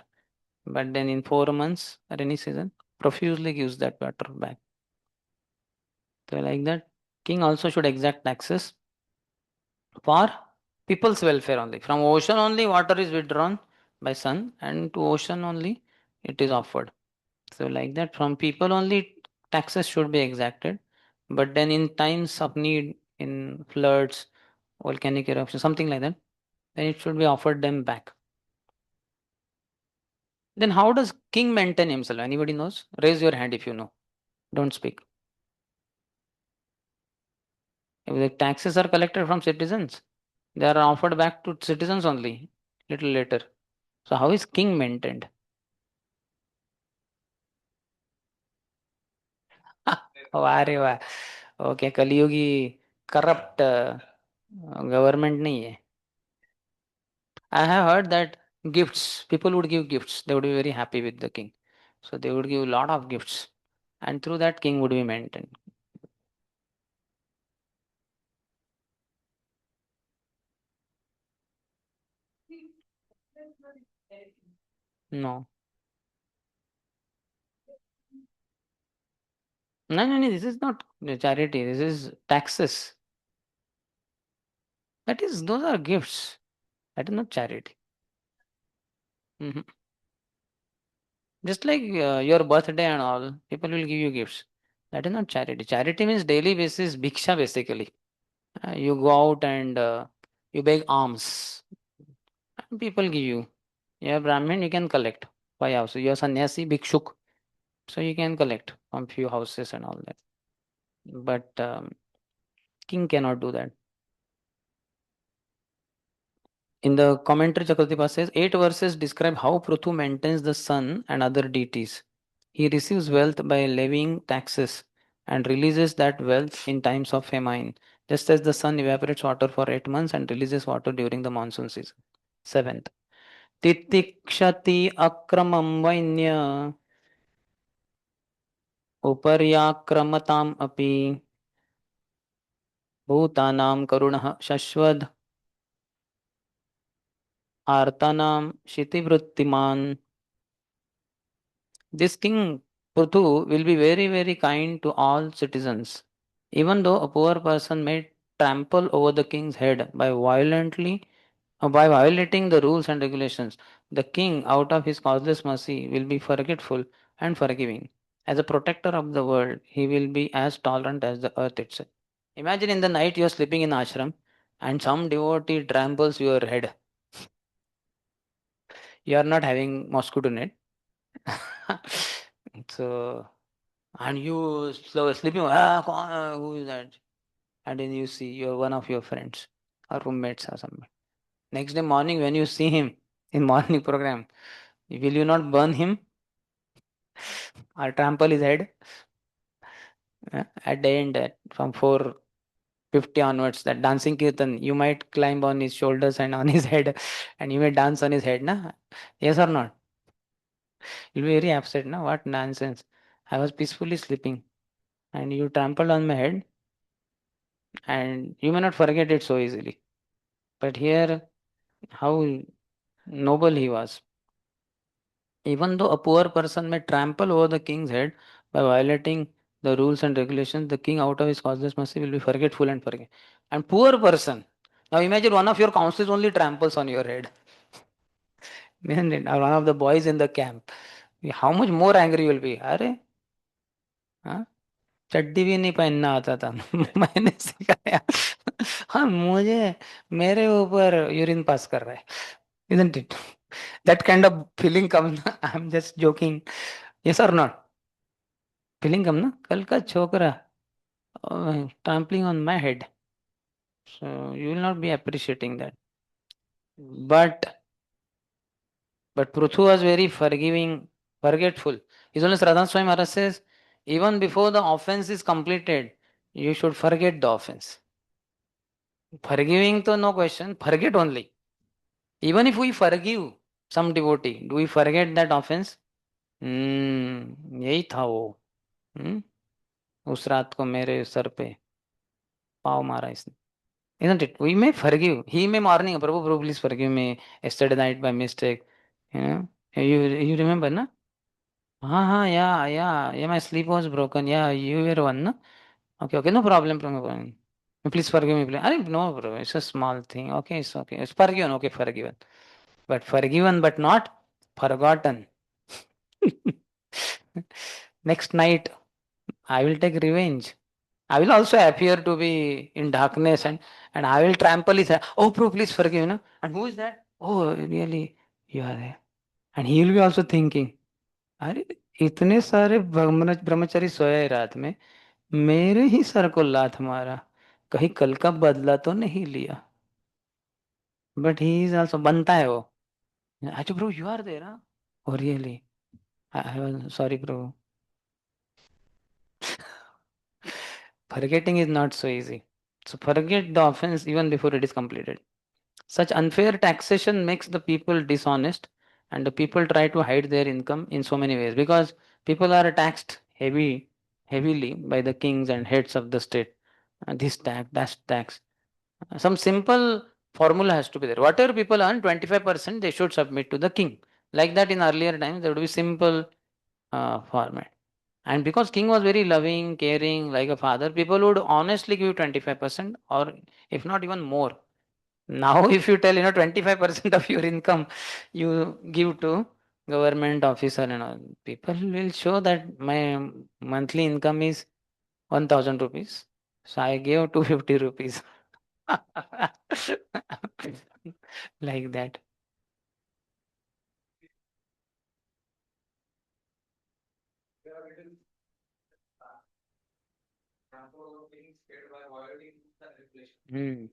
But then in 4 months, rainy season, profusely gives that water back. So like that, king also should exact taxes for people's welfare only. From ocean only water is withdrawn by sun and to ocean only it is offered. So like that, from people only taxes should be exacted. But then in times of need, in floods, volcanic eruption, something like that, then it should be offered them back. Then how does king maintain himself? Anybody knows? Raise your hand if you know. Don't speak. If the taxes are collected from citizens, they are offered back to citizens only little later. So how is king maintained? वाह रे वाह. Okay, कलियुगी corrupt government नहीं है. I have heard that gifts, people would give gifts. They would be very happy with the king. So they would give a lot of gifts. And through that, king would be maintained. No. No, no, no, this is not charity. This is taxes. That is, those are gifts. That is not charity. Mhm. Just like your birthday and all, people will give you gifts. That is not charity. Charity means daily basis, bhiksha basically. You go out and you beg alms. And people give you. You are Brahmin, you can collect. By house. You are sannyasi, bhikshuk. So you can collect from few houses and all that. But king cannot do that. In the commentary, Chakravarti says, 8 verses describe how Prithu maintains the sun and other deities. He receives wealth by levying taxes and releases that wealth in times of famine, just as the sun evaporates water for 8 months and releases water during the monsoon season. 7th. Titikshati akramam vainya uparyakramatam api भूतानां करुणः शश्वद् आर्तानां क्षितिवृत्तिमान्. This king Prithu will be very, very kind to all citizens. Even though a poor person may trample over the king's head by violating the rules and regulations, the king, out of his causeless mercy, will be forgetful and forgiving. As a protector of the world, he will be as tolerant as the earth itself. Imagine in the night you are sleeping in ashram and some devotee tramples your head. You are not having mosquito net. So, and you sleeping, who is that? And then you see you're one of your friends or roommates or something. Next day morning when you see him in morning program, will you not burn him or trample his head? At the end, from 4:50 onwards, that dancing kirtan, you might climb on his shoulders and on his head, and you may dance on his head, na? Yes or not? You'll be very upset, na? What nonsense! I was peacefully sleeping, and you trampled on my head, and you may not forget it so easily. But here, how noble he was. Even though a poor person may trample over the king's head by violating the rules and regulations, the king, out of his causeless mercy, will be forgetful and forget. And poor person. Now imagine one of your councillors only tramples on your head. Or one of the boys in the camp. How much more angry you will be? अरे हाँ, चड्डी भी नहीं पहनना आता था. मैंने सिखाया. हाँ, मुझे मेरे ऊपर यूरिन पास कर रहा है. Isn't it? That kind of feeling comes. I'm just joking. Yes or not? Feeling come na? कल का छोकरा trampling on my head. So you will not be appreciating that. But Pruthu was very forgiving, forgetful. His Holiness Radha Swami Maharaj says, even before the offense is completed, you should forget the offense. Forgiving to no question, forget only. Even if we forgive some devotee, do we forget that offense? यही था वो. उस रात को मेरे sir पे पाव मारा इसने. Isn't it? We may forgive. He may morning, Prabhu, please forgive me. Yesterday night by mistake. You know, you remember, na? Yeah. My sleep was broken. Yeah, you were one, na? Okay, no problem, Prabhu. Please forgive me, please. No, bro, it's a small thing. Okay, it's okay. It's forgiven. Okay, forgiven. But forgiven, but not forgotten. Next night, I will take revenge. I will also appear to be in darkness and I will trample his head. Oh, bro, please forgive me. And who is that? Oh, really? You are there. And he will be also thinking, अरे इतने सारे ब्रह्मचारी सोए रात में, मेरे ही sir को लात मारा, कहीं कल का बदला तो नहीं लिया. बट ही इज आल्सो बनता है वो. अच्छा bro, you are there. Oh really? I was sorry bro. Forgetting is not so easy. So forget the offense even before it is completed. Such unfair taxation makes the people dishonest, and the people try to hide their income in so many ways, because people are taxed heavily by the kings and heads of the state. This tax, that tax. Some simple formula has to be there. Whatever people earn, 25% they should submit to the king. Like that in earlier times, there would be simple format. And because king was very loving, caring, like a father, people would honestly give 25%, or if not even more. Now, if you tell 25% of your income you give to government officer and all, people will show that my monthly income is 1,000 rupees. So I gave 250 rupees. Like that. Hmm.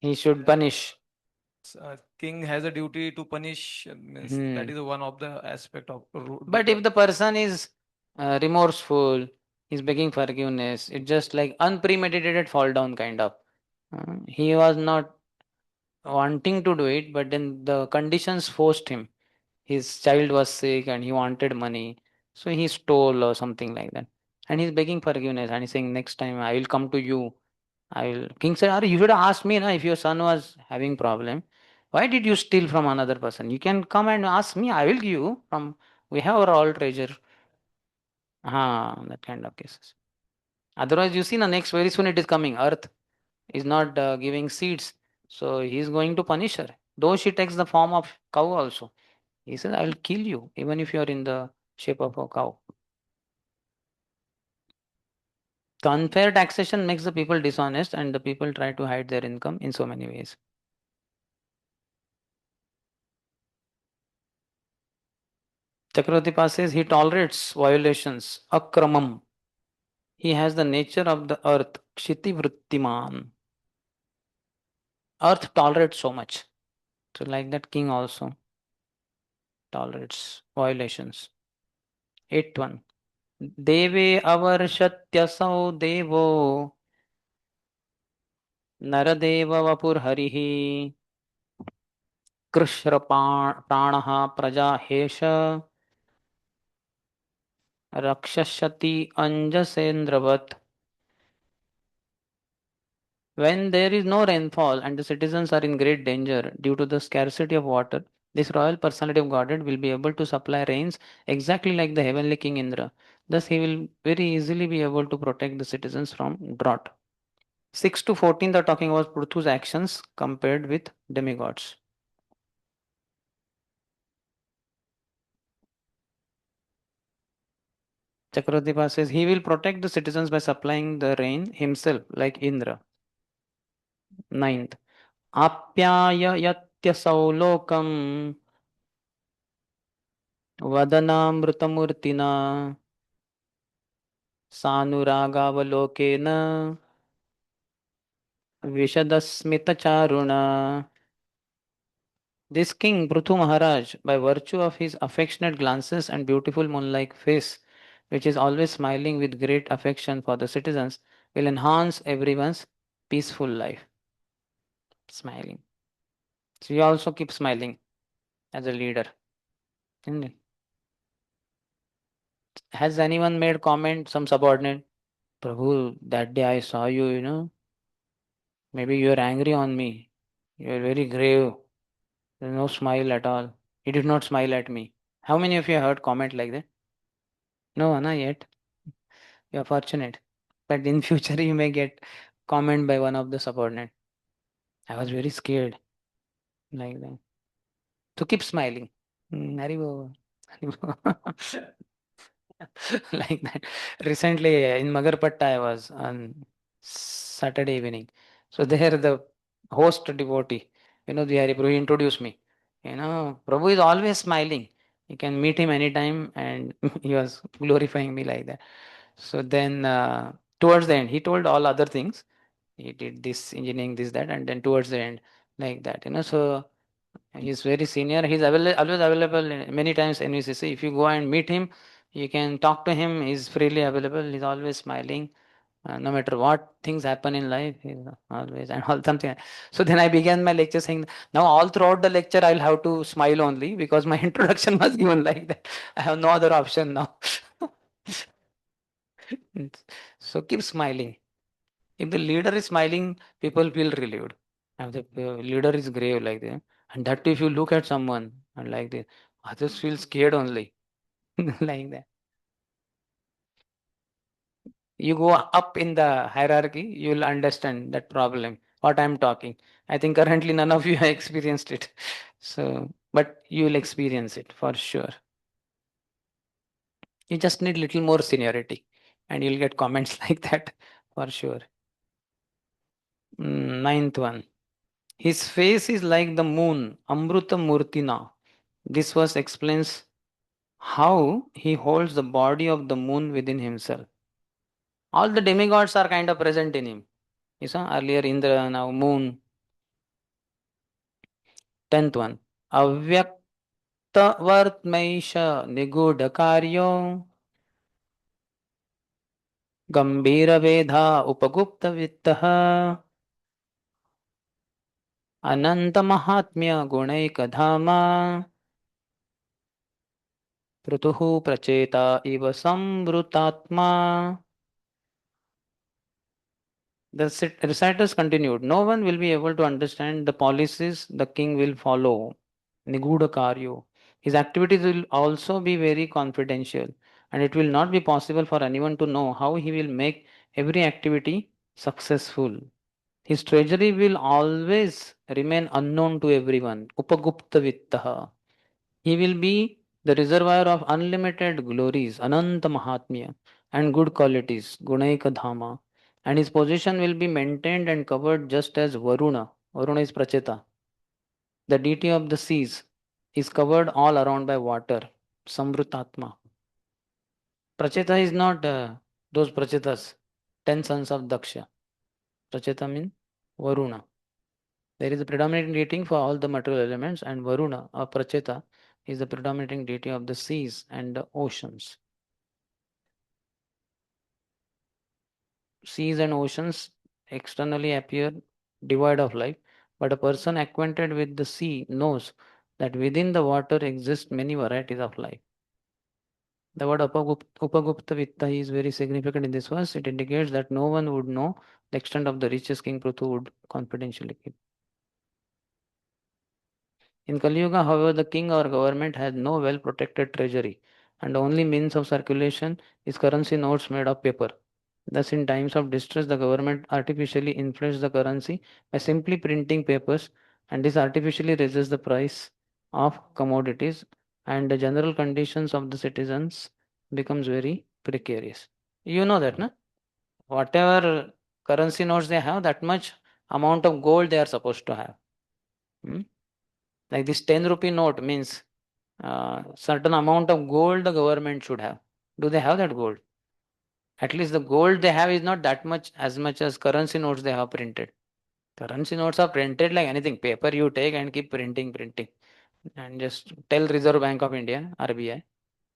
He should punish. King has a duty to punish. Means that is one of the aspect of But if the person is remorseful, is begging forgiveness, it's just like unpremeditated fall down kind of. He was not wanting to do it, but then the conditions forced him. His child was sick and he wanted money, so he stole or something like that. And he's begging forgiveness and he's saying, next time I will come to you. I will. King said, "Are you should have asked me, na, if your son was having problem. Why did you steal from another person? You can come and ask me. I will give you from. We have our all treasure." That kind of cases. Otherwise, you see, the next very soon it is coming. Earth is not giving seeds, so he is going to punish her. Though she takes the form of cow also. He says, I will kill you, even if you are in the shape of a cow. The unfair taxation makes the people dishonest, and the people try to hide their income in so many ways. Chakravarti says he tolerates violations, akramam. He has the nature of the earth, kshiti vrittiman. Earth tolerates so much. So, like that, king also tolerates violations. 8-1. Deve avarshatyasau devo naradeva vapurharihi Krishna प्राणः प्रजाहेश रक्षति अंजसेन्द्रवत्. When there is no rainfall and the citizens are in great danger due to the scarcity of water, this royal personality of Godhead will be able to supply rains exactly like the heavenly King Indra. Thus, he will very easily be able to protect the citizens from drought. 6 to 14, they're talking about Pruthu's actions compared with demigods. Chakravarti says he will protect the citizens by supplying the rain himself, like Indra. 9th. आप्याययत्यसौ लोकम् वदनामृतमूर्तिना सानुरागावलोकेन विशदस्मितचारुणा. This king, Prithu Maharaj, by virtue of his affectionate glances and beautiful moon-like face, which is always smiling with great affection for the citizens, will enhance everyone's peaceful life. Smiling. So you also keep smiling as a leader. Isn't it? Has anyone made comment, some subordinate? Prabhu, that day I saw you, maybe you are angry on me. You are very grave. There's no smile at all. He did not smile at me. How many of you have heard comment like that? No, not yet. You are fortunate. But in future you may get comment by one of the subordinate. I was very scared. Like that. So keep smiling. Haribo. Haribo. Like that. Recently in Magarpatta I was on Saturday evening. So there the host devotee, the Hariprabhu, he introduced me. Prabhu is always smiling. You can meet him anytime, and he was glorifying me like that. So then towards the end, he told all other things. He did this engineering, this, that, and then towards the end, like that. So he's very senior. He's always available many times NVCC. If you go and meet him, You can talk to him, he's freely available, he's always smiling. No matter what things happen in life, he's always and all something. So then I began my lecture saying, now all throughout the lecture I'll have to smile only because my introduction was given like that. I have no other option now. So keep smiling. If the leader is smiling, people feel relieved. If the leader is grave like that, and that if you look at someone and like this, others feel scared only like that. You go up in the hierarchy, you will understand that problem. What I'm talking. I think currently none of you have experienced it. So, but you will experience it for sure. You just need little more seniority, and you'll get comments like that for sure. Ninth one. His face is like the moon, Amruta Murtina. This verse explains how he holds the body of the moon within himself. All the demigods are kind of present in him. You saw earlier Indra, now moon. 10th one. Avyaktavartmaisha nigudhakaryo gambhira upagupta vittaha ananta mahatmya gunaikadhama prutuhu pracheta iva samvrutatma. The reciters continued, no one will be able to understand the policies the king will follow. Niguda Karyo. His activities will also be very confidential, and it will not be possible for anyone to know how he will make every activity successful. His treasury will always remain unknown to everyone. Upagupta Vittaha. He will be the reservoir of unlimited glories, Ananta Mahatmya, and good qualities, Gunaika Dhama. And his position will be maintained and covered just as Varuna. Varuna is Pracheta. The deity of the seas is covered all around by water, Samrutatma. Pracheta is not those Prachetas, 10 sons of Daksha. Pracheta means Varuna. There is a predominating deity for all the material elements, and Varuna or Pracheta is the predominating deity of the seas and the oceans. Seas and oceans externally appear devoid of life, but a person acquainted with the sea knows that within the water exist many varieties of life. The word Upagupta Vitta is very significant in this verse. It indicates that no one would know the extent of the riches King Prithu would confidentially keep. In Kali Yuga, however, the king or government has no well protected treasury, and the only means of circulation is currency notes made of paper. Thus, in times of distress, the government artificially inflates the currency by simply printing papers, and this artificially raises the price of commodities, and the general conditions of the citizens becomes very precarious. You know that, no? Whatever currency notes they have, that much amount of gold they are supposed to have. Like this 10 rupee note means certain amount of gold the government should have. Do they have that gold? At least the gold they have is not that much as much as currency notes they have printed. Currency notes are printed like anything. Paper you take and keep printing. And just tell Reserve Bank of India, RBI,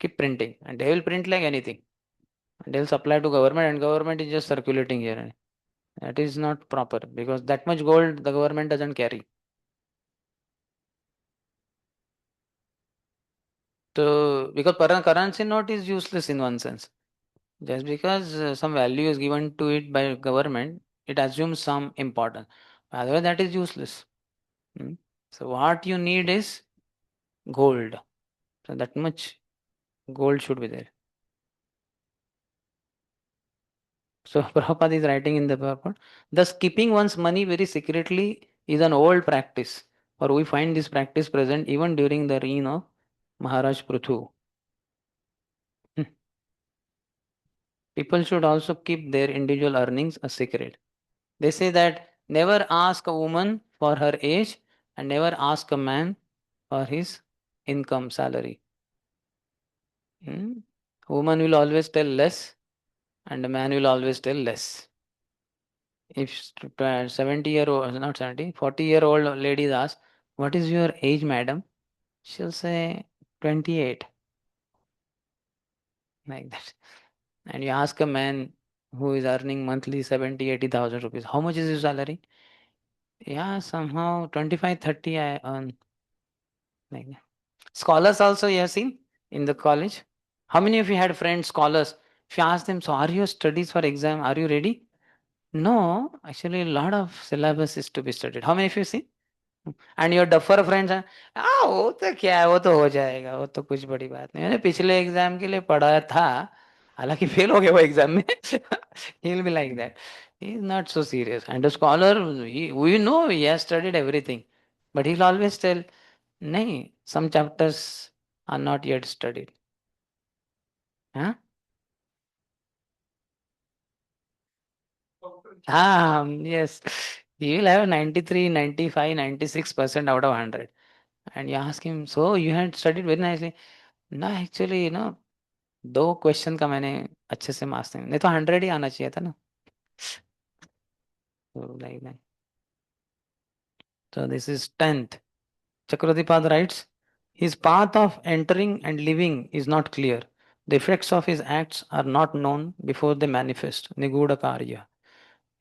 keep printing. And they will print like anything. And they'll supply to government and government is just circulating here. That is not proper because that much gold the government doesn't carry. So, because currency note is useless in one sense. Just because some value is given to it by government, it assumes some importance. Otherwise, that is useless. So, what you need is gold. So, that much gold should be there. So, Prabhupada is writing in the purport, thus keeping one's money very secretly is an old practice. Or we find this practice present even during the reign of Maharaj Prithu. People should also keep their individual earnings a secret. They say that never ask a woman for her age and never ask a man for his income salary. Woman will always tell less and a man will always tell less. If 70-year-old, not 70, 40-year-old ladies ask, what is your age, madam? She'll say 28. like that. And you ask a man who is earning monthly 70,000-80,000 rupees, how much is his salary? Yeah, somehow 25-30 I earn. Like that. Scholars also you have seen in the college. How many of you had friends, scholars? If you ask them, so are your studies for exam? Are you ready? No, actually a lot of syllabus is to be studied. How many of you see? And your duffer friends हैं वो तो क्या है वो तो हो जाएगा वो तो कुछ बड़ी बात नहीं मैंने पिछले एग्जाम के लिए पढ़ा था हालांकि फेल हो गया वो एग्जाम में he will be like that he is not so serious and the scholar we know he has studied everything but he will always tell नहीं some chapters are not yet studied हाँ हाँ yes he will have 93 95 96% out of 100 and you ask him so you had studied very nicely no actually दो question का मैंने अच्छे से marks नहीं तो 100 ही आना चाहिए था ना like that so this is 10th Chakravartipad writes his path of entering and living is not clear the effects of his acts are not known before they manifest niguda karya.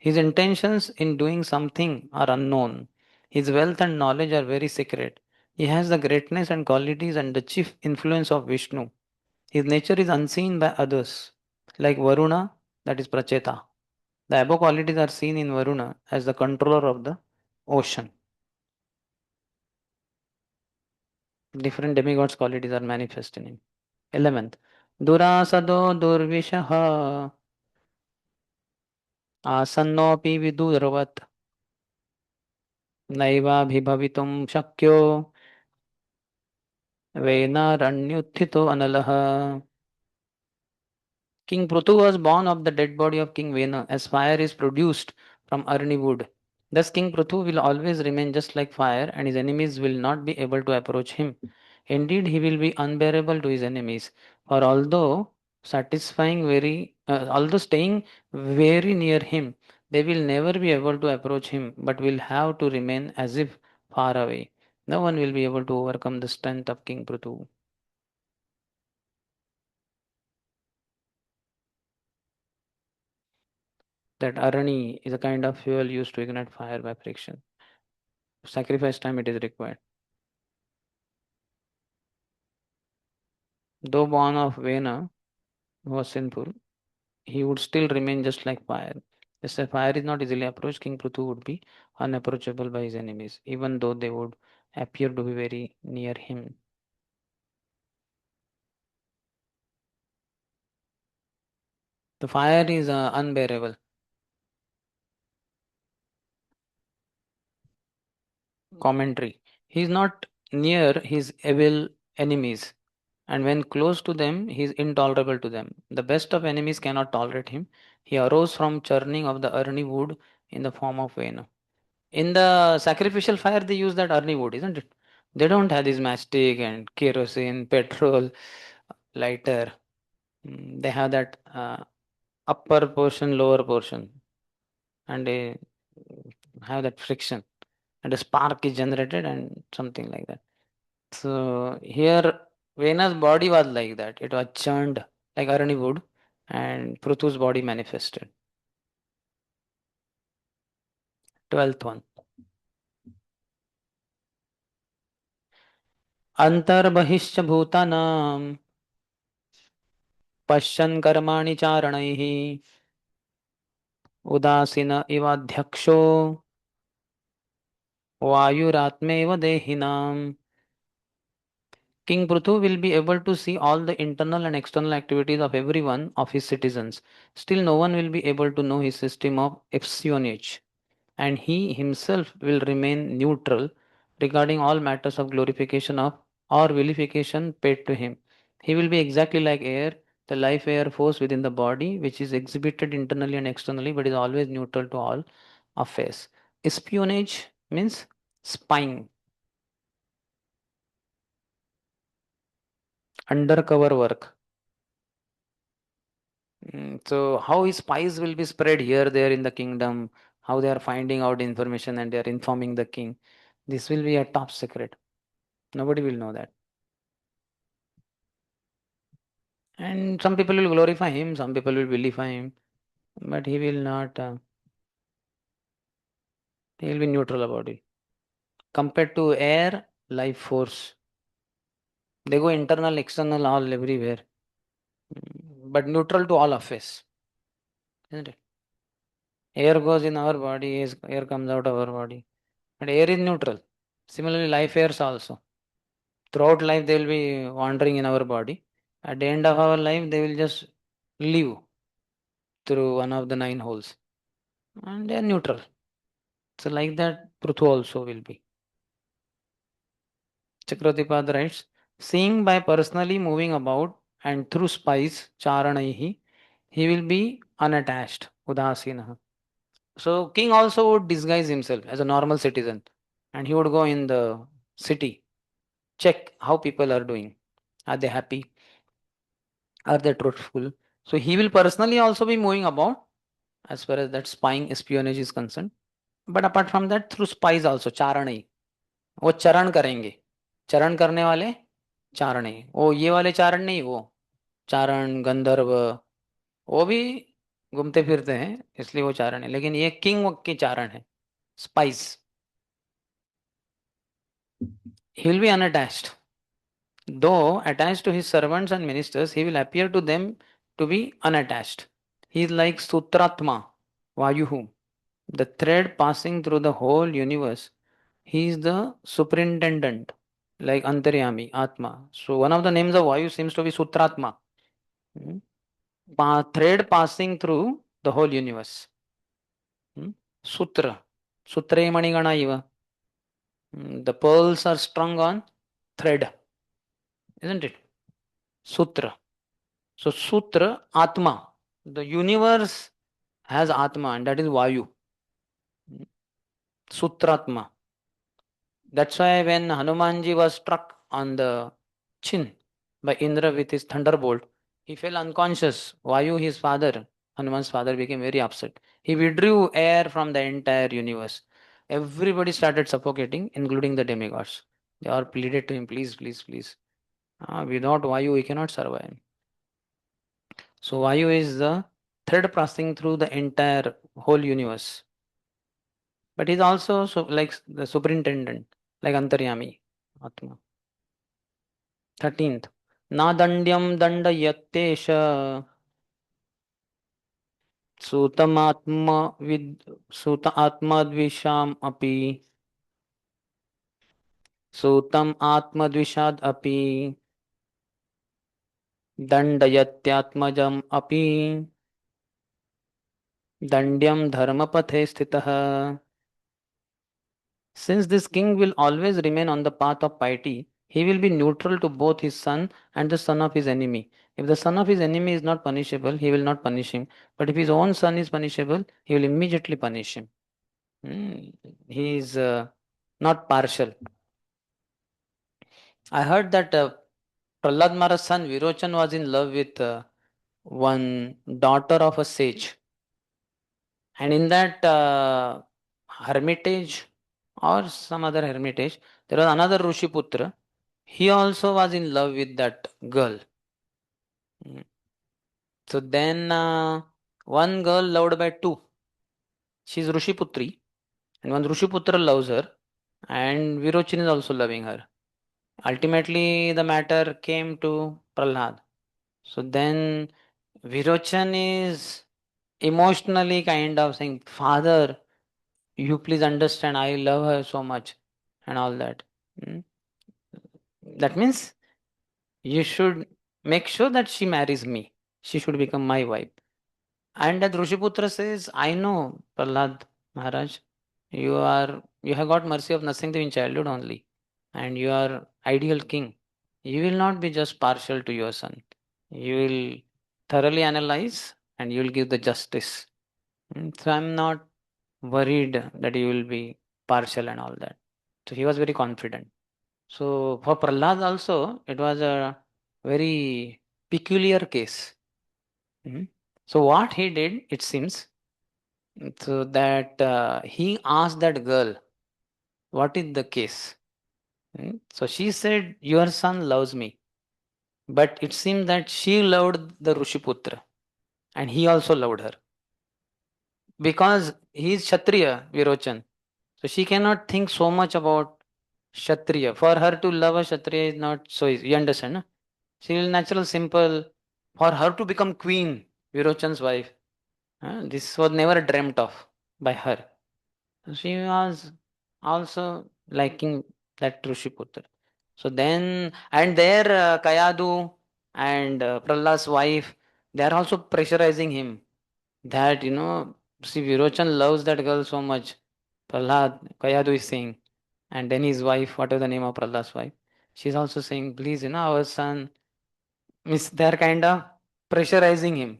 His intentions in doing something are unknown. His wealth and knowledge are very secret. He has the greatness and qualities and the chief influence of Vishnu. His nature is unseen by others, like Varuna, that is Pracheta. The above qualities are seen in Varuna as the controller of the ocean. Different demigods' qualities are manifest in him. 11th. Durasado Durvishaha Asannopi Vidurvat नैवाभिभवितुं शक्यो वेनारण्युत्थितो अनलः. King Prithu was born of the dead body of King Vena, as fire is produced from Arni wood. Thus King Prithu will always remain just like fire, and his enemies will not be able to approach him. Indeed, he will be unbearable to his enemies. For although staying very near him, they will never be able to approach him, but will have to remain as if far away. No one will be able to overcome the strength of King Prithu. That Arani is a kind of fuel used to ignite fire by friction. Sacrifice time it is required. Though born of Vena, who was sinful, he would still remain just like fire. Just as fire is not easily approached, King Prithu would be unapproachable by his enemies, even though they would appear to be very near him. The fire is unbearable. Commentary. He is not near his evil enemies, and when close to them, he is intolerable to them. The best of enemies cannot tolerate him. He arose from churning of the Arni wood in the form of Vena. In the sacrificial fire, they use that Arni wood, isn't it? They don't have this matchstick and kerosene, petrol, lighter. They have that upper portion, lower portion, and they have that friction, and a spark is generated, and something like that. So here, Vena's body was like that. It was churned like Arani wood, and Pruthu's body manifested. 12th one. Antarbahishcha bhutanam पश्यन् कर्माणि चारणैः उदासीन इवाध्यक्षो वायुरात्मेव देहिनाम्. King Prithu will be able to see all the internal and external activities of every one of his citizens. Still, no one will be able to know his system of espionage, and he himself will remain neutral regarding all matters of glorification of or vilification paid to him. He will be exactly like air, the life air force within the body, which is exhibited internally and externally, but is always neutral to all affairs. Espionage means spying, undercover work. So how his spies will be spread here, there in the kingdom, how they are finding out information and they are informing the king. This will be a top secret. Nobody will know that. And some people will glorify him, some people will vilify him, but he will not, he will be neutral about it. Compared to air, life force, they go internal, external, all everywhere, but neutral to all affairs, isn't it? Air goes in our body, air comes out of our body, but air is neutral. Similarly, life airs also. Throughout life, they will be wandering in our body. At the end of our life, they will just leave through one of the 9 holes, and they are neutral. So, like that, Pruthu also will be. Chakravartipad writes, seeing by personally moving about and through spice, charanaihi, he will be unattached, udasinaha. So, king also would disguise himself as a normal citizen, and he would go in the city, check how people are doing. Are they happy? Are they truthful? So, he will personally also be moving about as far as that spying espionage is concerned. But apart from that, through spies also, charanai. वो चरण करेंगे, चरण करने वाले चारणे, वो ये वाले चारण नहीं, वो चारण गंधर्व, वो भी घूमते फिरते हैं इसलिए वो चारण है, लेकिन ये किंग के चारण है, spice. He will be unattached. Though attached to his servants and ministers, he will appear to them to be unattached. He is like Sutratma, Vayuhu, the thread passing through the whole universe. He is the superintendent, like Antaryami, Atma. So one of the names of Vayu seems to be Sutratma, hmm, thread passing through the whole universe. Sutra, Sutre Manigana Iva. The pearls are strung on thread, isn't it? Sutra. So Sutra, Atma. The universe has Atma, and that is Vayu. Sutratma. That's why when Hanumanji was struck on the chin by Indra with his thunderbolt, he fell unconscious. Vayu, his father, Hanuman's father, became very upset. He withdrew air from the entire universe. Everybody started suffocating, including the demigods. They all pleaded to him, please, please, please. Without Vayu, we cannot survive. So Vayu is the thread passing through the entire whole universe. But he's also like the superintendent, like Antaryami, Atma. 13th. Na dandyam dandayattesha suta atma dvisham api sutam atma dvishad api dandayatyatmajam api dandyam dharmapathe sthitah. Since this king will always remain on the path of piety, he will be neutral to both his son and the son of his enemy. If the son of his enemy is not punishable, he will not punish him. But if his own son is punishable, he will immediately punish him. He is not partial. I heard that Prahlad Maharaj's son Virochan was in love with one daughter of a sage. And in that hermitage or some other hermitage, there was another Rishiputra. He also was in love with that girl. So then one girl loved by two. She is Rishiputri, and one Rishiputra loves her, and Virochan is also loving her. Ultimately, the matter came to Prahlad. So then Virochan is emotionally kind of saying, Father, you please understand, I love her so much, and all that. That means you should make sure that she marries me. She should become my wife. And that Rishiputra says, I know, Prahlad Maharaj, you have got mercy of nothing in childhood only, and you are ideal king. You will not be just partial to your son. You will thoroughly analyze and you will give the justice. So I'm not worried that you will be partial and all that. So he was very confident. So for Prahlad also, it was a very peculiar case. So what he did, it seems, so that he asked that girl, what is the case? So she said, your son loves me, But it seems that she loved the Rishiputra and he also loved her. Because he is Kshatriya, Virochan. So she cannot think so much about Kshatriya. For her to love a Kshatriya is not so easy. You understand? No? She is natural, simple. For her to become queen, Virochan's wife, this was never dreamt of by her. She was also liking that Rishiputra. So then, and there Kayadu and Prahlad's wife, they are also pressurizing him that, see, Virochan loves that girl so much. Prahlad, Kayadu is saying. And then his wife, what is the name of Prahlad's wife? She's also saying, please, our son, means they're kind of pressurizing him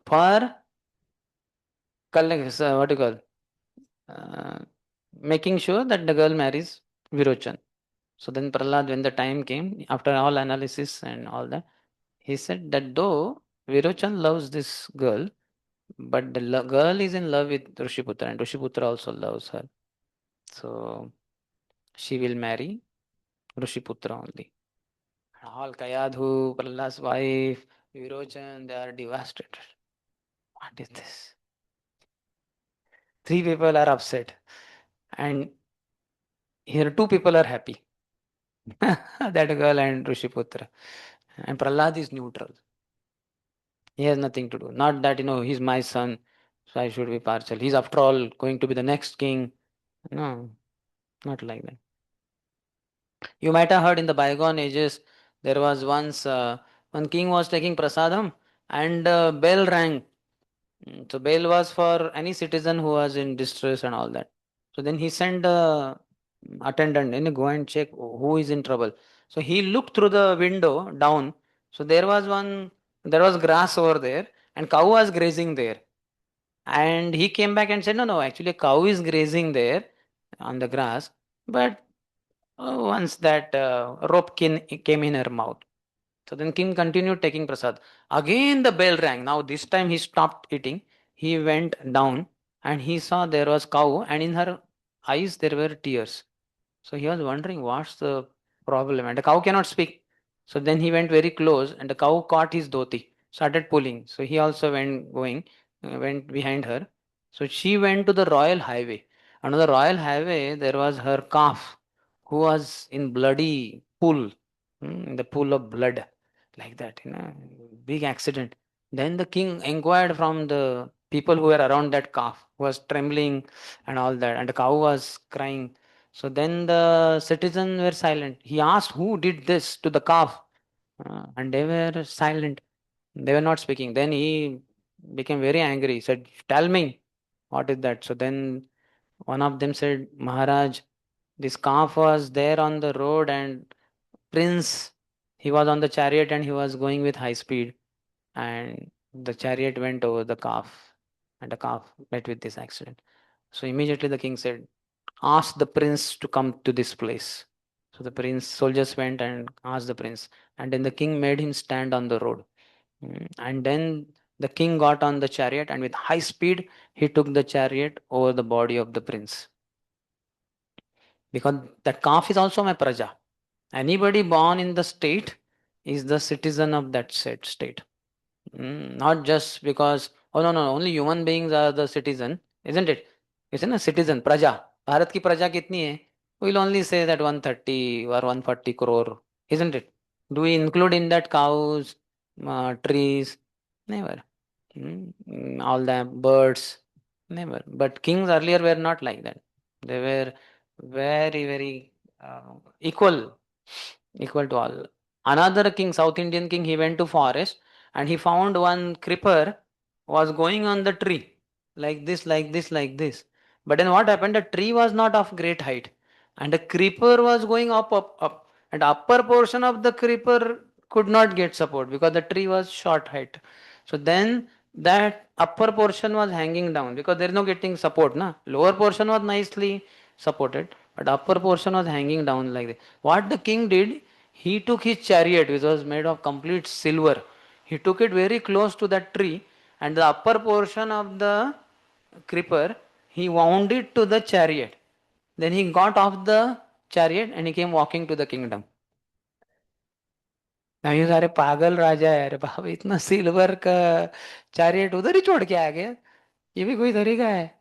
for, what do you call, uh, making sure that the girl marries Virochan. So then Prahlad, when the time came, after all analysis and all that, he said that though Virochan loves this girl, but the girl is in love with Rishiputra and Rishiputra also loves her. So she will marry Rishiputra only. All Kayadhu, Prahlad's wife, Virochan, they are devastated. What is this? Three people are upset. And here two people are happy. That girl and Rishiputra. And Prahlad is neutral. He has nothing to do. Not that, he's my son, so I should be partial. He's after all going to be the next king. No, not like that. You might have heard in the bygone ages, there was once one king was taking prasadam and bell rang. So bell was for any citizen who was in distress and all that. So then he sent the attendant and go and check who is in trouble. So he looked through the window down. So there was grass over there and cow was grazing there. And he came back and said, no, actually a cow is grazing there on the grass. But once that rope came in her mouth. So then king continued taking prasad. Again the bell rang. Now this time he stopped eating. He went down and he saw there was cow and in her eyes there were tears. So he was wondering what's the problem and the cow cannot speak. So then he went very close and the cow caught his dhoti, started pulling. So he also went behind her. So she went to the royal highway. And on the royal highway there was her calf who was in bloody pool, in the pool of blood, like that, big accident. Then the king inquired from the people who were around that calf, who was trembling and all that, and the cow was crying. So then the citizens were silent. He asked who did this to the calf, and they were silent. They were not speaking. Then he became very angry. He said, tell me, what is that? So then one of them said, Maharaj, this calf was there on the road and Prince, he was on the chariot and he was going with high speed and the chariot went over the calf and the calf met with this accident. So immediately the king said, ask the prince to come to this place. So the soldiers went and asked the prince, and then the king made him stand on the road. And then the king got on the chariot and with high speed he took the chariot over the body of the prince. Because that calf is also my praja. Anybody born in the state is the citizen of that said state. Not just because, oh no, only human beings are the citizen, isn't it? Isn't a citizen, praja. Bharat ki praja kitni hai? We'll only say that 130 or 140 crore, isn't it? Do we include in that cows, trees? Never. All the birds? Never. But kings earlier were not like that. They were very, very equal to all. Another king, South Indian king, he went to forest and he found one creeper was going on the tree like this, like this, like this. But then what happened? The tree was not of great height and the creeper was going up, up, up. And upper portion of the creeper could not get support because the tree was short height. So then that upper portion was hanging down because there is no getting support. Na? Lower portion was nicely supported, but upper portion was hanging down like this. What the king did, he took his chariot, which was made of complete silver. He took it very close to that tree, and the upper portion of the creeper, he wound it to the chariot. Then he got off the chariot and he came walking to the kingdom. नहीं सारे पागल राजा है, अरे बाबा इतना silver का chariot उधर ही छोड़ के आ गया, ये भी कोई तरीका है?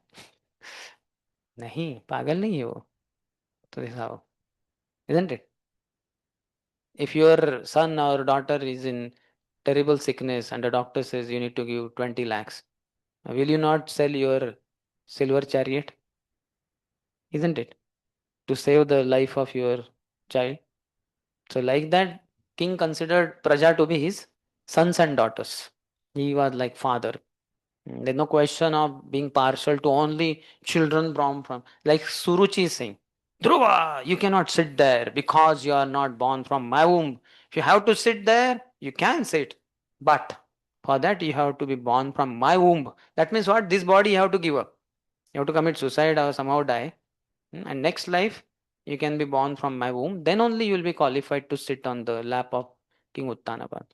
नहीं, पागल नहीं है वो। तो दिखाओ, isn't it? If your son or daughter is in terrible sickness and the doctor says you need to give 20 lakhs, will you not sell your silver chariot? Isn't it? To save the life of your child. So, like that, king considered Praja to be his sons and daughters. He was like father. There's no question of being partial to only children born from. Like Suruchi is saying, Dhruva, you cannot sit there because you are not born from my womb. If you have to sit there, you can sit. But for that, you have to be born from my womb. That means what? This body you have to give up. You have to commit suicide or somehow die. And next life, you can be born from my womb. Then only you will be qualified to sit on the lap of King Uttanapad.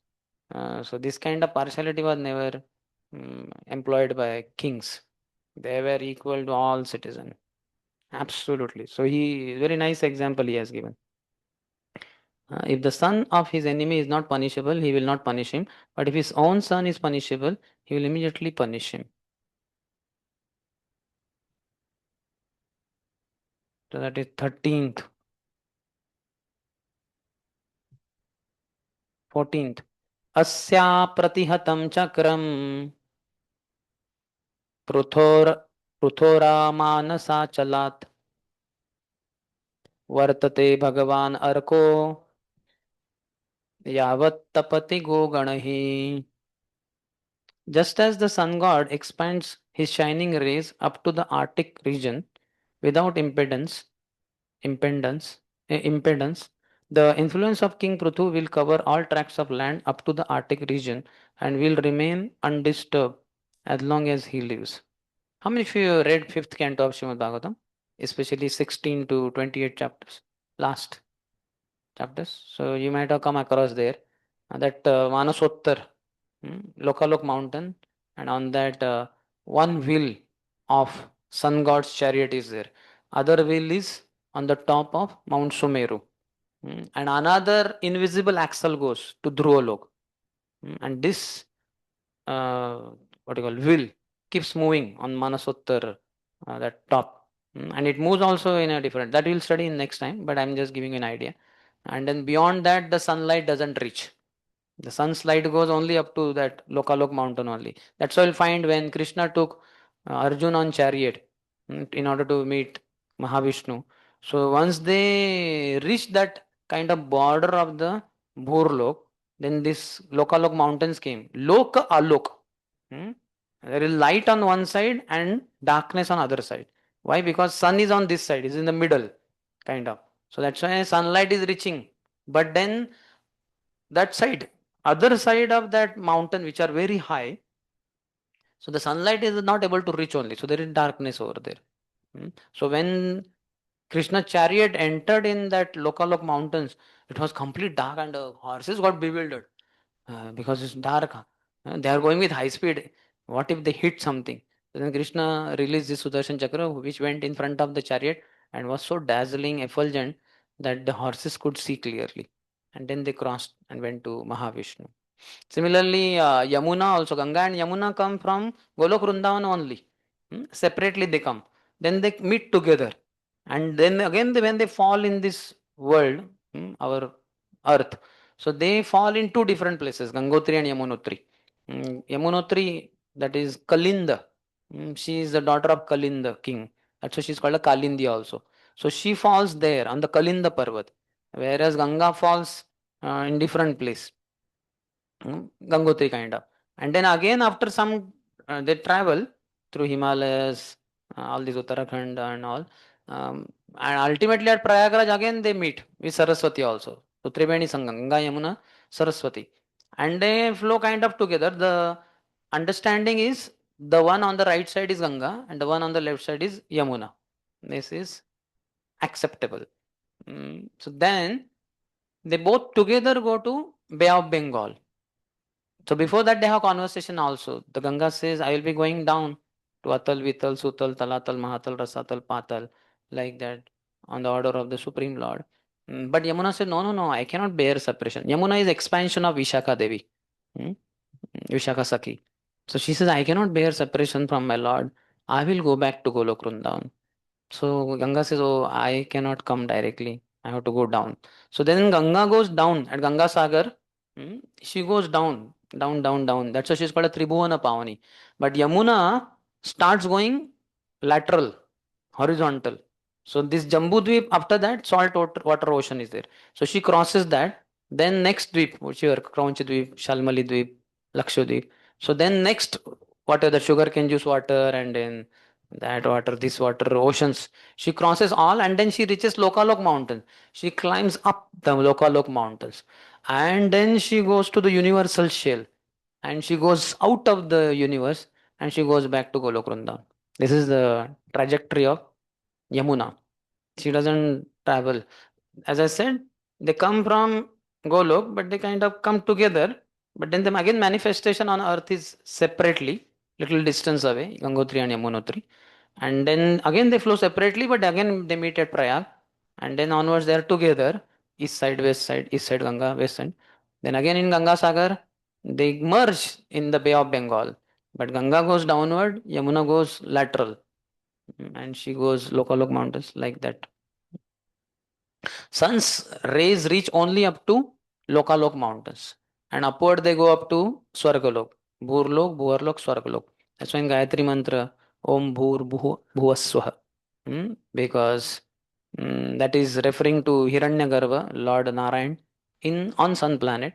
So this kind of partiality was never employed by kings. They were equal to all citizens. Absolutely. So he, very nice example he has given. If the son of his enemy is not punishable, he will not punish him. But if his own son is punishable, he will immediately punish him. So that is 13th. 14th. अस्या प्रतिहतं चक्रम पृथोरामानसाचलात् वर्तते भगवान अर्को यावत् तपति गोगणः. Just as the sun god expands his shining rays up to the Arctic region without impedance, the influence of King Prithu will cover all tracts of land up to the Arctic region and will remain undisturbed as long as he lives. How many of you read fifth canto of Srimad Bhagavatam, especially 16 to 28 chapters, last chapters? So you might have come across there that Manasottar, Lokalok mountain, and on that one wheel of sun god's chariot is there. Other wheel is on the top of Mount Sumeru. And another invisible axle goes to Dhruvalok. And this what you call wheel keeps moving on Manasottar, that top. And it moves also in a different, that we'll study in next time, but I'm just giving you an idea. And then beyond that, the sunlight doesn't reach. The sun's light goes only up to that Lokalok mountain only. That's why you'll find when Krishna took Arjun on chariot in order to meet Mahavishnu. So once they reached that kind of border of the Bhurlok, then this Lokalok mountains came. Loka Alok. There is light on one side and darkness on other side. Why? Because sun is on this side, is in the middle, kind of. So that's why sunlight is reaching. But then that side, other side of that mountain, which are very high, so the sunlight is not able to reach only. So there is darkness over there. So when Krishna chariot entered in that Lokalok mountains, it was complete dark and the horses got bewildered because it's dark. They are going with high speed. What if they hit something? So then Krishna released this Sudarshan Chakra, which went in front of the chariot and was so dazzling, effulgent that the horses could see clearly. And then they crossed and went to Mahavishnu. Similarly, Yamuna also, Ganga and Yamuna come from Golok Vrindavan only. Separately they come. Then they meet together. And then again, when they fall in this world, our earth, so they fall in two different places, Gangotri and Yamunotri. Yamunotri, that is Kalinda. She is the daughter of Kalinda king. That's why she is called a Kalindi also. So she falls there on the Kalinda Parvat, whereas Ganga falls in different place. Gangotri kind of. And then again after some, they travel through Himalayas, all these Uttarakhand and all. And ultimately at Prayagraj again they meet with Saraswati also. So Triveni Sangam, Ganga, Yamuna, Saraswati. And they flow kind of together. The understanding is the one on the right side is Ganga and the one on the left side is Yamuna. This is acceptable. So then they both together go to Bay of Bengal. So before that they have conversation also. The Ganga says, I will be going down to Atal, Vital, Sutal, Talatal, Mahatal, Rasatal, Patal, like that, on the order of the Supreme Lord. But Yamuna said, no, no, no, I cannot bear separation. Yamuna is expansion of Vishaka Devi. Hmm? Vishaka Sakhi. So she says, I cannot bear separation from my Lord. I will go back to Golok Vrindavan. So Ganga says, oh, I cannot come directly. I have to go down. So then Ganga goes down at Ganga Sagar. She goes down, down, down, down. That's why she's called a Tribhuvana Pavani. But Yamuna starts going lateral, horizontal. So this Jambu Dweep, after that, salt water ocean is there. So she crosses that. Then next Dweep, whichever, Kraunchi Dweep, Shalmali Dweep, Lakshadweep. So then next, whatever the sugar cane juice water and then that water, this water, oceans. She crosses all and then she reaches Lokalok mountain. She climbs up the Lokalok mountains and then she goes to the universal shell and she goes out of the universe and she goes back to Golok Vrindavan. This is the trajectory of Yamuna. She doesn't travel. As I said, they come from Golok, but they kind of come together. But then the again manifestation on earth is separately, little distance away, Gangotri and Yamunotri. And then again they flow separately, but again they meet at Prayag. And then onwards they are together, east side Ganga, west side. Then again in Ganga Sagar, they merge in the Bay of Bengal. But Ganga goes downward, Yamuna goes lateral. And she goes Lokalok mountains like that. Sun's rays reach only up to Lokalok mountains. And upward they go up to Swargalok. Bhurlok, Bhuvarlok, Swargalok. That's why in Gayatri Mantra, Om Bhur Bhuva Bhuvaswaha. Because that is referring to Hiranyagarbha, Lord Narayan, on Sun planet.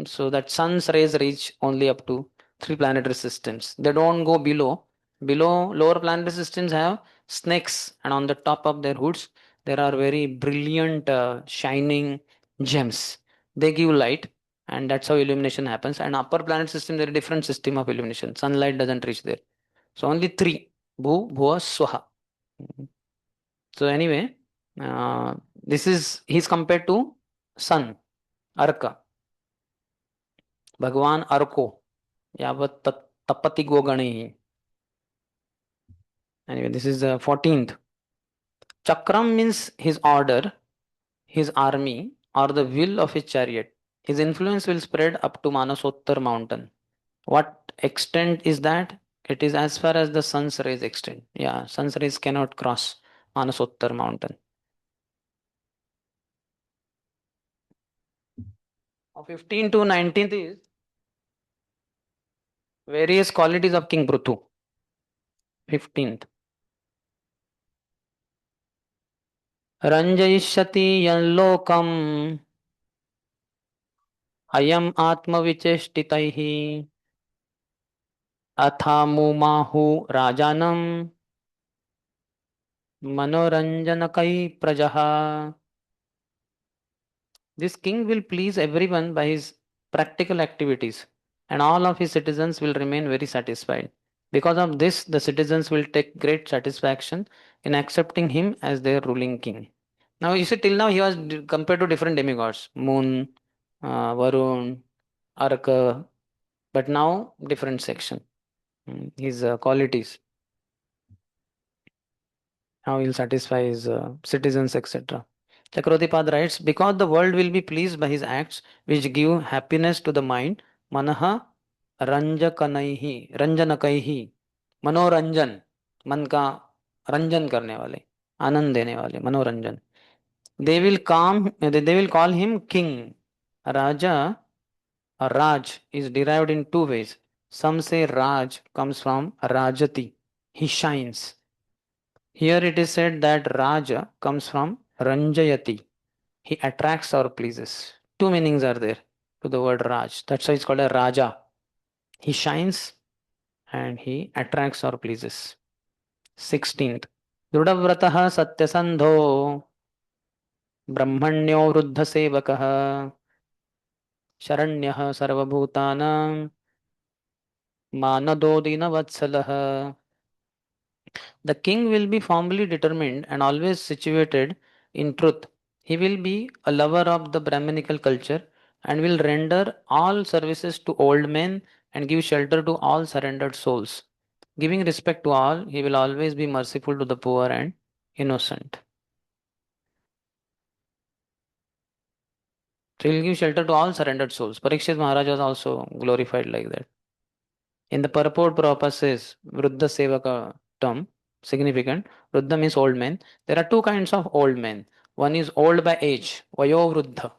So that sun's rays reach only up to three planetary systems. They don't go below. Below lower planetary systems have snakes, and on the top of their hoods there are very brilliant shining gems. They give light, and that's how illumination happens. And upper planet system there is a different system of illumination. Sunlight doesn't reach there. So only three: Bhu, Bhuva, Swaha. So anyway, this is he's compared to sun, Arka. Bhagwan Arko. Yavat tapati gogani. Anyway, this is the 14th. Chakram means his order, his army, or the will of his chariot. His influence will spread up to Manasottar mountain. What extent is that? It is as far as the sun's rays extend. Yeah, sun's rays cannot cross Manasottar mountain. 15 to 19th is various qualities of King Pruthu. 15th. Ranjayishati yanlokam ayam atmavicheshtitaihi athamumahu rajanam manoranjanakai prajaha. This king will please everyone by his practical activities, and all of his citizens will remain very satisfied. Because of this, the citizens will take great satisfaction in accepting him as their ruling king. Now, you see, till now he was compared to different demigods Moon, Varun, Arka, but now different section. His qualities, how he'll satisfy his citizens, etc. Chakrodipad writes, because the world will be pleased by his acts which give happiness to the mind, manaha ranjanakaihi, मनोरंजन, मन का रंजन करने वाले, आनंद देने वाले, मनोरंजन. They will call him king. Raja or Raj is derived in two ways. Some say Raj comes from Rajati, he shines. Here it is said that Raja comes from Ranjayati, he attracts or pleases. Two meanings are there to the word Raj. That's why it's called a Raja. He shines and he attracts or pleases. 16th. Drudavratah satyasandho ब्रह्मण्यो वृद्धसेवकः शरण्यः सर्वभूतानां मानदो दीनवत्सलः. The king will be firmly determined and always situated in truth. He will be a lover of the Brahminical culture and will render all services to old men and give shelter to all surrendered souls. Giving respect to all, he will always be merciful to the poor and innocent. So he will give shelter to all surrendered souls. Parikshit Maharaj was also glorified like that. In the purport, Prabhupada says, Vruddha Sevaka term, significant. Vruddha means old man. There are two kinds of old men. One is old by age, Vayo Vruddha,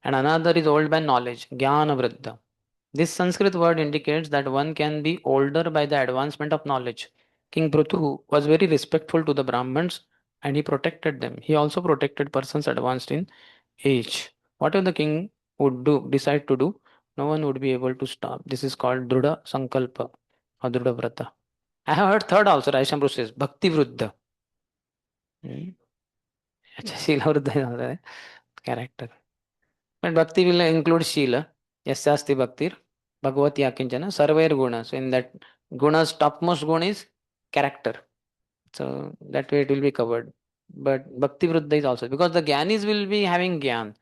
and another is old by knowledge, Jnana Vruddha. This Sanskrit word indicates that one can be older by the advancement of knowledge. King Prithu was very respectful to the Brahmins and he protected them. He also protected persons advanced in age. Whatever the king would decide to do, no one would be able to stop. This is called Druda Sankalpa or Druda Vrata. I have heard third also, Raishambru says, Bhakti Vruddha. Shila Vruddha is another character. But Bhakti will include Shila. Yasyasti Bhaktir. Bhagavati Akinchana. Sarvair Guna. So in that Guna's topmost guna is character. So that way it will be covered. But Bhakti Vruddha is also. Because the Gyanis will be having Gyan.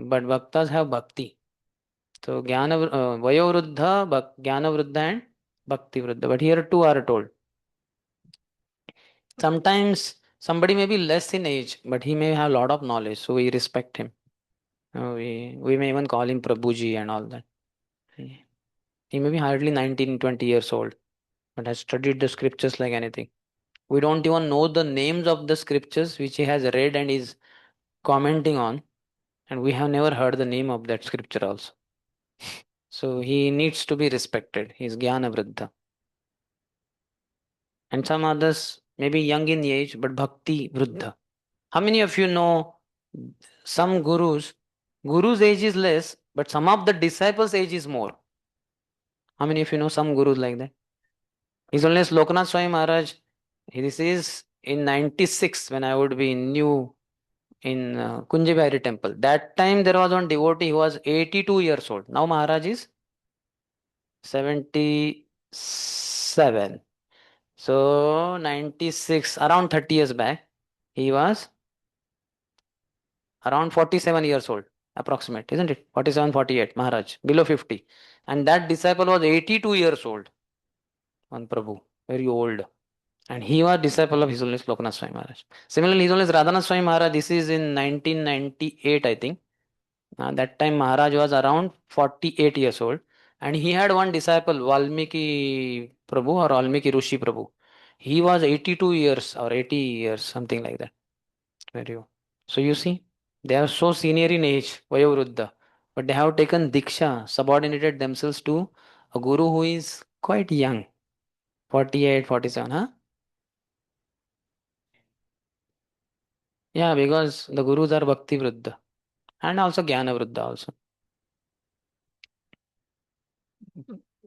But Bhaktas have Bhakti. So Vayo Vruddha, Jnana Vruddha and Bhakti Vruddha. But here two are told. Sometimes somebody may be less in age, but he may have a lot of knowledge. So we respect him. We may even call him Prabhuji and all that. He may be hardly 19, 20 years old, but has studied the scriptures like anything. We don't even know the names of the scriptures which he has read and is commenting on, and we have never heard the name of that scripture also. So he needs to be respected. He is Jnana Vruddha. And some others may be young in age, but Bhakti Vruddha. How many of you know some guru's age is less, but some of the disciples' age is more? How many of you know some gurus like that? His Holiness Lokanath Swami Maharaj, this is in 96 when I would be new in Kunji Bihari temple. That time there was one devotee who was 82 years old. Now Maharaj is 77. So 96, around 30 years back, he was around 47 years old, approximate, isn't it? 47, 48, Maharaj, below 50. And that disciple was 82 years old. One Prabhu, very old. And he was disciple of His Holiness Lokanath Swami Maharaj. Similarly, His Holiness Radhanath Swami Maharaj, this is in 1998, I think. That time Maharaj was around 48 years old. And he had one disciple, Valmiki Prabhu or Valmiki Rishi Prabhu. He was 82 years or 80 years, something like that. Very well. So you see, they are so senior in age, Vayavruddha. But they have taken Diksha, subordinated themselves to a guru who is quite young. 48, 47, huh? Yeah, because the gurus are Bhakti Vruddha and also Jnana Vruddha also.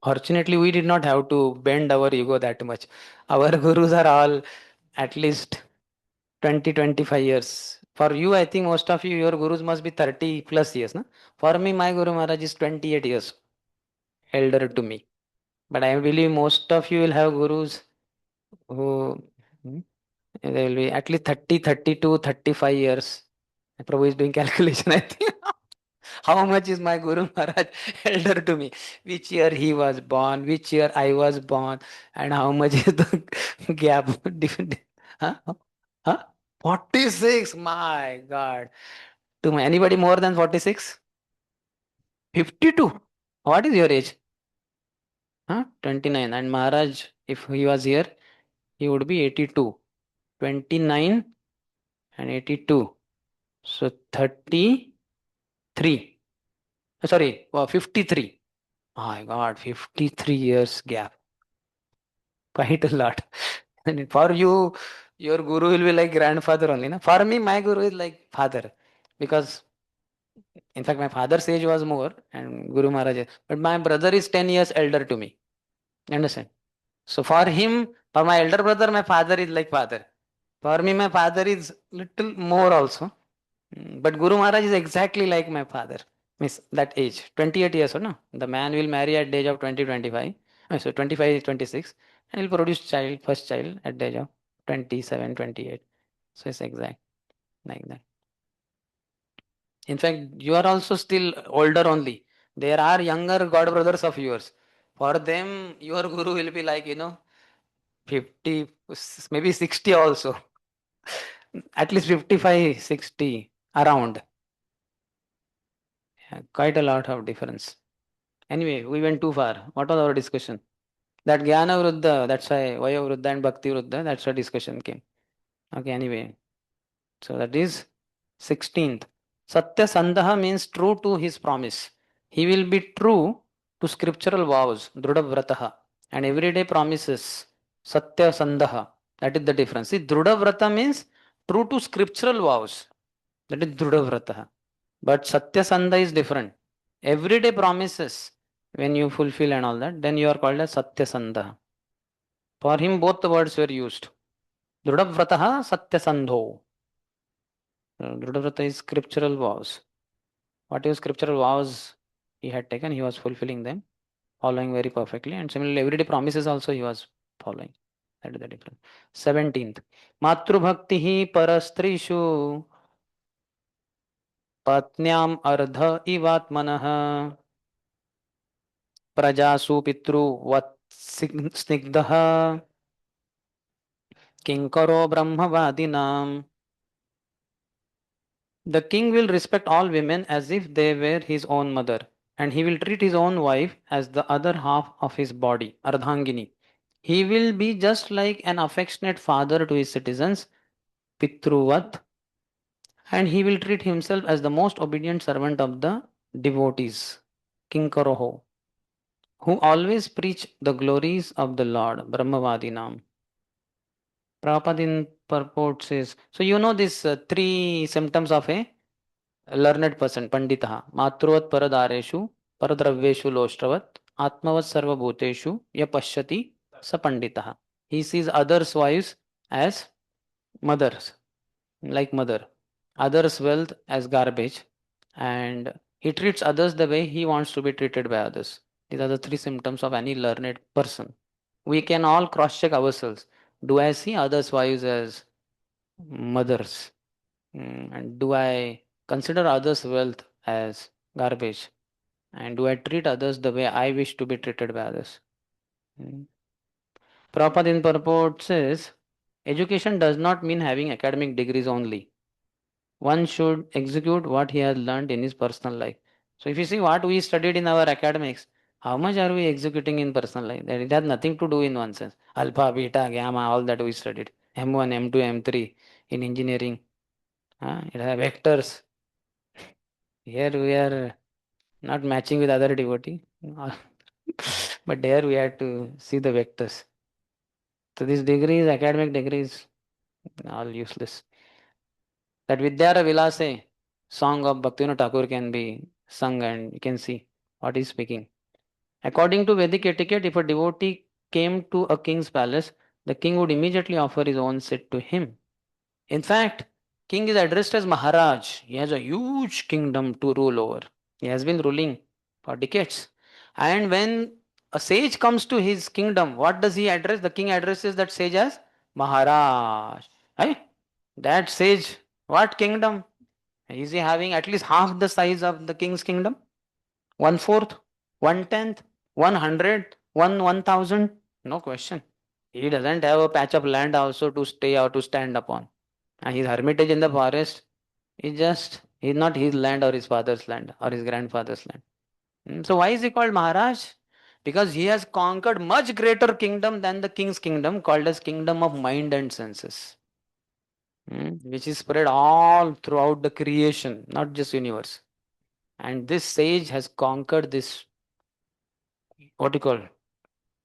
Fortunately, we did not have to bend our ego that much. Our gurus are all at least 20, 25 years. For you, I think most of you, your gurus must be 30 plus years. No? For me, my Guru Maharaj is 28 years elder to me. But I believe most of you will have gurus who they will be at least 30, 32, 35 years. Prabhu is doing calculation, I think. How much is my Guru Maharaj elder to me? Which year he was born, which year I was born, and how much is the gap? Different. Huh? Huh? 46. My God. Anybody more than 46? 52. What is your age? Huh? 29. And Maharaj, if he was here, he would be 82. 29 and 82. So 33. Sorry, 53. My God, 53 years gap. Quite a lot. And for you, your guru will be like grandfather only. Na? For me, my guru is like father. Because, in fact, my father's age was more and Guru Maharaj. But my brother is 10 years elder to me. Understand? So for him, for my elder brother, my father is like father. For me, my father is little more also. But Guru Maharaj is exactly like my father. Miss that age, 28 years or no? The man will marry at the age of 20, 25. So 25 is 26. And he'll produce first child at the age of 27, 28. So it's exact like that. In fact, you are also still older only. There are younger god brothers of yours. For them, your guru will be like, 50, maybe 60 also. At least 55, 60 around. Quite a lot of difference. Anyway, we went too far. What was our discussion? That Jnana Vruddha, that's why Vaya Vruddha and Bhakti Vruddha, that's why discussion came. Okay, anyway. So that is 16th. Satya Sandaha means true to his promise. He will be true to scriptural vows, Drudha Vrataha, and everyday promises, Satya Sandaha. That is the difference. See, Drudha Vrata means true to scriptural vows. That is Drudha Vrataha. But Satya Sandha is different. Everyday promises, when you fulfill and all that, then you are called as Satya Sandha. For him, both the words were used. Drudhavrataha Satya Sandho. Drudhavrata is scriptural vows. Whatever scriptural vows he had taken, he was fulfilling them, following very perfectly. And similarly, everyday promises also he was following. That is the difference. 17th. Matru Bhakti parastrishu patnyam ardha ivatmanah प्रजासु पितृवत् स्निग्धः किंकरो ब्रह्मवादिनाम्. The king will respect all women as if they were his own mother, and he will treat his own wife as the other half of his body, Ardhangini. He will be just like an affectionate father to his citizens, Pitruvat, and he will treat himself as the most obedient servant of the devotees, Kinkaroho, who always preach the glories of the Lord, Brahmavadinam. Prabhupada in purport says, so you know these three symptoms of a learned person, Panditaha. Matruvat paradareshu, paradraveshu loshtravat, atmavat sarvabhuteshu, ya pashyati sa Panditaha. He sees others' wives as mothers, like mother, others' wealth as garbage, and he treats others the way he wants to be treated by others. These are the three symptoms of any learned person. We can all cross check ourselves. Do I see others' wives as mothers? And do I consider others' wealth as garbage? And do I treat others the way I wish to be treated by others? Prabhupada in purport says, education does not mean having academic degrees only. One should execute what he has learned in his personal life. So if you see what we studied in our academics, how much are we executing in personal life? That it has nothing to do in one sense. Alpha, beta, gamma, all that we studied. M1, M2, M3 in engineering. It has vectors. Here we are not matching with other devotee. But there we have to see the vectors. So these degrees, academic degrees, all useless. That Vidyara Vilase song of Bhaktivinoda Thakur can be sung and you can see what he's speaking. According to Vedic etiquette, if a devotee came to a king's palace, the king would immediately offer his own seat to him. In fact, king is addressed as Maharaj. He has a huge kingdom to rule over. He has been ruling for decades. And when a sage comes to his kingdom, what does he address? The king addresses that sage as Maharaj. Right? That sage, what kingdom? Is he having at least half the size of the king's kingdom? 1/4, 1/10, 100, 1,000? No question. He doesn't have a patch of land also to stay or to stand upon. And his hermitage in the forest is not his land or his father's land or his grandfather's land. So why is he called Maharaj? Because he has conquered much greater kingdom than the king's kingdom, called as kingdom of mind and senses, which is spread all throughout the creation, not just universe. And this sage has conquered this, what you call,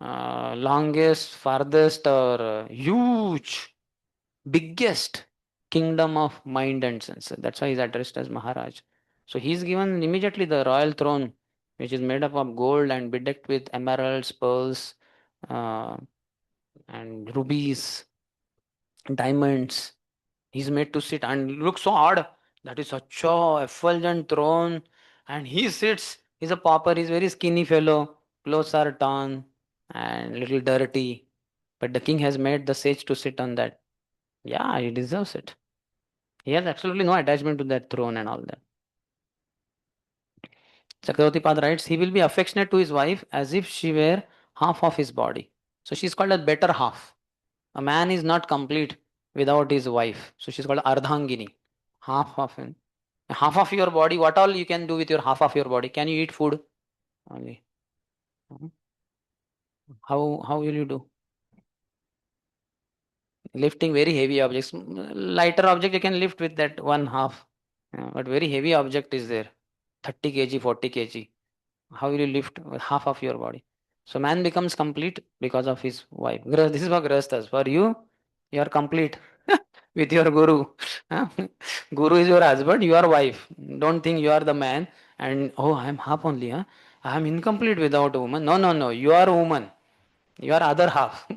longest, farthest, or huge, biggest kingdom of mind and senses. That's why he's addressed as Maharaj. So he's given immediately the royal throne, which is made up of gold and bedecked with emeralds, pearls, and rubies, diamonds. He's made to sit and looks so odd. That is such a effulgent throne. And he sits, he's a pauper, he's a very skinny fellow. Clothes are torn and little dirty. But the king has made the sage to sit on that. Yeah, he deserves it. He has absolutely no attachment to that throne and all that. Chakravarti Pad writes, he will be affectionate to his wife as if she were half of his body. So she's called a better half. A man is not complete without his wife. So she's called Ardhangini, half of him. Half of your body, what all you can do with your half of your body? Can you eat food? Only. How will you do? Lifting very heavy objects. Lighter object you can lift with that one half. But very heavy object is there. 30 kg, 40 kg. How will you lift with half of your body? So man becomes complete because of his wife. This is for Grahasthas. For you, you are complete with your guru. Guru is your husband, you are wife. Don't think you are the man and oh, I am half only. Huh? I am incomplete without a woman. No, no, no. You are a woman. You are other half.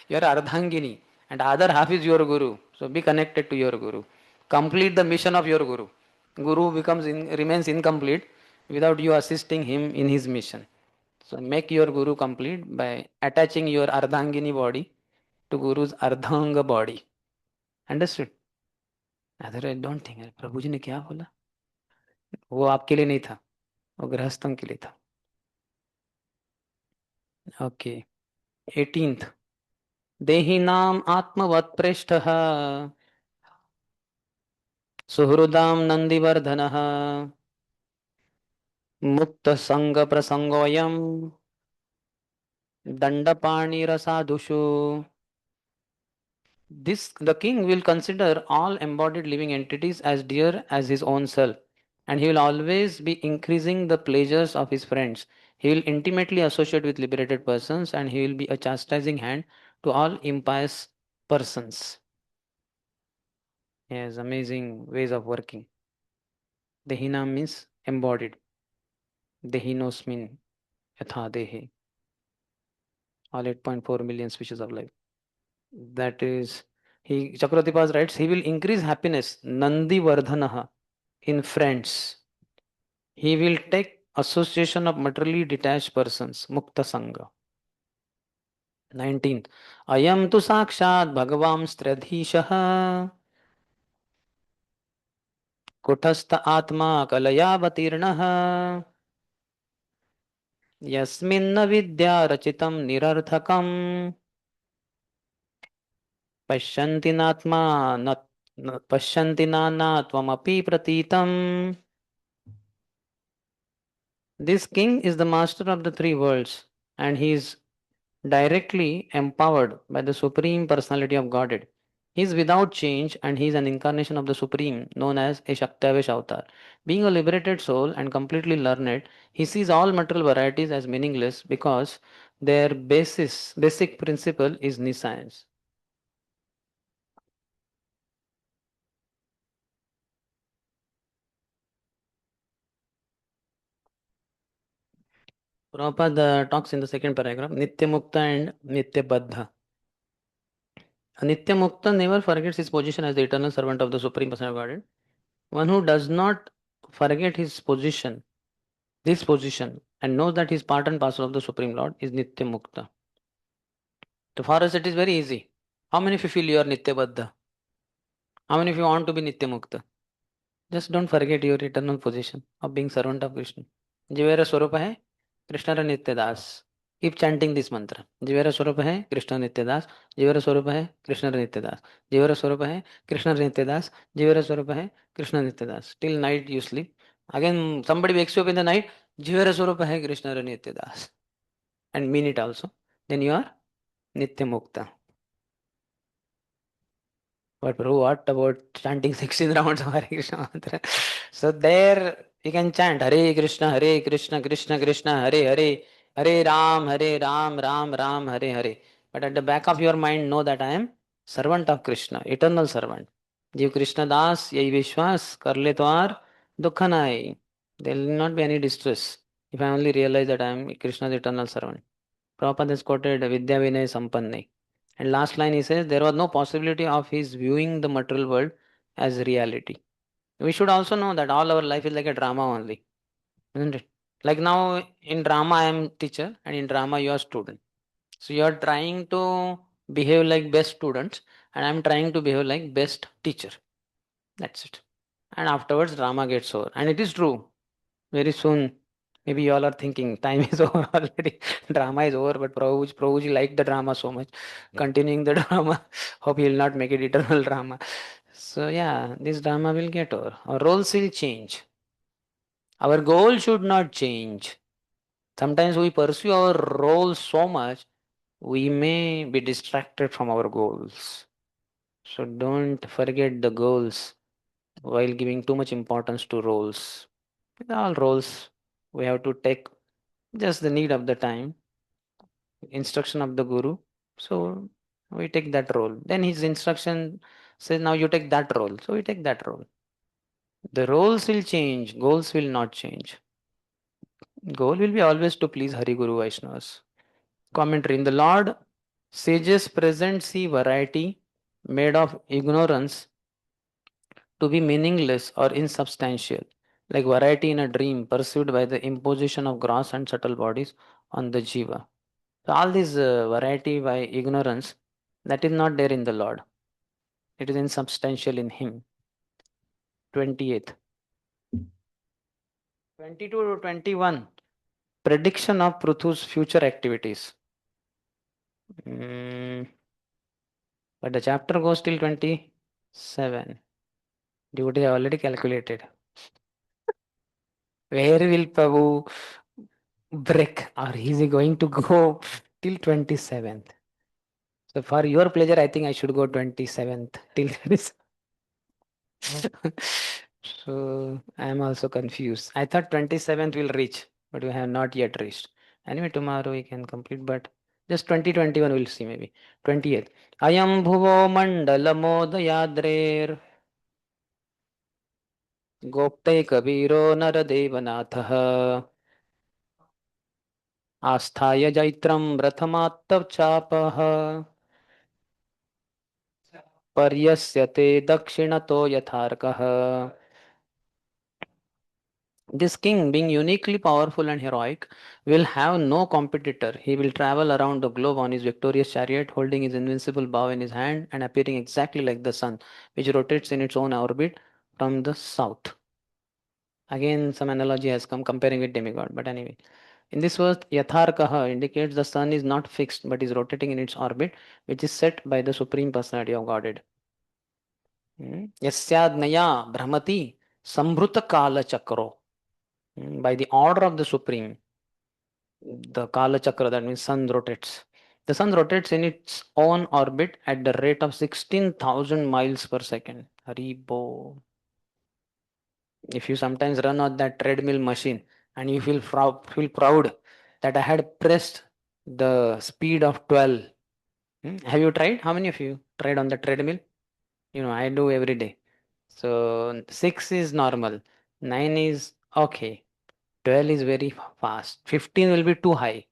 You are Ardhangini. And other half is your guru. So be connected to your guru. Complete the mission of your guru. Guru remains incomplete without you assisting him in his mission. So make your guru complete by attaching your Ardhangini body to Guru's Ardhanga body. Understood? Otherwise don't think, प्रभु जी ने क्या बोला? वो आपके लिए नहीं था, वो गृहस्थों के लिए था. Okay. 18th. देहिनाम आत्मवत् प्रेष्ठः सुहृदाम नंदिवर्धनः मुक्त संग प्रसंगोयम दंडपाणिरसाधुषु. The king will consider all embodied living entities as dear as his own self, and he will always be increasing the pleasures of his friends. He will intimately associate with liberated persons, and he will be a chastising hand to all impious persons. Yes, amazing ways of working. Dehina means embodied. Dehinosmin yatha dehe. All 8.4 million species of life. That is, Chakratipas writes, he will increase happiness, Nandi Vardhanaha, in friends. He will take association of materially detached persons, Mukta Sangha. 19th. Ayam tu sakshat bhagavam stradhishaha kuthastha atma kalayavatirnaha yasminna vidya rachitam nirarthakam पश्यन्ति नात्मा न पश्यन्ति नाना त्वमपि प्रतीतम्. This king is the master of the three worlds and he is directly empowered by the Supreme Personality of Godhead. He is without change and he is an incarnation of the Supreme known as a Shaktavesh avatar. Being a liberated soul and completely learned, he sees all material varieties as meaningless because their basic principle is nescience. Prabhupada talks in the second paragraph, Nitya Mukta and Nitya Baddha. A Nitya Mukta never forgets his position as the eternal servant of the Supreme Personality of Godhead. One who does not forget this position, and knows that he is part and parcel of the Supreme Lord is Nitya Mukta. So for us it is very easy. How many of you feel you are Nitya Baddha? How many of you want to be Nitya Mukta? Just don't forget your eternal position of being servant of Krishna. Jivera Swarupa hai, Krishna Nitya Das. Keep chanting this mantra. Jivera Swarupa hai, Krishna Nitya Das. Jivera Swarupa hai, Krishna Nitya Das. Jivera Swarupa hai, Krishna Nitya Das. Jivera Swarupa hai, Krishna Nitya Das. Till night you sleep. Again somebody wakes you up in the night. Jivera Swarupa hai, Krishna Nitya Das. And mean it also. Then you are Nitya Mukta. But Prabhu, what about chanting 16 rounds of Hare Krishna mantra? So there you can chant Hare Krishna, Krishna Krishna, Hare Hare, Hare Ram, Ram Ram, Hare Hare. But at the back of your mind, know that I am servant of Krishna, eternal servant. Jiv Krishna Das, Yai Vishwas, Karle Twar, Dukha Nai. There will not be any distress if I only realize that I am Krishna's eternal servant. Prabhupada has quoted Vidya Vinay Sampanne. And last line he says, there was no possibility of his viewing the material world as reality. We should also know that all our life is like a drama only, isn't it? Like now in drama I am teacher and in drama you are student. So you are trying to behave like best students and I am trying to behave like best teacher. That's it. And afterwards drama gets over. And it is true. Very soon, maybe you all are thinking time is over already. Drama is over, but Prabhuji liked the drama so much. Continuing the drama. Hope he will not make it eternal drama. So yeah, this drama will get over. Our roles will change. Our goal should not change. Sometimes we pursue our roles so much, we may be distracted from our goals. So don't forget the goals while giving too much importance to roles. In all roles, we have to take just the need of the time, instruction of the guru. So we take that role. Then his instruction says, now you take that role. So we take that role. The roles will change, goals will not change. Goal will be always to please Hari Guru Vaishnavas. Commentary. In the Lord, sages present see variety made of ignorance to be meaningless or insubstantial, like variety in a dream perceived by the imposition of gross and subtle bodies on the jiva. So all this variety by ignorance, that is not there in the Lord. It is insubstantial in Him. 28th. 22 to 21. Prediction of Pruthu's future activities. But the chapter goes till 27. Devotee have already calculated. Where will Prabhu break, or is he going to go till 27th? So for your pleasure, I think I should go 27th till there is. So I am also confused. I thought 27th will reach, but we have not yet reached. Anyway, tomorrow we can complete, but just 2021 we'll see maybe. 28th. Ayam bhuvo mandalamodayadrer Gopte कबीरो नरदेवनाथः आस्थाय जैत्रं रथमात्तचापः पर्यस्यते दक्षिणतो यथार्कः. This king, being uniquely powerful and heroic, will have no competitor. He will travel around the globe on his victorious chariot, holding his invincible bow in his hand and appearing exactly like the sun, which rotates in its own orbit from the south. Again, some analogy has come comparing with demigod, but anyway. In this verse, Yatharkaha indicates the sun is not fixed but is rotating in its orbit, which is set by the Supreme Personality of Godhead. Yasyadnaya Brahmati Sambruta Kala Chakro. By the order of the Supreme, the Kala Chakra, that means sun rotates. The sun rotates in its own orbit at the rate of 16,000 miles per second. Haribo. If you sometimes run on that treadmill machine and you feel proud that I had pressed the speed of 12. Have you tried? How many of you tried on the treadmill? You know, I do every day. So 6 is normal, 9 is okay, 12 is very fast, 15 will be too high.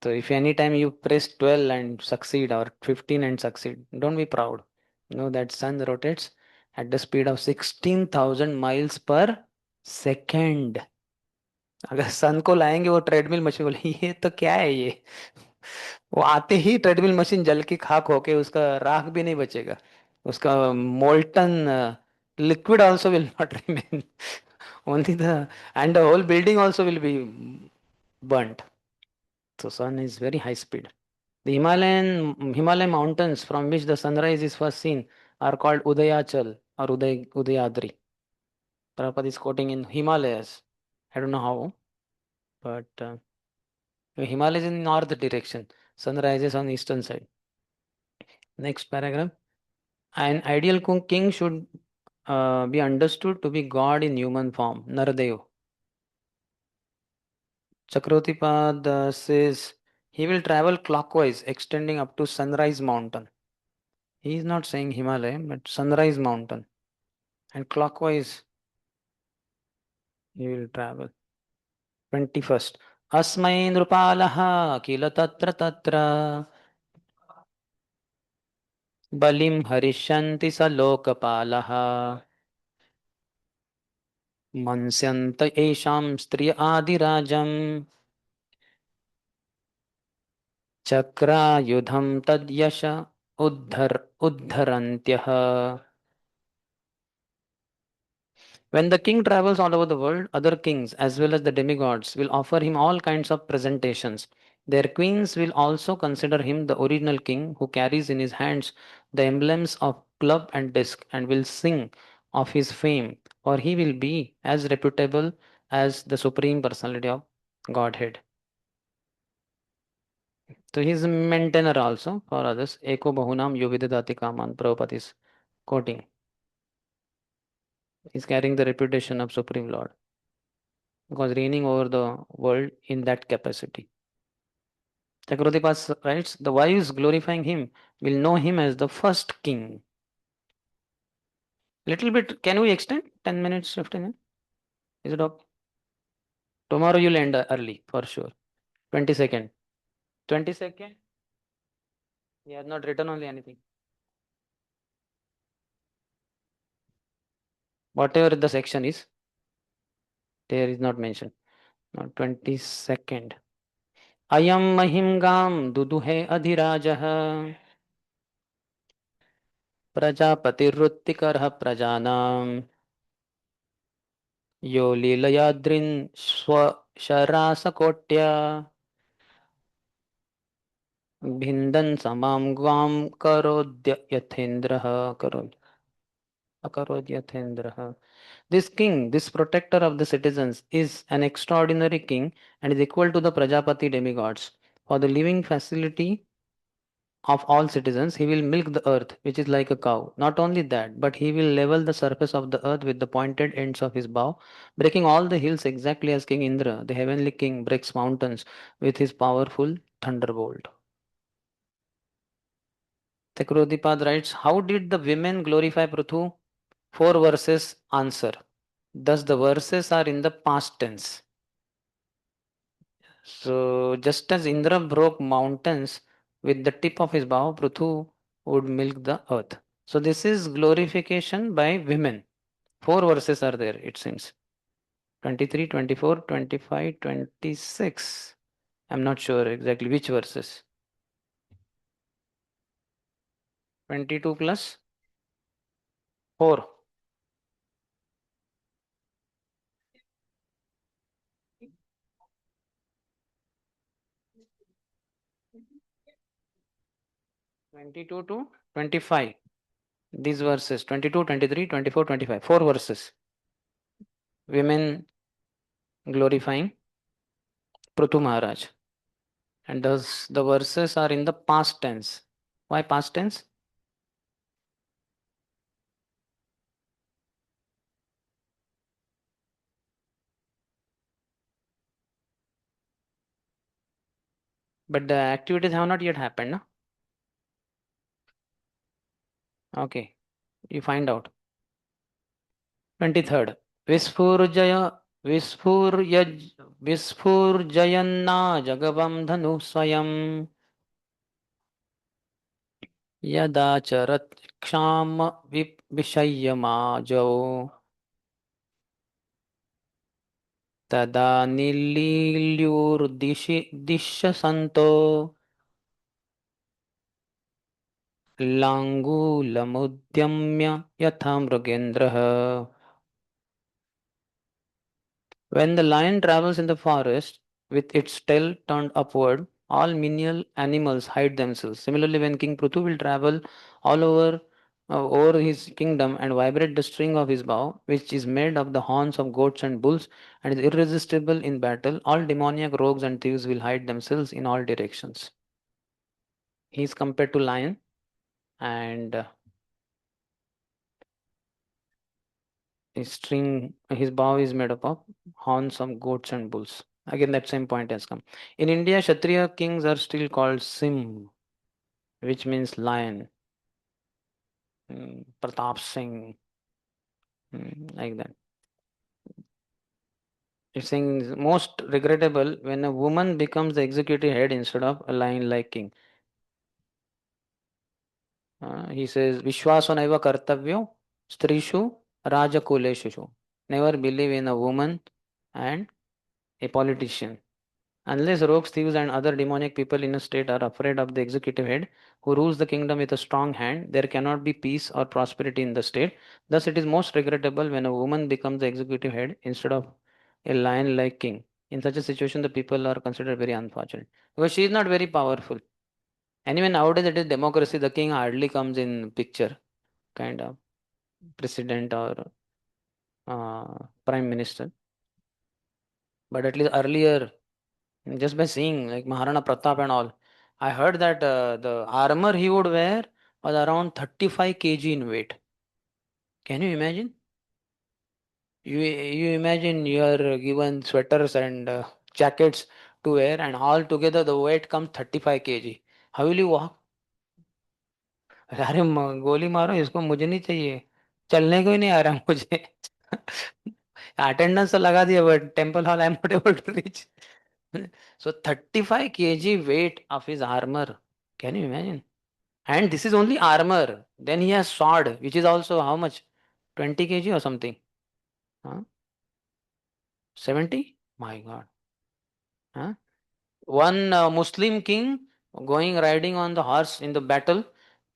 So if anytime you press 12 and succeed or 15 and succeed, don't be proud. Know that sun rotates at the speed of 16,000 miles per second. अगर सन को लाएंगे वो treadmill machine, बोले ये तो क्या है ये, वो आते ही ट्रेडमिल मशीन जल की खाक होके उसका राख भी नहीं बचेगा, उसका molten liquid also will not remain. Only and the whole building also will be burnt. So sun is very high speed. The Himalayan mountains from which the sunrise is first seen are called Udayachal or Udayadri. Prabhupada is quoting in Himalayas. I don't know how, but Himalayas in north direction. Sun rises on eastern side. Next paragraph. An ideal king should be understood to be God in human form, Naradev. Chakrotipad says he will travel clockwise, extending up to Sunrise Mountain. He is not saying Himalaya, but Sunrise Mountain. And clockwise he will travel. 21st. Asmai nrupalaha kila tatra tatra balim harishanti sa lokapalaha mansyanta esham striya adirajam chakra yudham tadyasha uddharantyah. When the king travels all over the world, other kings as well as the demigods will offer him all kinds of presentations. Their queens will also consider him the original king who carries in his hands the emblems of club and disc and will sing of his fame, for he will be as reputable as the Supreme Personality of Godhead. So he is a maintainer also for others. Eko Bahunam Yovidadati Kaman, Prabhupada is quoting. He is carrying the reputation of Supreme Lord because reigning over the world in that capacity. Chakravarti writes, the wise glorifying him will know him as the first king. Little bit, can we extend 10 minutes, 15 minutes? Is it okay? Tomorrow you'll end early for sure. 22nd. 22nd? He has not written only anything. Whatever the section is, there is not mentioned. Now 22nd. Ayam mahim gam duduhe adhirajah prajapatiruttikarha prajanam yo lilayadrin swasharasakotya भिन्दन् समां ग्वां करोद्य यथेन्द्रः akarodyathindra. This king, this protector of the citizens, is an extraordinary king and is equal to the Prajapati demigods. For the living facility of all citizens, he will milk the earth, which is like a cow. Not only that, but he will level the surface of the earth with the pointed ends of his bow, breaking all the hills exactly as King Indra, the heavenly king, breaks mountains with his powerful thunderbolt. Tekrodipad writes, how did the women glorify Prithu? 4 verses answer. Thus the verses are in the past tense. So just as Indra broke mountains with the tip of his bow, Prithu would milk the earth. So this is glorification by women. 4 verses are there, it seems. 23, 24, 25, 26. I'm not sure exactly which verses. 22 plus 4. 22 to 25. These verses 22, 23, 24, 25. 4 verses. Women glorifying Prithu Maharaj. And thus the verses are in the past tense. Why past tense? But the activities have not yet happened, no? Okay, you find out. 23rd. Vispurjayanna jagavam dhanu swayam yadacharat kshama vishayyamajo tada nililyurdisha santo Langulamudhyamya yatha mrugendraha. When the lion travels in the forest with its tail turned upward, all menial animals hide themselves. Similarly, when King Prithu will travel all over his kingdom and vibrate the string of his bow, which is made of the horns of goats and bulls and is irresistible in battle, all demoniac rogues and thieves will hide themselves in all directions. He is compared to lion, and his bow is made up of horns of goats and bulls. Again, that same point has come. In India, Kshatriya kings are still called Sim, which means lion. Pratap Singh, like that. It's saying most regrettable when a woman becomes the executive head instead of a lion like king. He says, Vishwaso naiva kartavyo strishu rajakuleshu. Never believe in a woman and a politician. Unless rogues, thieves, and other demoniac people in a state are afraid of the executive head who rules the kingdom with a strong hand, there cannot be peace or prosperity in the state. Thus, it is most regrettable when a woman becomes the executive head instead of a lion like king. In such a situation, the people are considered very unfortunate because she is not very powerful. Anyway, nowadays it is democracy, the king hardly comes in picture. kind of president or prime minister. But at least earlier, just by seeing like Maharana Pratap and all, I heard that the armor he would wear was around 35 kg in weight. Can you imagine? You imagine you are given sweaters and jackets to wear, and all together the weight comes 35 kg. How will you walk? अरे गोली मारो इसको, मुझे नहीं चाहिए, चलने को ही नहीं आ रहा मुझे. अटेंडेंस तो लगा दिया, but temple hall I am not able to reach. So 35 kg weight of his armor. Can you imagine? And this is only armor. Then he has sword, which is also how much? 20 kg or something. Huh? 70? My God. Huh? One Muslim king going riding on the horse in the battle,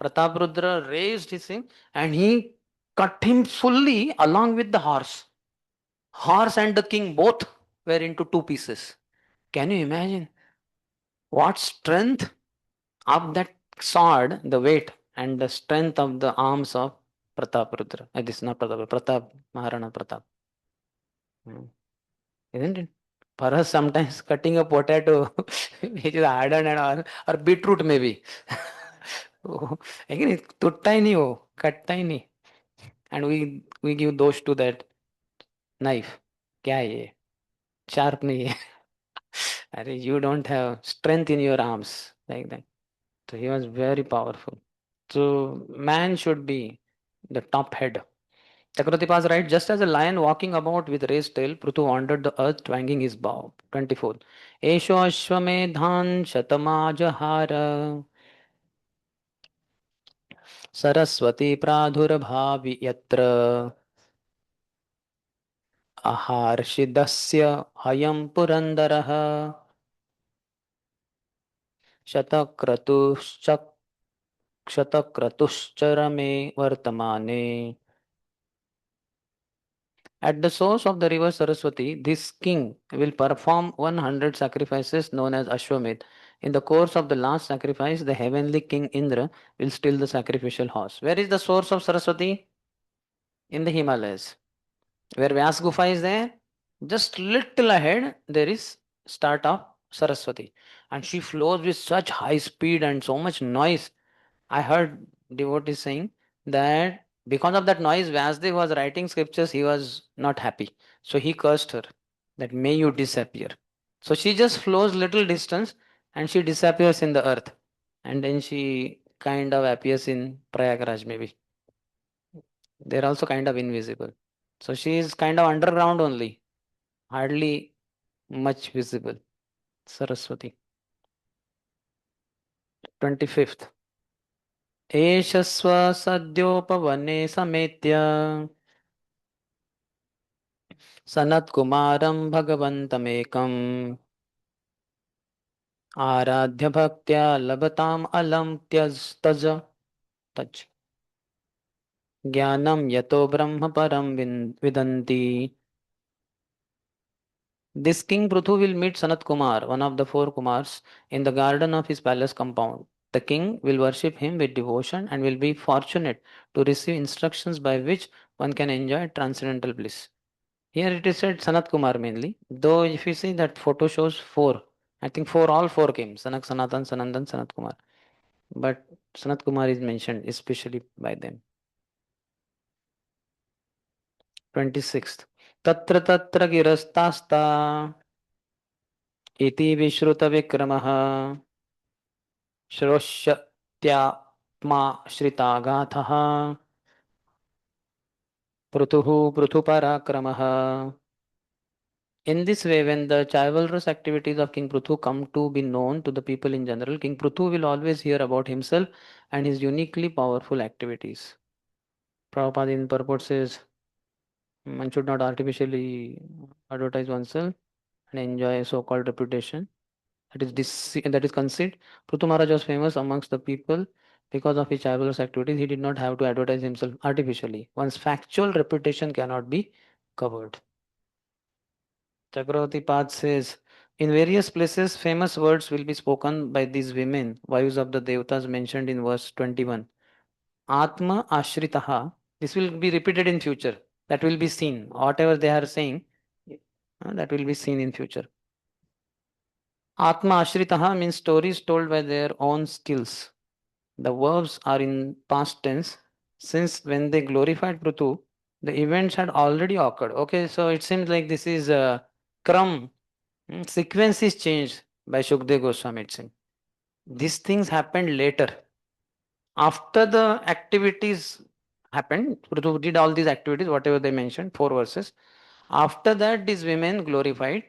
Prataprudra raised his thing and he cut him fully along with the horse. Horse and the king both were into two pieces. Can you imagine what strength of that sword, the weight and the strength of the arms of Prataprudra? This is not Pratap, Maharana Pratap. Isn't it? For us, sometimes cutting a potato, which is harder and all, or beetroot maybe. Again, tutta hi nahi ho, katta hi nahi. And we give those to that knife. क्या है ये? Sharp नहीं है. अरे, you don't have strength in your arms like that. So he was very powerful. So man should be the top head. Chakratipas writes, just as a lion walking about with raised tail, Prithu wandered the earth twanging his bow. 24. Esho ashwamedhan shatamajahara saraswati pradhurbhavi yatra aharshidasya hayam purandarah शतक्रतुश्च शतक्रतुश्चरमे वर्तमाने. At the source of the river Saraswati, this king will perform 100 sacrifices known as Ashwamedh. In the course of the last sacrifice, the heavenly king Indra will steal the sacrificial horse. Where is the source of Saraswati? In the Himalayas. Where Vyas Gufa is there, just little ahead, there is start of Saraswati. And she flows with such high speed and so much noise. I heard devotees saying that because of that noise, Vyasdev was writing scriptures, he was not happy. So he cursed her that may you disappear. So she just flows little distance and she disappears in the earth. And then she kind of appears in Prayagraj maybe. They're also kind of invisible. So she is kind of underground only, hardly much visible. Saraswati. 25th. एष स्वसद्योपवने समेत्य सनत्कुमारं भगवन्तमेकम् आराध्य भक्त्या लभताम् अलम् त्यज तज ज्ञानं यतो ब्रह्म परं विदन्ति. This king Prithu will meet Sanat Kumar, one of the four Kumars, in the garden of his palace compound. The king will worship him with devotion and will be fortunate to receive instructions by which one can enjoy transcendental bliss. Here it is said Sanat Kumar mainly, though if you see that photo shows four. I think all four came, Sanak, Sanatan, Sanandan, Sanat Kumar. But Sanat Kumar is mentioned especially by them. 26th. Tatra tatra girastasta इति विश्रुतविक्रमः श्रोष्यत्यात्मा श्रितागाथः पृथुः पृथुपराक्रमः. In this way, when the chivalrous activities of King Prithu come to be known to the people in general, King Prithu will always hear about himself and his uniquely powerful activities. Prabhupada in purport says, one should not artificially advertise oneself and enjoy so-called reputation. That is conceit. Prithu Maharaj was famous amongst the people because of his chivalrous activities. He did not have to advertise himself artificially. One's factual reputation cannot be covered. Chakravarti Pad says, in various places, famous words will be spoken by these women, wives of the Devatas mentioned in verse 21. Atma Ashritaha. This will be repeated in future. That will be seen. Whatever they are saying, that will be seen in future. Atma Ashritaha means stories told by their own skills. The verbs are in past tense since when they glorified Prutu, the events had already occurred. Okay, so it seems like this is a Kram. Sequence is changed by Shukdev Goswami. It seems. These things happened later. After the activities happened, Prutu did all these activities, whatever they mentioned, 4 verses. After that, these women glorified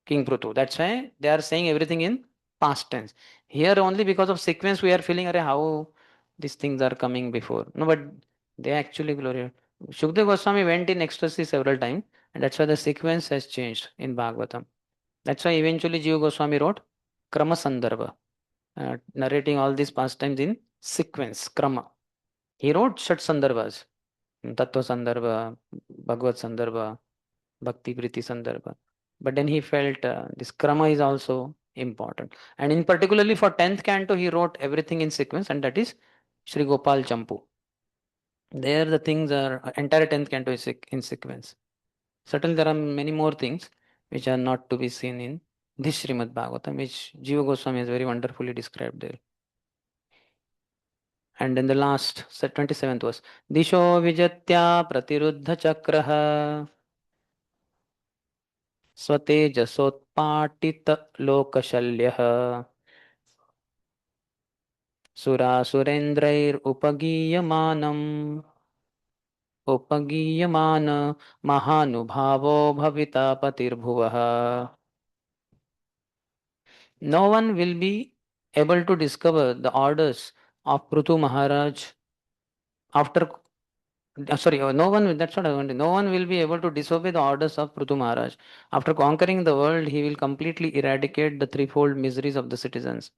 King Prutu. That's why they are saying everything in past tense. Here only because of sequence we are feeling how these things are coming before. No, but they actually glorified. Shukdev Goswami went in ecstasy several times, and that's why the sequence has changed in Bhagavatam. That's why eventually Jiva Goswami wrote Krama Sandarbha, narrating all these pastimes in sequence, Krama. He wrote Shat Sandarbhas, Tattva Sandarbha, Bhagavad Sandarbha, Bhakti Priti Sandarbha. But then he felt this Krama is also important. And in particularly for 10th canto, he wrote everything in sequence, and that is Sri Gopal Champu. There the things are, entire 10th canto is in sequence. Certainly there are many more things which are not to be seen in this Srimad Bhagavatam, which Jiva Goswami has very wonderfully described there. And in the last 27th verse, Disho Vijatya Pratiruddha Chakraha स्वतेजसोत्पाटित लोकशल्यः सुरासुरेन्द्रैरुपगीयमानम् उपगीयमान महानुभावो भविता पतिर्भुवः. No one will be able to discover the orders of Prutu Maharaj after no one, that's what I wanted. No one will be able to disobey the orders of Prutu Maharaj. After conquering the world, he will completely eradicate the threefold miseries of the citizens.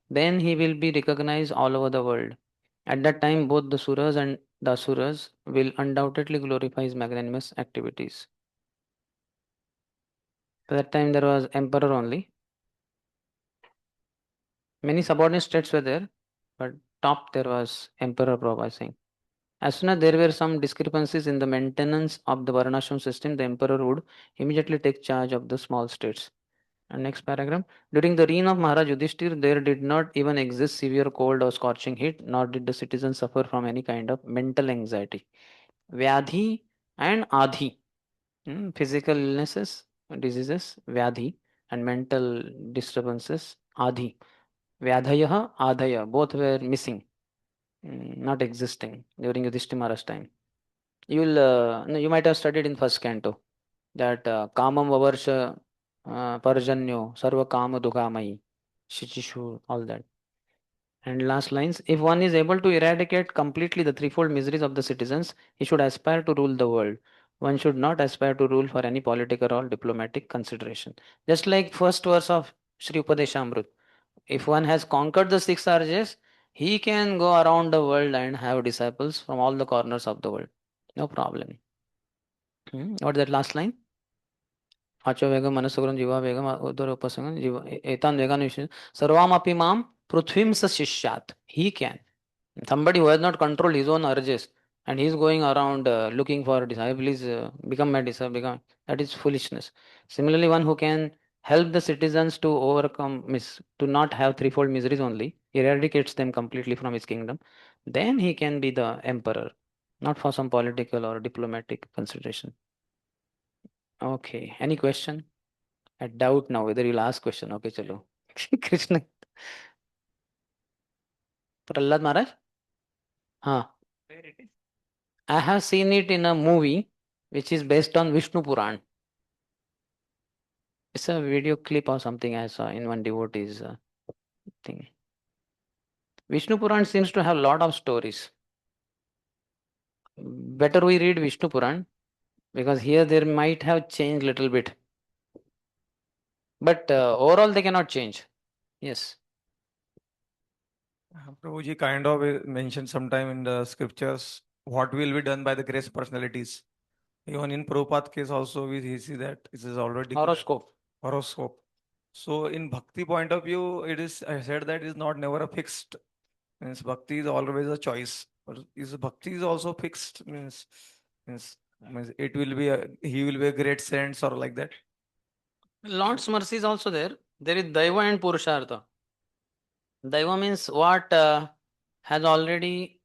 Then he will be recognized all over the world. At that time, both the Suras and the Asuras will undoubtedly glorify his magnanimous activities. At that time, there was emperor only. Many subordinate states were there, but top there was Emperor Prabhupada Singh. As soon as there were some discrepancies in the maintenance of the Varnashram system, the emperor would immediately take charge of the small states. And next paragraph. During the reign of Maharaj Yudhishthir, there did not even exist severe cold or scorching heat, nor did the citizens suffer from any kind of mental anxiety. Vyadhi and Adhi, physical illnesses, diseases, Vyadhi, and mental disturbances, Adhi. Vyadhaya, Adhaya, both were missing, not existing during Yudhishthira Maharaj's time. You might have studied in first canto that Kamam Vavarsha Parjanyo Sarva Kama Dukhamai Shichishu, all that. And last lines, if one is able to eradicate completely the threefold miseries of the citizens, he should aspire to rule the world. One should not aspire to rule for any political or diplomatic consideration. Just like first verse of Sri Upadeshamrut. If one has conquered the 6 RJs, he can go around the world and have disciples from all the corners of the world. No problem. What is that last line? Acho vegam manasugram jiva vegam udara upasangam jiva etan vegan vision sarvam api mam prithvim sa shishyat. He can. Somebody who has not controlled his own urges and he is going around looking for disciples, become my disciple, that is foolishness. Similarly, one who can help the citizens to overcome, to not have threefold miseries only, eradicates them completely from his kingdom, then he can be the emperor, not for some political or diplomatic consideration. Okay, any question? I doubt now whether you'll ask question. Okay, chalo. Krishna. Prahlad Maharaj? Huh. Where it is? I have seen it in a movie which is based on Vishnu Puran. It's a video clip or something I saw in one devotee's thing. Vishnu Puran seems to have a lot of stories. Better we read Vishnu Puran because here there might have changed little bit. But overall they cannot change. Yes. Prabhuji kind of mentioned sometime in the scriptures what will be done by the grace personalities. Even in Prabhupada's case also we see that it is already Horoscope. Horoscope. So in bhakti point of view, it is, I said that it is not never a fixed, means bhakti is always a choice. Or is bhakti is also fixed? Means it will be he will be a great saint or like that. Lord's mercy is also there. There is Daiva and Purushartha. Daiva means what has already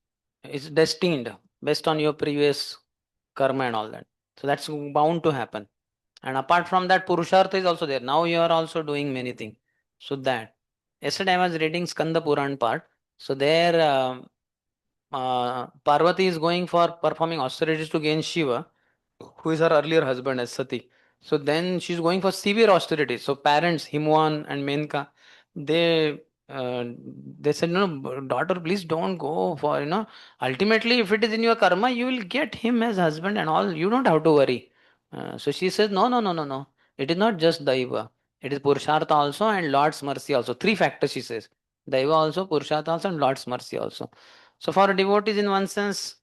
is destined based on your previous karma and all that. So that's bound to happen. And apart from that, Purushartha is also there. Now you are also doing many things. So that. Yesterday I was reading Skanda Puran part. So there Parvati is going for performing austerities to gain Shiva, who is her earlier husband as Sati. So then she's going for severe austerities. So parents, Himwan and Menka, they uh, they said, no, daughter, please don't go for, ultimately, if it is in your karma, you will get him as husband and all. You don't have to worry. So she says, no, no, no, no, no. It is not just Daiva. It is Purushartha also and Lord's mercy also. Three factors, she says. Daiva also, Purushartha also, and Lord's mercy also. So for devotees, in one sense,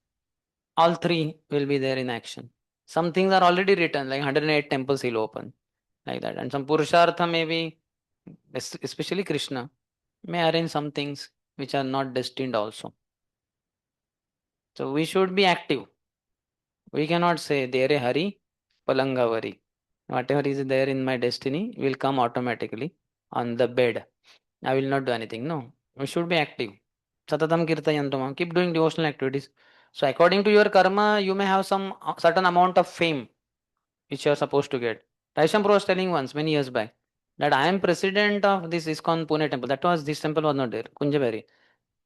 all three will be there in action. Some things are already written, like 108 temples he'll open, like that. And some Purushartha maybe, especially Krishna, may arrange some things which are not destined also. So we should be active. We cannot say, Dere Hari, Palangavari. Whatever is there in my destiny will come automatically on the bed. I will not do anything. No, we should be active. Satatam kirtayantam. Keep doing devotional activities. So according to your karma, you may have some certain amount of fame which you are supposed to get. Raisham Pro was telling once, many years back, that I am president of this ISKCON Pune temple. That was, this temple was not there, Kunjaberi.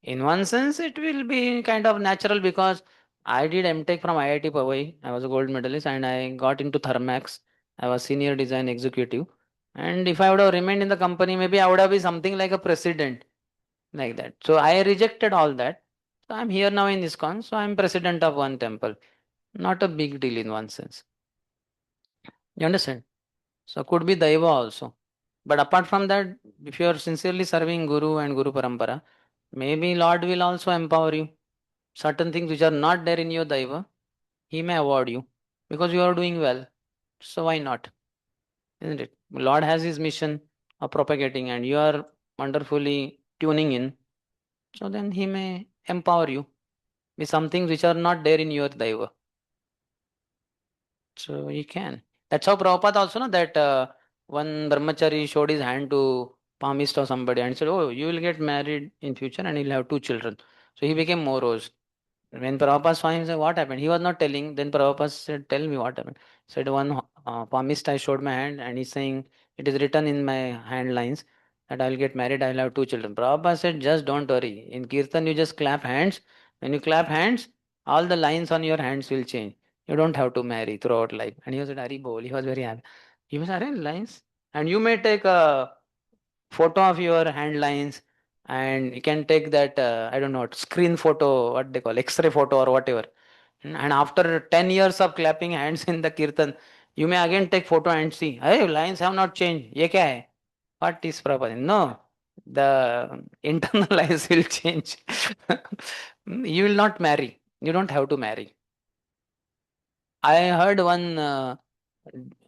In one sense, it will be kind of natural because I did MTech from IIT Powai. I was a gold medalist and I got into Thermax. I was senior design executive. And if I would have remained in the company, maybe I would have been something like a president, like that. So I rejected all that. So I'm here now in ISKCON. So I'm president of one temple. Not a big deal in one sense. You understand? So could be Daiva also. But apart from that, if you are sincerely serving Guru and Guru Parampara, maybe Lord will also empower you. Certain things which are not there in your Daiva, He may award you because you are doing well. So why not? Isn't it? Lord has His mission of propagating and you are wonderfully tuning in. So then He may empower you with some things which are not there in your Daiva. So He can. That's how Prabhupada also know that one brahmachari showed his hand to palmist or somebody and said, oh, you will get married in future and you'll have two children. So he became morose. When Prabhupada saw him, said, what happened? He was not telling. Then Prabhupada said, tell me what happened. Said, one palmist, I showed my hand and he's saying, it is written in my hand lines that I'll get married, I'll have two children. Prabhupada said, just don't worry. In Kirtan, you just clap hands. When you clap hands, all the lines on your hands will change. You don't have to marry throughout life. And he was at Hari Bol. He was very happy. He was arrange lines. And you may take a photo of your hand lines and you can take that, I don't know, what, screen photo, what they call, X-ray photo or whatever. And after 10 years of clapping hands in the kirtan, you may again take photo and see, hey, lines have not changed. Ye kya hai? What is Prabhupada? No, the internal lines will change. You will not marry. You don't have to marry. I heard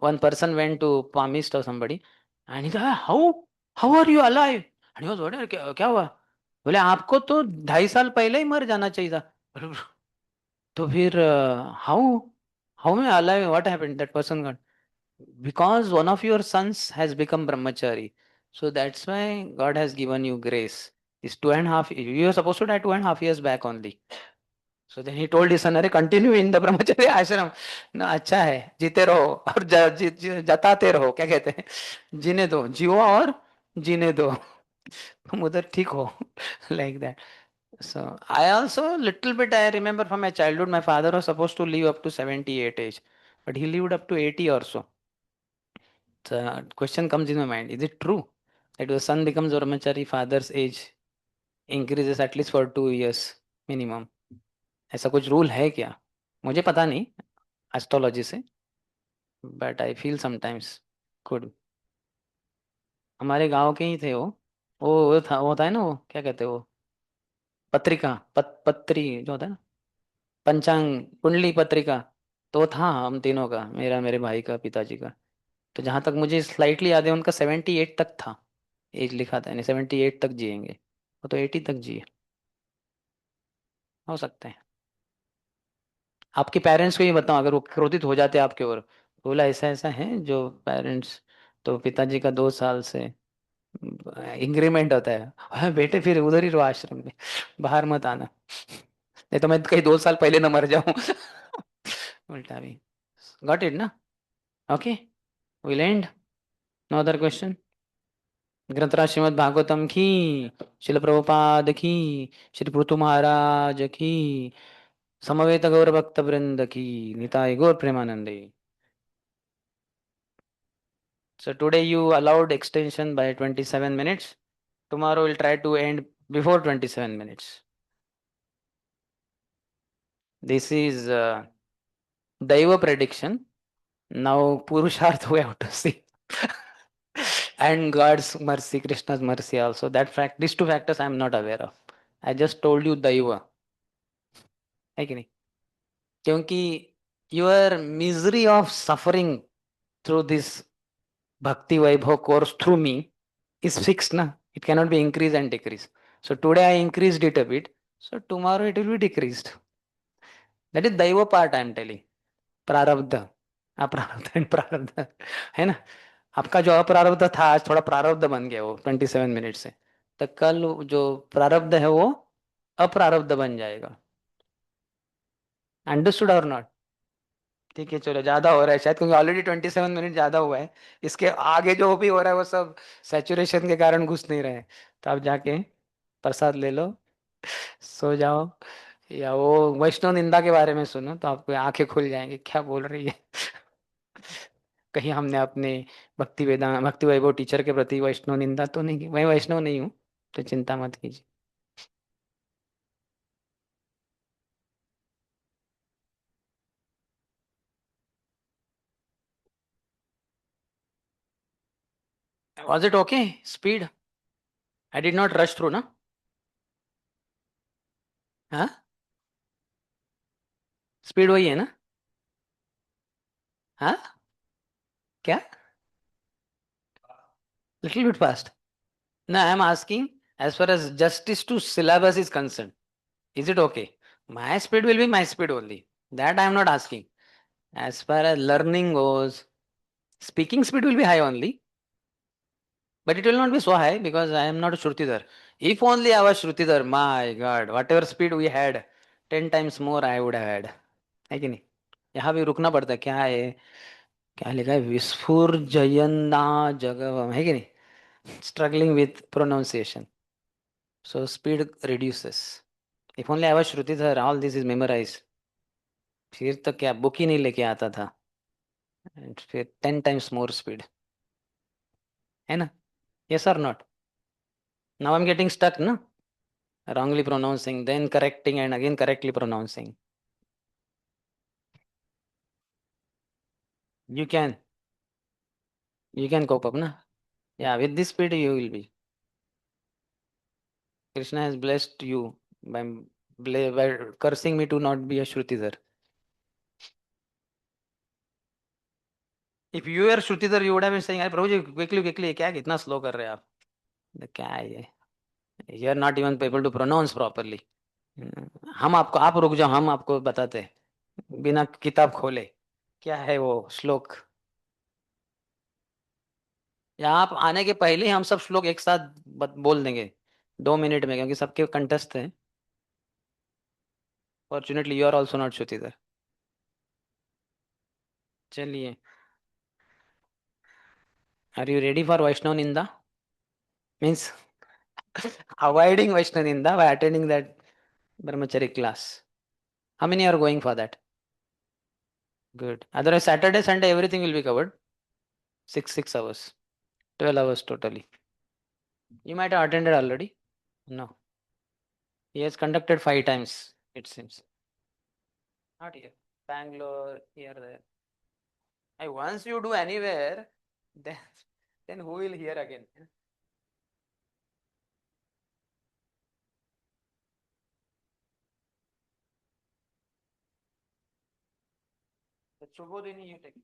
one person went to palmist or somebody and he said, how are you alive? And he was what, क्या हुआ? बोले आपको तो 2.5 साल पहले ही मर जाना चाहिए था. तो फिर how am I alive? What happened? That person got, because one of your sons has become brahmachari. So that's why God has given you grace. It's 2.5. You were supposed to die 2.5 years back only. So then he told his son, अरे continue in the brahmacharya ashram. ना अच्छा है, जीते रहो और जताते रहो, क्या कहते हैं, जीने दो, जियो और जीने दो, तुम उधर ठीक हो, like that. So I also little bit I remember from my childhood, my father was supposed to live up to 78 age, but he lived up to 80 or so. The question comes in my mind: is it true that your son becomes brahmachari, father's age increases at least for 2 years minimum? ऐसा कुछ rule है क्या? मुझे पता नहीं astrology से, but I feel sometimes good. हमारे गांव के ही थे वो था, वो होता है ना, वो क्या कहते हैं वो, पत्रिका, पत्री जो होता है ना, पंचांग, कुंडली पत्रिका. तो था हम तीनों का, मेरा, मेरे भाई का, पिताजी का. तो जहां तक मुझे स्लाइटली याद है उनका 78 तक था एज लिखा था, यानी 78 तक जिएंगे. वो तो 80 तक जिए. हो सकते हैं। आपके पेरेंट्स को ये बताओ, अगर वो क्रोधित हो जाते आपके ओर, बोला ऐसा ऐसा है जो पेरेंट्स, तो पिताजी का 2 साल से इंक्रीमेंट होता है, हाँ बेटे फिर उधर ही रहो आश्रम में, बाहर मत आना, नहीं तो मैं कहीं 2 साल पहले न मर जाऊं। उल्टा भी। गॉट इट ना? Okay, will end. No other question. ग्रंथराज श्रीमद् भागवतम की, शिल प्रभुपाद की, श्री पृथु महाराज की, समवेत गौर भक्त वृंद की, निताय गौर प्रेमानंदे। So today you allowed extension by 27 minutes. Tomorrow we'll try to end before 27 minutes. This is Daiva prediction. Now Purusharth we have to see. And God's mercy, Krishna's mercy also. That fact, these two factors I am not aware of. I just told you Daiva. है कि नहीं? क्योंकि your misery of suffering through this Bhakti Vaibhav course through me is fixed, na? It cannot be increased and decreased. So today I increased it a bit. So tomorrow it will be decreased. That is Daiva part I am telling. प्रारब्ध, अप्रारब्ध and प्रारब्ध, है ना? आपका जो अप्रारब्ध था आज थोड़ा प्रारब्ध बन गया वो 27 मिनट से, तो कल जो प्रारब्ध है वो अप्रारब्ध बन जाएगा। अंडरस्टूड और नॉट? ठीक है, चलो ज्यादा हो रहा है शायद, क्योंकि ऑलरेडी 27 मिनट ज्यादा हुआ है। इसके आगे जो भी हो रहा है वो सब सैचुरेशन के कारण घुस नहीं रहे हैं। तो आप जाके प्रसाद ले लो, सो जाओ, या वो वैष्णव निंदा के बारे में सुनो तो आपको आंखें खुल जाएंगी, क्या बोल रही है। कहीं हमने अपने भक्ति वैभव टीचर के प्रति वैष्णव निंदा तो नहीं की? मैं वैष्णव नहीं हूँ, तो चिंता मत कीजिए। Was it okay? Speed? I did not rush through, ना? हाँ, स्पीड वही है ना? हाँ, क्या? Little bit fast. No, I am asking as far as justice to syllabus is concerned. Is it okay? My speed will be my speed only. That I am not asking. As far as learning goes, speaking speed will be high only. But it will not be so high because I am not a Shrutidhar. If only I was Shrutidhar, my God, whatever speed we had, 10 times more I would have had. है कि नहीं? यहाँ भी रुकना पड़ता है, क्या है, क्या लिखा है, विस्फुर्जयन्ना जगवम, है कि नहीं? Struggling with pronunciation. So speed reduces. If only I was Shrutidhar, all this is memorized. फिर तो क्या बुक ही नहीं लेके आता था, and फिर 10 times more speed, है ना? Yes or not? Now I'm getting stuck, no? Wrongly pronouncing, then correcting and again correctly pronouncing. You can, you can cope up, na? Yeah, with this speed you will be. Krishna has blessed you by cursing me to not be a Shrutidhar. If you were Shrutidhar, you would have been saying, "Hey, Prabhuji, quickly, quickly, क्या कितना slow कर रहे हैं आप? क्या है ये? You are not even able to pronounce properly." हम आपको, आप रुक जाओ, हम आपको बताते हैं बिना किताब खोले क्या है वो श्लोक। या आप आने के पहले ही हम सब श्लोक एक साथ बोल देंगे 2 मिनट में, क्योंकि सबके कंठस्थ हैं। Fortunately you are also not श्रुतिधर। चलिए, are you ready for Vaishnava निंदा? मीन्स अवॉइडिंग वैष्णव निंदा by attending that brahmachari class. How many are going for that? Good. Otherwise Saturday Sunday everything will be covered. 6 hours, 12 hours totally. You might have attended already. No, he has conducted 5 times it seems. Not here, Bangalore, here, there. I once you do anywhere, then who will hear again? The Shubhodini you take.